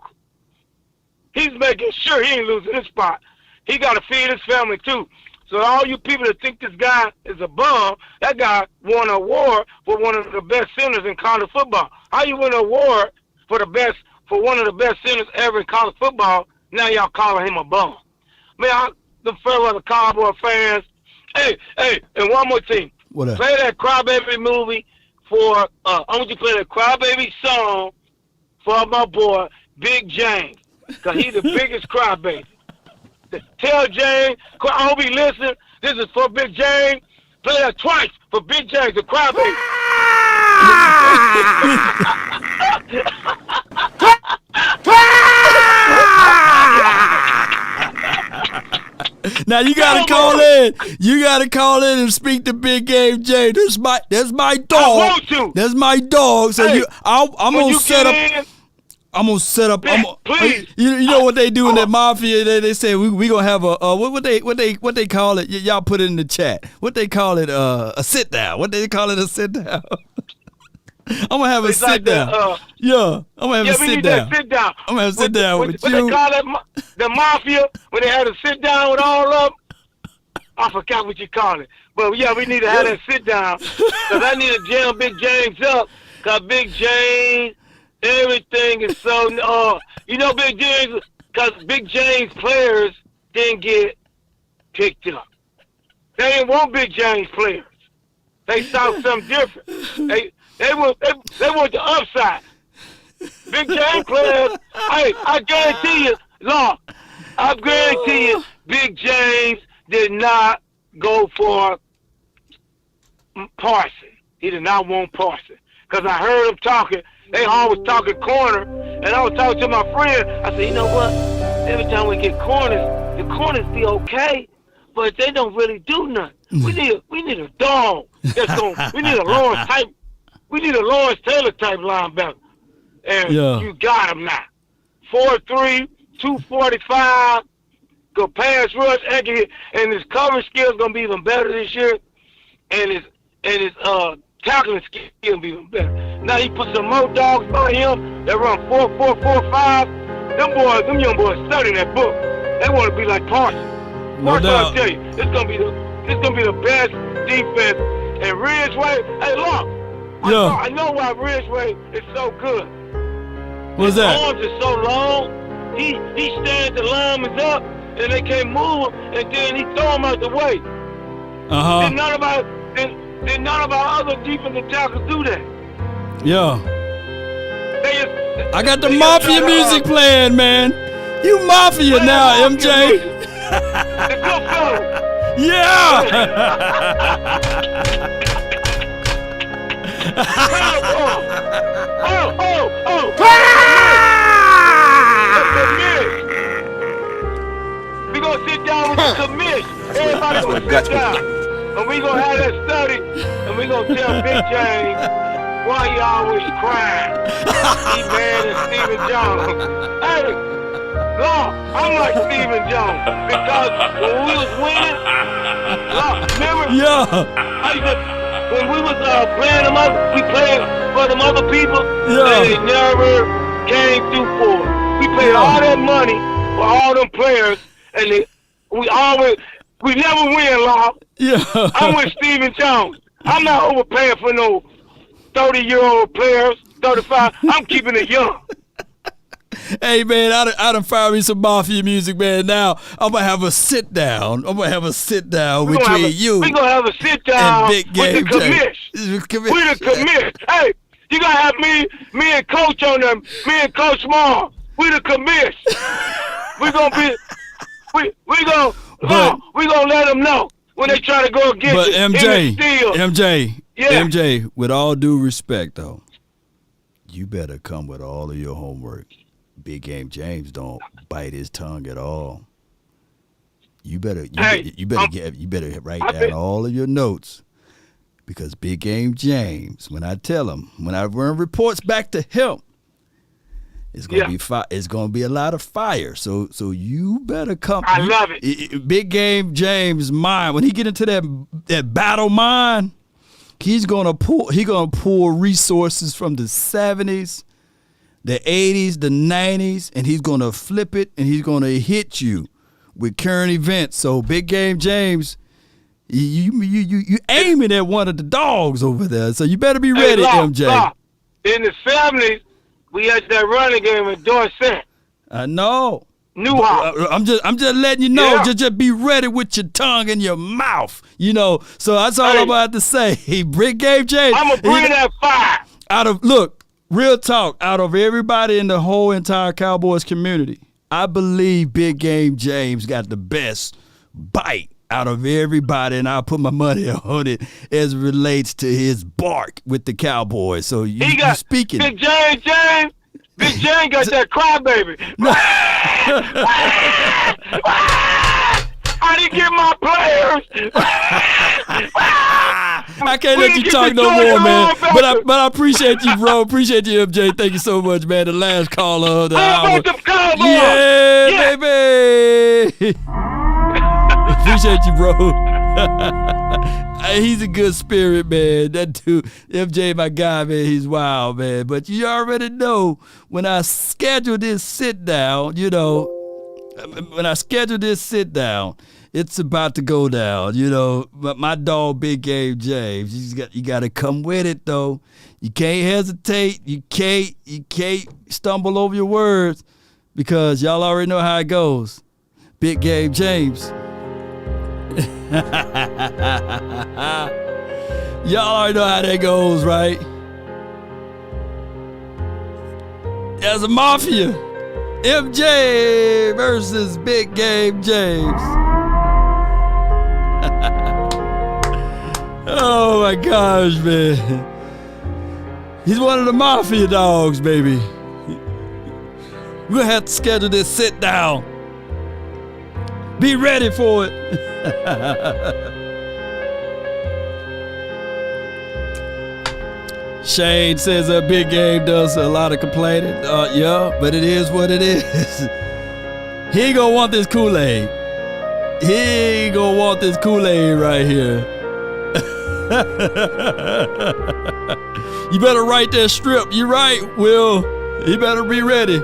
He's making sure he ain't losing his spot. He got to feed his family, too. So all you people that think this guy is a bum, that guy won an award for one of the best centers in college football. How you win an award for one of the best centers ever in college football, now y'all calling him a bum? Man, the fellow Cowboy fans, hey, and one more thing. What play that Crybaby movie for, I want you to play that Crybaby song for my boy, Big James, because he's the biggest crybaby. Tell James, I hope he listens. This is for Big James. Play that twice for Big James, the crybaby. Now you gotta call in. You gotta call in and speak to Big Game Jay. That's my dog. I want to. That's my dog. So hey, I'm gonna set up. I'm gonna set up. Please. You know what they do in that Mafia? They say we gonna have a what they call it? Y'all put it in the chat. What they call it? A sit down. What they call it? A sit down. I'm gonna have a sit down. I'm gonna have a sit down. Sit down. I'm gonna have a sit down with you. What they call it? The Mafia when they had a sit down with all of them. I forgot what you call it. But yeah, we need to have that sit down because I need to jam Big James up because Big James. Everything is so, Big James, because Big James players didn't get picked up. They didn't want Big James players. They saw something different. They want the upside. Big James players, I guarantee you, I guarantee you, Big James did not go for Parsons. He did not want Parsons. Because I heard him talking. They always talking corner, and I was talking to my friend. I said, you know what? Every time we get corners, the corners be okay, but they don't really do nothing. We need a dog that's going. We need a Lawrence Taylor type linebacker, and you got him now. 4'3", 245, go pass rush, and his coverage skills gonna be even better this year, and his tackling skill be even better. Now he put some more dogs by him that run 4.5. Them young boys studying that book. They want to be like Parsons. No doubt. I'll tell you, it's gonna be the best defense And Ridgeway, hey, look. Yeah. I know why Ridgeway is so good. What's His that? arms are so long. He stands the linemen up, and they can't move him, and then he throw him out the way. Uh-huh. Then none of our other defensive tackles do that. Yeah. I got the they Mafia just music playing, man. You Mafia now, MJ. The good fellas. Yeah. We gonna sit down with the commish. Everybody gonna sit down, and we gonna have that study, and we gonna tell Big James why he always crying. He mad at Stephen Jones. Hey, Lord, I'm like Stephen Jones because when we was winning, Lord, remember? Yeah. When we was playing them up, we played for them other people, Yeah. and they never came through for us. We paid all that money for all them players, and we never win, Law. Yeah. I'm with Stephen Jones. I'm not overpaying for no 30-year-old players, 35. I'm keeping it young. Hey, man, I done fired me some Mafia music, man. Now I'm going to have a sit-down. I'm going to have a sit-down between you. We're going to have a sit-down and Big with Game the commish. We the commish. Hey, you got to have me and Coach on them, me and Coach Marv. We the commish. We're going to be, we going to let them know when they try to go against But it. MJ, with all due respect, though, you better come with all of your homework. Big Game James don't bite his tongue at all. You better write down all of your notes, because Big Game James, when I tell him, when I run reports back to him, it's gonna be it's gonna be a lot of fire. So you better come. I love it. Big Game James' mind, when he get into that battle mind, he's gonna pull resources from the 70s, the 80s, the 90s, and he's gonna flip it, and he's gonna hit you with current events. So Big Game James, you aiming at one of the dogs over there. So you better be ready, MJ. In the 70s, we had that running game with Dorset. I know. Newhouse. I'm just letting you know. Yeah. Just be ready with your tongue in your mouth. You know. So that's all I'm about to say. Big Game James. I'm gonna bring that fire. Real talk. Out of everybody in the whole entire Cowboys community, I believe Big Game James got the best bite out of everybody, and I'll put my money on it as it relates to his bark with the Cowboys. So you speaking. Big James got that crybaby. I didn't get my players. I can't let you talk no more, man. But I appreciate you, bro. Appreciate you, MJ. Thank you so much, man. The last caller of the hour. Yeah, baby. Appreciate you, bro. He's a good spirit, man. That dude, MJ, my guy, man, he's wild, man. But you already know when I schedule this sit down, it's about to go down, But my dog, Big Game James, you got to come with it, though. You can't hesitate. You can't stumble over your words, because y'all already know how it goes. Big Game James. Y'all already know how that goes, right? There's a Mafia. MJ versus Big Game James. Oh my gosh, man. He's one of the Mafia dogs, baby. We're gonna have to schedule this sit down. Be ready for it. Shane says that Big Game does a lot of complaining. Yeah, but it is what it is. He ain't gonna want this Kool-Aid. He ain't gonna want this Kool-Aid right here. You better write that strip. You right, Will. He better be ready.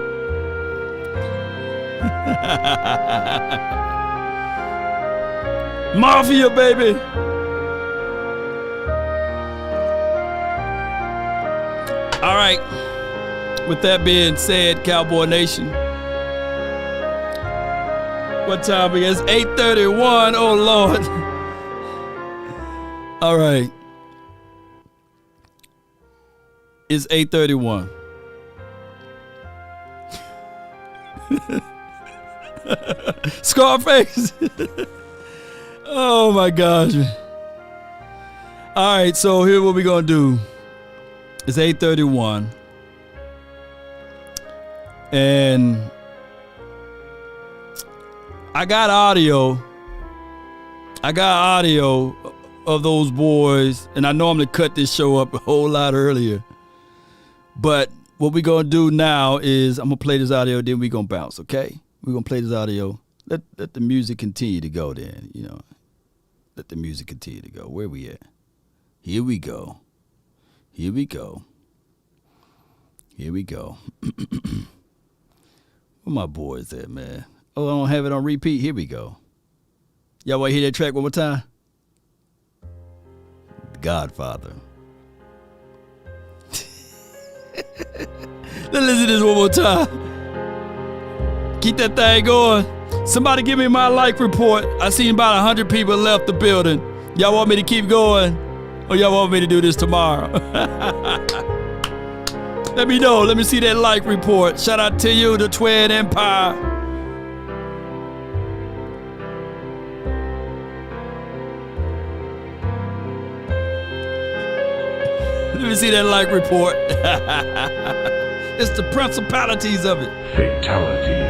Mafia, baby. All right. With that being said, Cowboy Nation. What time is it? It's 8:31. Oh, Lord. All right. It's 8:31. Scarface. Oh, my gosh. All right, so here's what we're going to do. It's 8:31. And I got audio of those boys, and I normally cut this show up a whole lot earlier. But what we're going to do now is I'm going to play this audio, then we're going to bounce, okay? We're going to play this audio. Let the music continue to go then, you know. Let the music continue to go. Where we at? Here we go. Here we go. Here we go. Where my boys at, man? Oh, I don't have it on repeat. Here we go. Y'all want to hear that track one more time? Godfather. Let's listen to this one more time. Keep that thing going. Somebody give me my like report. I seen about 100 people left the building. Y'all want me to keep going? Or y'all want me to do this tomorrow? Let me know. Let me see that like report. Shout out to you, the Twin Empire. Let me see that like report. It's the principalities of it. Fatality.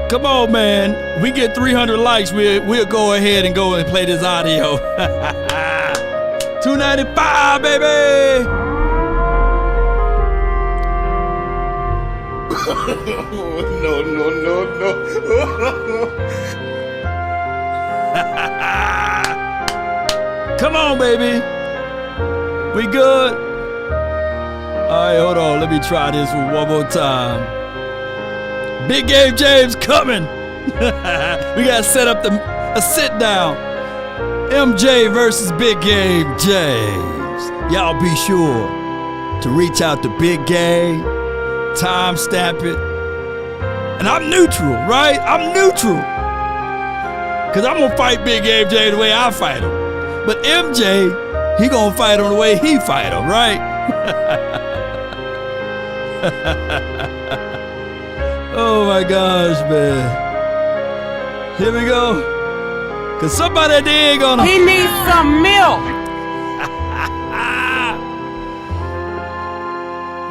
Come on, man. We get 300 likes, we'll go ahead and go and play this audio. 295, baby. No. Come on, baby. We good? All right, hold on. Let me try this one more time. Big Game James coming. We got to set up a sit down. MJ versus Big Game James. Y'all be sure to reach out to Big Game, timestamp it. And I'm neutral, right? I'm neutral. Because I'm going to fight Big Game James the way I fight him. But MJ, he going to fight him the way he fight him, right? Oh my gosh, man. Here we go. Cause somebody at the end gonna. He needs some milk.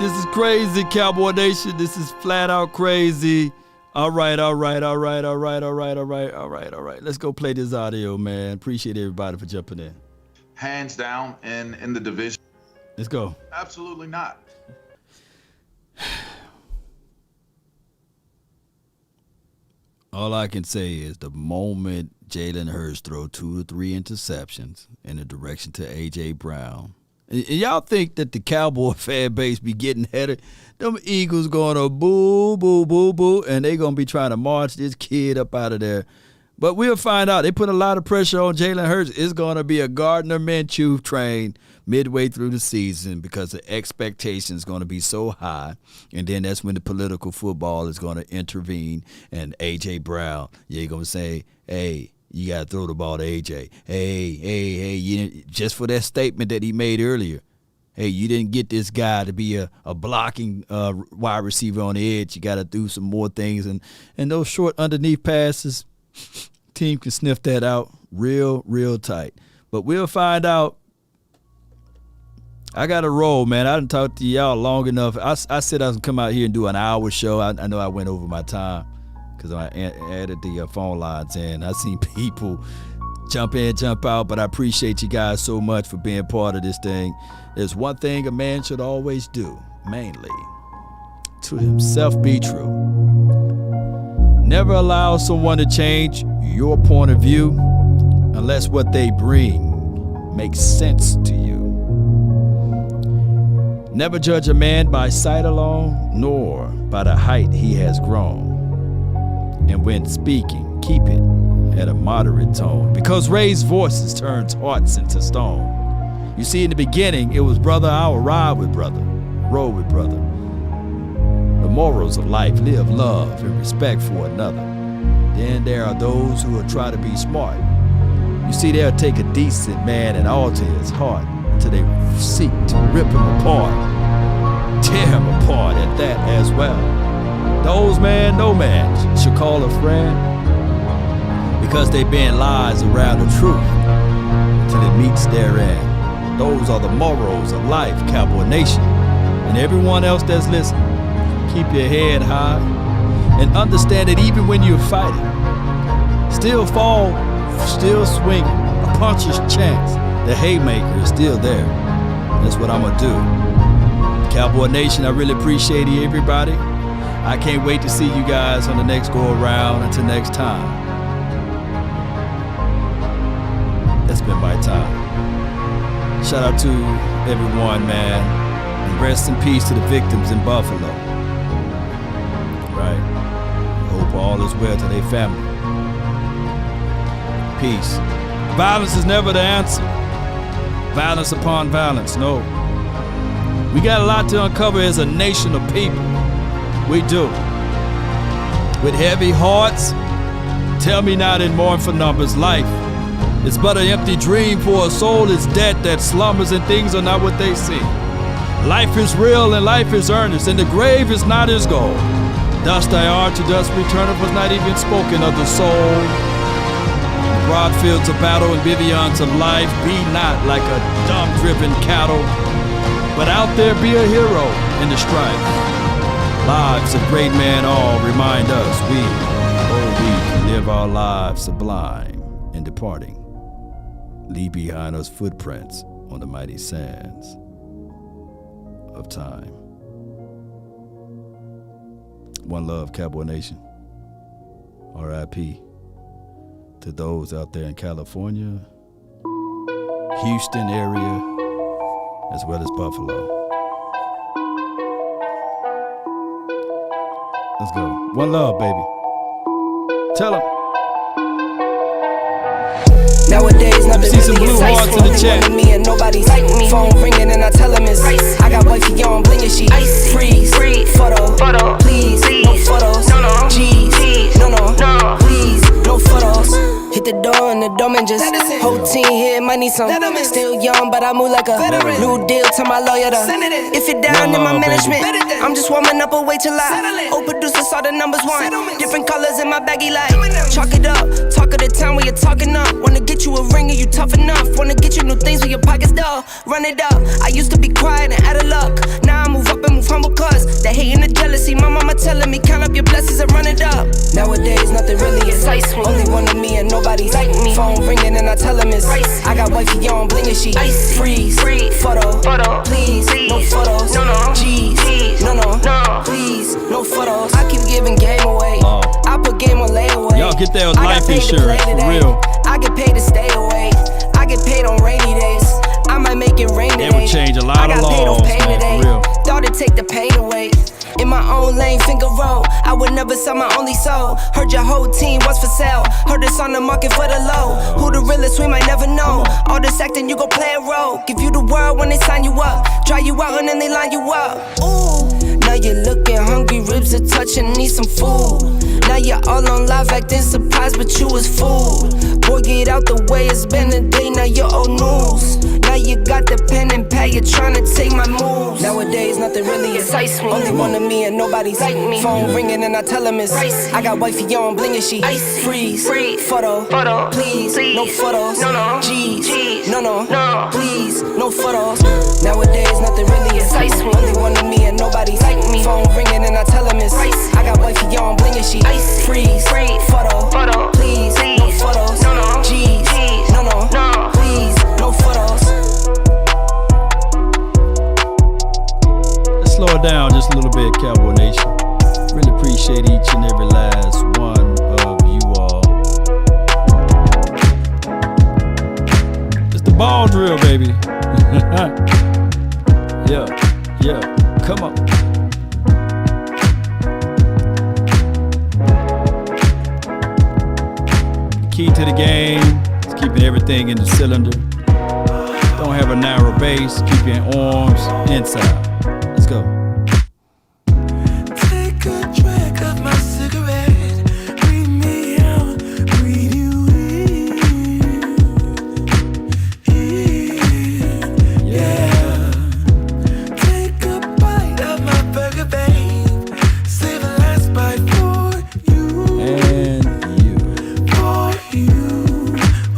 This is crazy, Cowboy Nation. This is flat out crazy. All right. Let's go play this audio, man. Appreciate everybody for jumping in. Hands down in the division. Let's go. Absolutely not. All I can say is the moment Jalen Hurts throw 2 or 3 interceptions in the direction to A.J. Brown, and y'all think that the Cowboy fan base be getting headed, them Eagles going to boo, boo, boo, boo, and they going to be trying to march this kid up out of there. But we'll find out. They put a lot of pressure on Jalen Hurts. It's going to be a Gardner Minshew train midway through the season because the expectation is going to be so high. And then that's when the political football is going to intervene. And A.J. Brown, you're going to say, hey, you got to throw the ball to A.J. Hey, just for that statement that he made earlier. Hey, you didn't get this guy to be a blocking wide receiver on the edge. You got to do some more things. And those short underneath passes, team can sniff that out real tight. But we'll find out. I got to roll, man. I didn't talk to y'all long enough. I said I was going to come out here and do an hour show. I know I went over my time because I added the phone lines in. I seen people jump in, jump out, but I appreciate you guys so much for being part of this thing. There's one thing a man should always do, mainly, to himself be true. Never allow someone to change your point of view unless what they bring makes sense to you. Never judge a man by sight alone, nor by the height he has grown. And when speaking, keep it at a moderate tone, because raised voices turns hearts into stone. You see, in the beginning, it was brother, I will ride with brother, roll with brother. The morals of life, live love and respect for another. Then there are those who will try to be smart. You see, they'll take a decent man and alter his heart until they seek to rip him apart, tear him apart at that as well. Those man, no man should call a friend, because they bend lies around the truth until it meets their end. Those are the morals of life, Cowboy Nation. And everyone else that's listening, keep your head high and understand that even when you're fighting, still fall, still swing, a puncher's chance, the haymaker is still there. That's what I'm gonna do. Cowboy Nation, I really appreciate everybody. I can't wait to see you guys on the next go around. Until next time. That's been my time. Shout out to everyone, man. And rest in peace to the victims in Buffalo. Right? Hope all is well to their family. Peace. Violence is never the answer. Violence upon violence, no. We got a lot to uncover as a nation of people. We do. With heavy hearts, tell me not in mournful numbers, life is but an empty dream, for a soul is dead that slumbers and things are not what they seem. Life is real and life is earnest, and the grave is not his goal. Dust I are, to dust returneth was not even spoken of the soul. The broad fields of battle and bivouacs of life, be not like a dumb-driven cattle, but out there be a hero in the strife. Lives of great men all remind us we can live our lives sublime in departing. Leave behind us footprints on the mighty sands of time. One love, Cowboy Nation. R.I.P. to those out there in California, Houston area, as well as Buffalo. Let's go. One love, baby. Tell them. Nowadays, nothing see some really blue hearts in the chat. Me and nobody's like me. Phone ringing and I tell him it's ice. I got wifey on blinging, she freeze. Photo, please, no photos. G's, no, please, no photos. Hit the door and the dome just whole team here might need some. Still young, but I move like a new deal to my lawyer. If you're down in my management, I'm just warming up, wait till I old producers saw the numbers one. Different colors in my baggy light. Chalk it up, talk of the town where you're talking up. Wanna get you a ring and you tough enough. Wanna get you new things with your pockets dull. Run it up. I used to be quiet and out of luck. Now I move up and move humble cause the hate and the jealousy. My mama telling me count up your blessings and run it up. Nowadays nothing really excites me. Only one of me and nobody's like me. Phone ringing and I tell him it's I got wifey on blinging, she freeze. Photo, please, no photos. G's, no, please, no photos. I keep giving game away. I put game on layaway. Y'all get that life insurance for real. I get paid to stay away. I get paid on rainy days. I might make it rain today. It would change a lot of laws, man, for real. Thought it'd take the pain away. In my own lane, finger roll. I would never sell my only soul. Heard your whole team was for sale. Heard it's on the market for the low. Who the realest, we might never know. All this acting, you gon' play a role. Give you the world when they sign you up. Try you out and then they line you up. Ooh, now you're looking hungry, ribs are touching, need some food. Now you're all on live acting surprised, but you was fooled. Boy, get out the way, it's been a day, now you're old news. Now you got the pen and pad, you're trying to take my moves. Nowadays, nothing really excites me. Only one of me and nobody's like me. Phone ringing and I tell him it's I got wifey on blinging, she freeze. Photo, please, no photos. G's, no, please, no photos. Nowadays, nothing really excites me. Only one of me and nobody's like me. Phone ringing and I tell him it's I got wifey on blinging, she freeze. Photo, please, no photos. G's, no, please, no photos. Let's slow it down just a little bit, Cowboy Nation. Really appreciate each and every last one of you all. It's the ball drill, baby. Yeah, come on. Key to the game is keeping everything in the cylinder. Don't don't have a narrow base. Keep your arms inside. Let's go. Take a drag of my cigarette. Breathe me out, breathe you in. Yeah. Take a bite of my burger, babe. Save the last bite for you. And you. For you.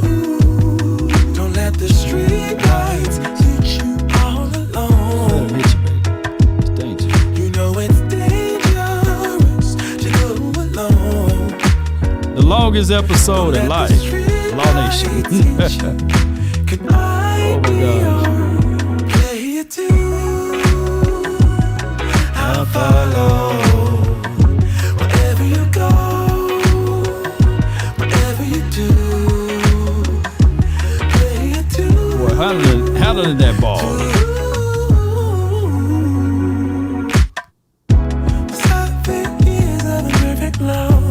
Ooh. Don't let the street lights hit you all alone. It's dangerous. You know it's dangerous to go alone. The longest episode in life. Law Nation. Can I be your player too? I'll follow wherever you go, whatever you do. Player too. Boy, handling that ball. 7 years of a perfect love.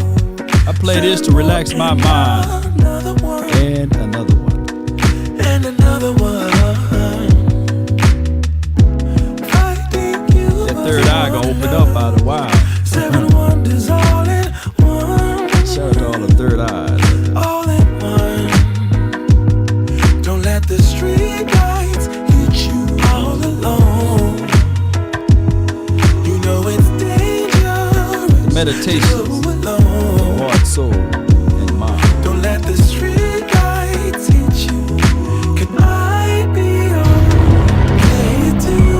I play this to relax my mind. Another one. And another one. And another one. That third eye gonna open up out of the wild. 7 wonders all in one. Shout out to all the third eyes. All in one. Don't let the street lights hit you all alone. You know it's dangerous. Meditations. Go alone. Heart, soul, and mind. Don't let the street lights hit you. Can I be your player too?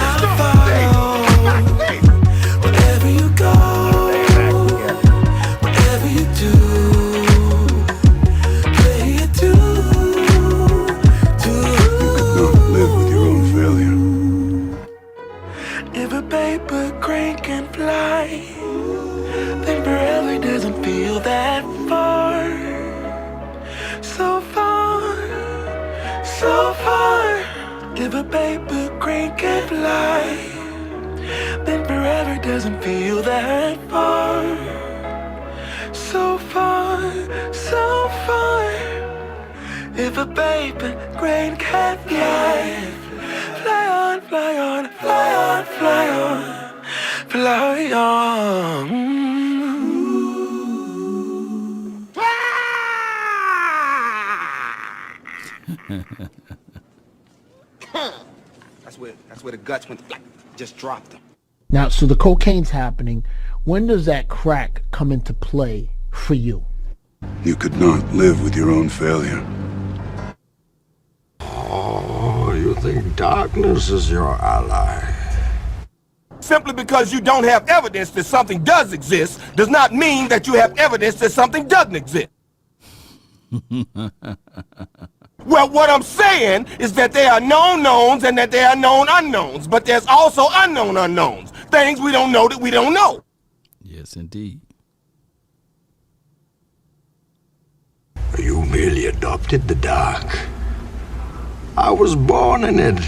I'll follow wherever you go, whatever you do. Player too. Not live with your own failure. If a paper crane can fly, then forever doesn't feel that far. So far, so far. If a paper crane can fly, then forever doesn't feel that far. So far, so far. If a paper crane can fly, fly on, fly on, fly on, fly on, fly on. That's where the guts went. Just dropped them. Now, so the cocaine's happening. When does that crack come into play for you? You could not live with your own failure. Oh, you think darkness is your ally? Simply because you don't have evidence that something does exist does not mean that you have evidence that something doesn't exist. Well, what I'm saying is that there are known knowns and that there are known unknowns, but there's also unknown unknowns, things we don't know that we don't know. Yes, indeed. You merely adopted the dark. I was born in it.